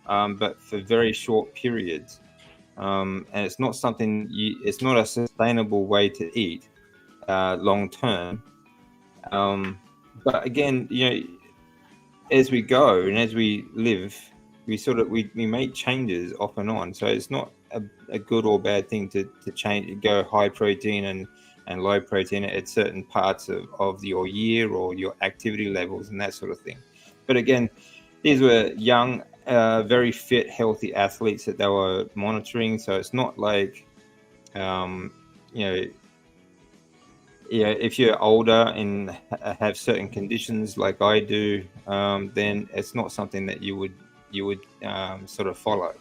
but for very short periods. And it's not something it's not a sustainable way to eat long term. But again, as we go and as we live, we make changes off and on. So it's not a good or bad thing to go high protein and low protein at certain parts of your year or your activity levels and that sort of thing. But again, these were young, very fit, healthy athletes that they were monitoring. So it's not like, if you're older and have certain conditions like I do, then it's not something that you would sort of follow.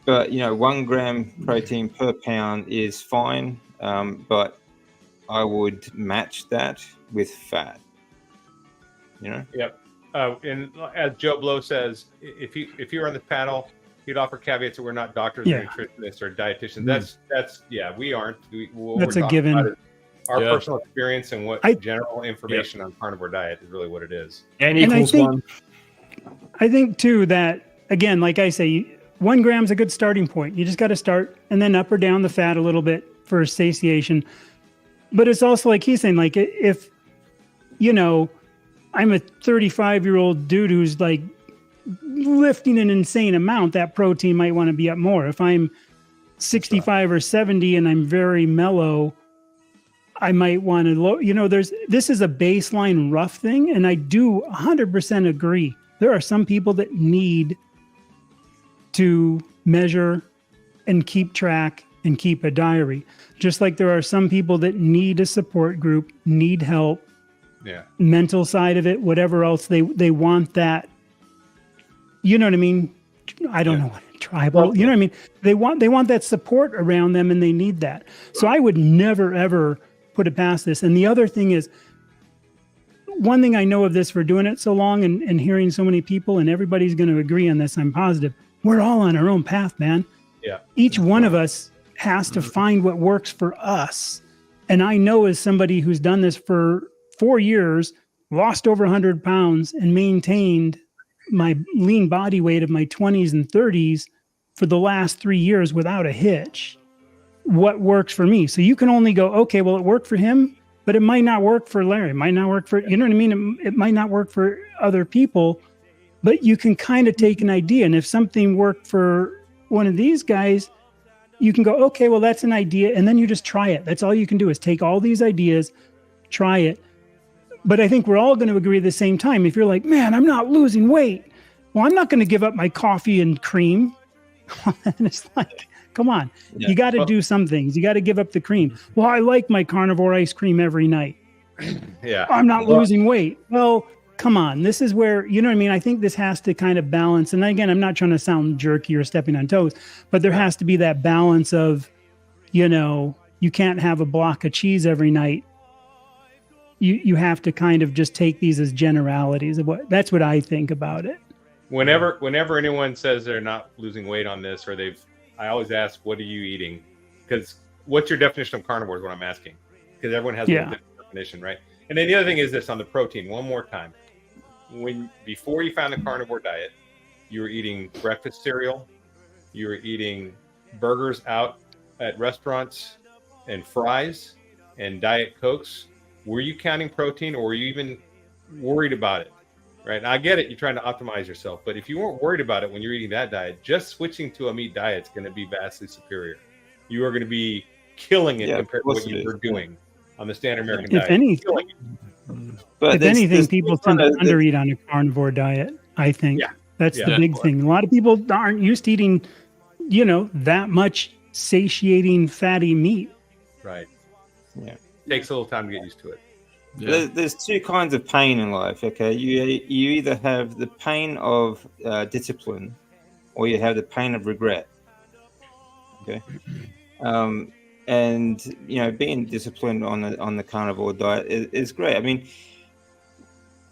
But 1 gram protein per pound is fine, but I would match that with fat. Yep. And as Joe Blow says, if you were on the panel, he'd offer caveats that we're not doctors or nutritionists or dietitians. That's we aren't. That's a given. Our personal experience and what general information on carnivore diet is really what it is. N equals 1. I think too that, again, like I say, 1 gram is a good starting point. You just got to start and then up or down the fat a little bit for satiation. But it's also like he's saying, like if, I'm a 35-year-old dude who's like lifting an insane amount, that protein might want to be up more. If I'm 65 or 70 and I'm very mellow, I might want to this is a baseline rough thing. And I do 100% agree. There are some people that need to measure and keep track and keep a diary. Just like there are some people that need a support group, need help, mental side of it, whatever else they want that. You know what I mean? I don't know what tribal, you know what I mean? They want that support around them and they need that. So I would never, ever put it past this. And the other thing is, one thing I know of this for doing it so long and hearing so many people, and everybody's going to agree on this, I'm positive, we're all on our own path, man. Yeah. Each one of us has to find what works for us. And I know as somebody who's done this for 4 years, lost over 100 pounds and maintained my lean body weight of my 20s and 30s for the last 3 years without a hitch, what works for me. So you can only go, okay, well, it worked for him, but it might not work for Larry. It might not work for, you know what I mean? It might not work for other people, but you can kind of take an idea. And if something worked for one of these guys, you can go, okay, well, that's an idea. And then you just try it. That's all you can do is take all these ideas, try it. But I think we're all going to agree at the same time. If you're like, man, I'm not losing weight. Well, I'm not going to give up my coffee and cream. And it's like, come on, you got to do some things. You got to give up the cream. Well, I like my carnivore ice cream every night. I'm not losing weight. Well, come on. This is where, you know what I mean? I think this has to kind of balance. And again, I'm not trying to sound jerky or stepping on toes, but there has to be that balance of you know, you can't have a block of cheese every night. You have to kind of just take these as generalities of that's what I think about it. Whenever anyone says they're not losing weight on this, or I always ask, what are you eating? Because what's your definition of carnivore is what I'm asking. Because everyone has a different definition, right? And then the other thing is this on the protein, one more time. Before you found the carnivore diet, you were eating breakfast cereal, you were eating burgers out at restaurants and fries and Diet Cokes. Were you counting protein, or were you even worried about it? Right? And I get it, you're trying to optimize yourself, but if you weren't worried about it when you're eating that diet, just switching to a meat diet is going to be vastly superior. You are going to be killing it compared to what you were doing on the standard American diet. If anything, people tend to undereat on a carnivore diet, I think. That's the big thing. A lot of people aren't used to eating, you know, that much satiating fatty meat. Right. Yeah. Takes a little time to get used to it. Yeah. There's two kinds of pain in life. Okay, you either have the pain of discipline, or you have the pain of regret. Okay, and you know, being disciplined on the carnivore diet is great. I mean,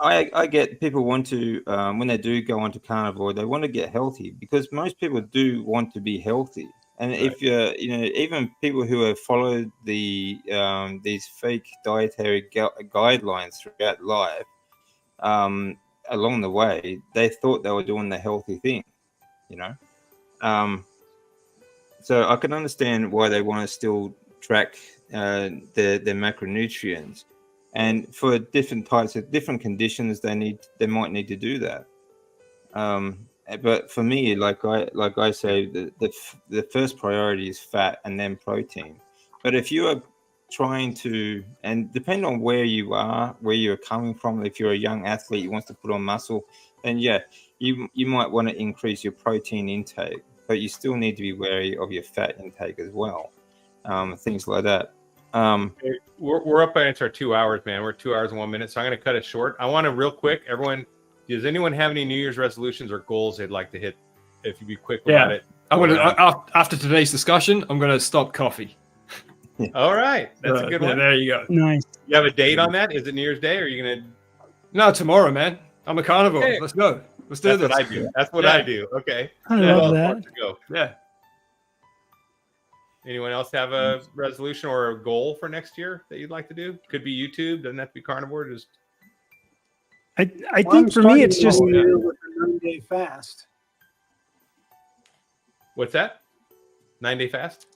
I get people want to when they do go onto carnivore, they want to get healthy, because most people do want to be healthy. And if you're, you know, even people who have followed these fake dietary guidelines throughout life, along the way, they thought they were doing the healthy thing, you know. So I can understand why they want to still track their macronutrients, and for different types of different conditions, they might need to do that. But for me, like I say, the first priority is fat and then protein. But if you are trying to, and depend on where you are, where you're coming from, if you're a young athlete who wants to put on muscle, then you might want to increase your protein intake, but you still need to be wary of your fat intake as well. Things like that. We're up against our 2 hours, man. We're 2 hours and 1 minute, so I'm going to cut it short. I want to real quick, everyone. Does anyone have any New Year's resolutions or goals they'd like to hit? If you be quick about it. I'm going to after today's discussion, I'm going to stop coffee. All right, that's a good one. There you go. Nice. You have a date on that? Is it New Year's Day, or are you going to? No, tomorrow, man. I'm a carnivore. Hey. Let's go. Let's do this. That's what I do. That's what I do. Okay. I love that. Let's go. Yeah. Anyone else have a resolution or a goal for next year that you'd like to do? Could be YouTube. Doesn't have to be carnivore. Just. I think for me, it's just with a 9-day fast. What's that? 9-day fast?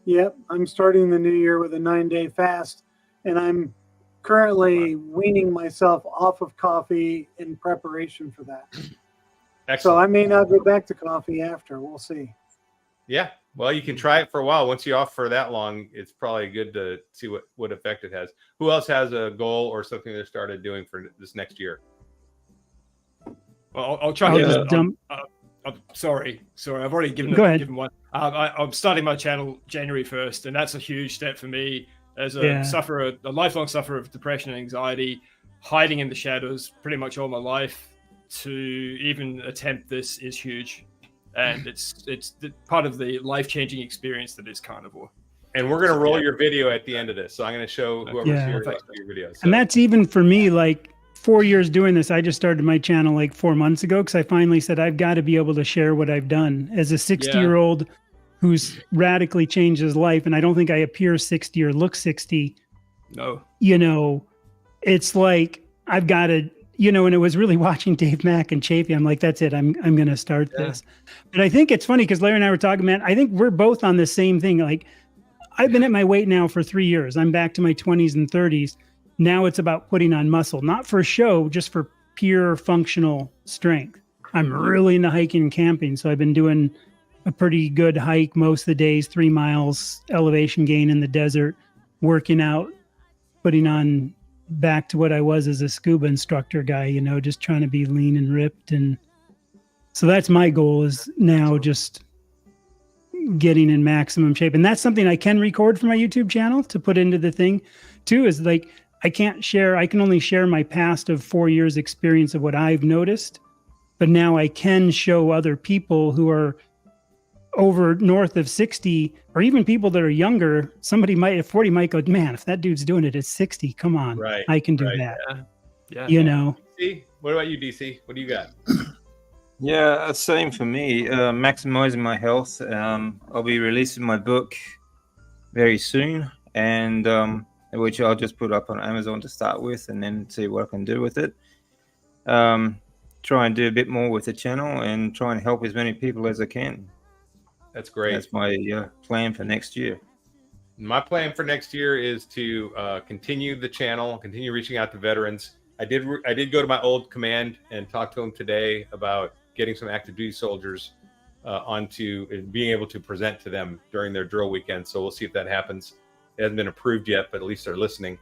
Yep, I'm starting the new year with a 9-day fast, and I'm currently weaning myself off of coffee in preparation for that. Excellent. So I may not go back to coffee after. We'll see. Yeah. Well, you can try it for a while. Once you're off for that long, it's probably good to see what effect it has. Who else has a goal or something they started doing for this next year? Well, I'll try to I'm sorry. I've already given one. I'm starting my channel January 1st, and that's a huge step for me as a lifelong sufferer of depression and anxiety, hiding in the shadows pretty much all my life. To even attempt this is huge. And it's part of the life-changing experience that is carnivore. And we're going to roll your video at the end of this. So I'm going to show whoever's here your video. So. And that's even for me, like 4 years doing this. I just started my channel like 4 months ago because I finally said I've got to be able to share what I've done as a 60-year-old who's radically changed his life. And I don't think I appear 60 or look 60. No. You know, it's like I've got to... You know, and it was really watching Dave Mack and Chafee. I'm like, that's it. I'm going to start this. But I think it's funny because Larry and I were talking, man, I think we're both on the same thing. Like, I've been at my weight now for 3 years. I'm back to my 20s and 30s. Now it's about putting on muscle, not for show, just for pure functional strength. I'm really into hiking and camping. So I've been doing a pretty good hike most of the days, 3 miles elevation gain in the desert, working out, putting on back to what I was as a scuba instructor guy, you know, just trying to be lean and ripped. And so that's my goal is now just getting in maximum shape. And that's something I can record for my YouTube channel to put into the thing too, is like, I can only share my past of 4 years experience of what I've noticed, but now I can show other people who are over north of 60, or even people that are younger, somebody might at 40 might go, man, if that dude's doing it at 60, come on, Right, I can do right, that. Yeah. You know. DC, what about you, DC? What do you got? Yeah, same for me. Maximizing my health. I'll be releasing my book very soon, and which I'll just put up on Amazon to start with, and then see what I can do with it. Try and do a bit more with the channel, and try and help as many people as I can. That's great. That's my plan for next year. My plan for next year is to continue the channel, continue reaching out to veterans. I did go to my old command and talk to them today about getting some active duty soldiers onto and being able to present to them during their drill weekend. So we'll see if that happens. It hasn't been approved yet, but at least they're listening.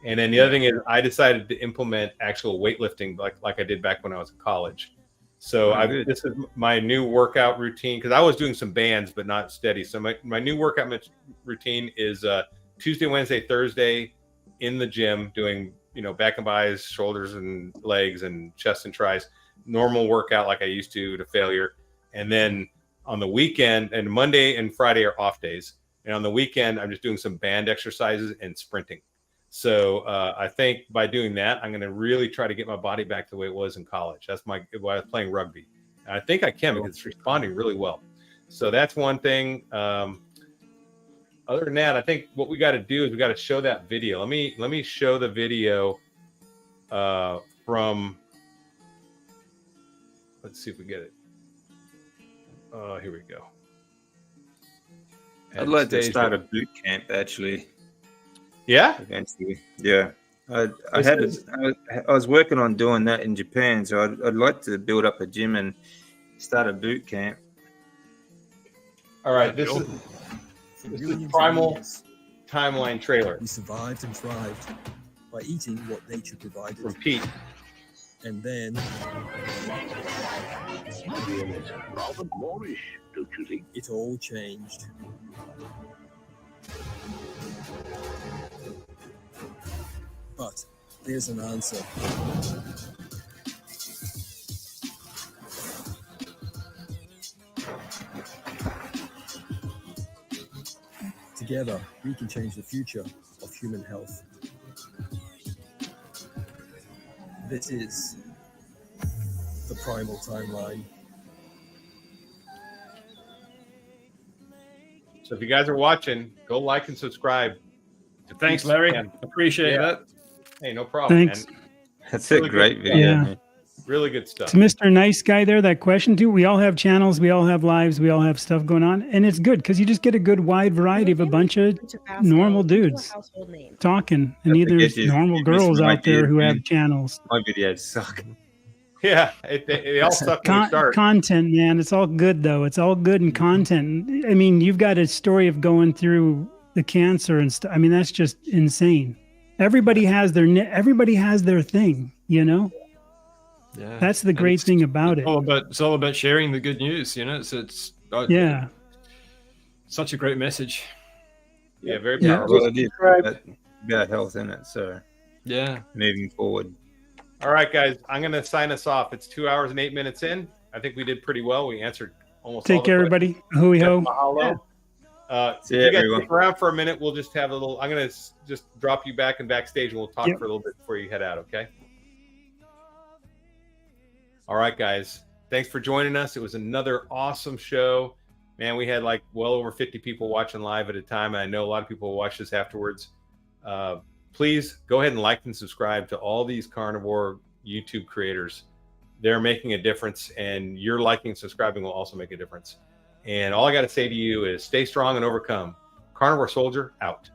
And then the other thing is I decided to implement actual weightlifting like I did back when I was in college. So this is my new workout routine, because I was doing some bands, but not steady. So my new workout routine is Tuesday, Wednesday, Thursday in the gym doing, back and bis, shoulders and legs and chest and tris, normal workout like I used to failure. And then on the weekend, and Monday and Friday are off days. And on the weekend, I'm just doing some band exercises and sprinting. So I think by doing that, I'm going to really try to get my body back to the way it was in college. That's when I was playing rugby. And I think I can, because it's responding really well. So that's one thing. Other than that, I think what we got to do is we got to show that video. Let me show the video from. Let's see if we get it. Here we go. I'd like to start a boot camp, actually. Yeah. Eventually, yeah. I was working on doing that in Japan, so I'd like to build up a gym and start a boot camp. All right, this is Primal Timeline trailer. We survived and thrived by eating what nature provided. From Pete. And then rather boorish, don't you think? It all changed. But there's an answer. Together, we can change the future of human health. This is the Primal Timeline. So if you guys are watching, go like and subscribe. Thanks, Larry. Appreciate that. Hey, no problem. Thanks. Man. That's really a great video. Yeah. Really good stuff. To Mr. Nice Guy there, that question too. We all have channels, we all have lives, we all have stuff going on, and it's good because you just get a good wide variety of a bunch of normal dudes talking, and there's normal girls out there who have channels. My videos suck. Yeah, they all suck when we start. Content, man, it's all good though. It's all good in content. I mean, you've got a story of going through the cancer and stuff. I mean, that's just insane. Everybody has their thing, Yeah. That's the great thing about it. It's all about sharing the good news, It's such a great message. Yeah, very powerful. Well, it is about health in it, so yeah, moving forward. All right, guys, I'm going to sign us off. It's 2 hours and 8 minutes in. I think we did pretty well. We answered almost all Take care, everybody. Hooey ho. Mahalo. If See you guys everyone. stick around for a minute, we'll just have a little. I'm going to just drop you back and backstage, and we'll talk for a little bit before you head out. Okay. All right, guys. Thanks for joining us. It was another awesome show. Man, we had well over 50 people watching live at a time. And I know a lot of people will watch this afterwards. Please go ahead and like and subscribe to all these carnivore YouTube creators. They're making a difference, and your liking and subscribing will also make a difference. And all I got to say to you is stay strong and overcome. Carnivore Soldier out.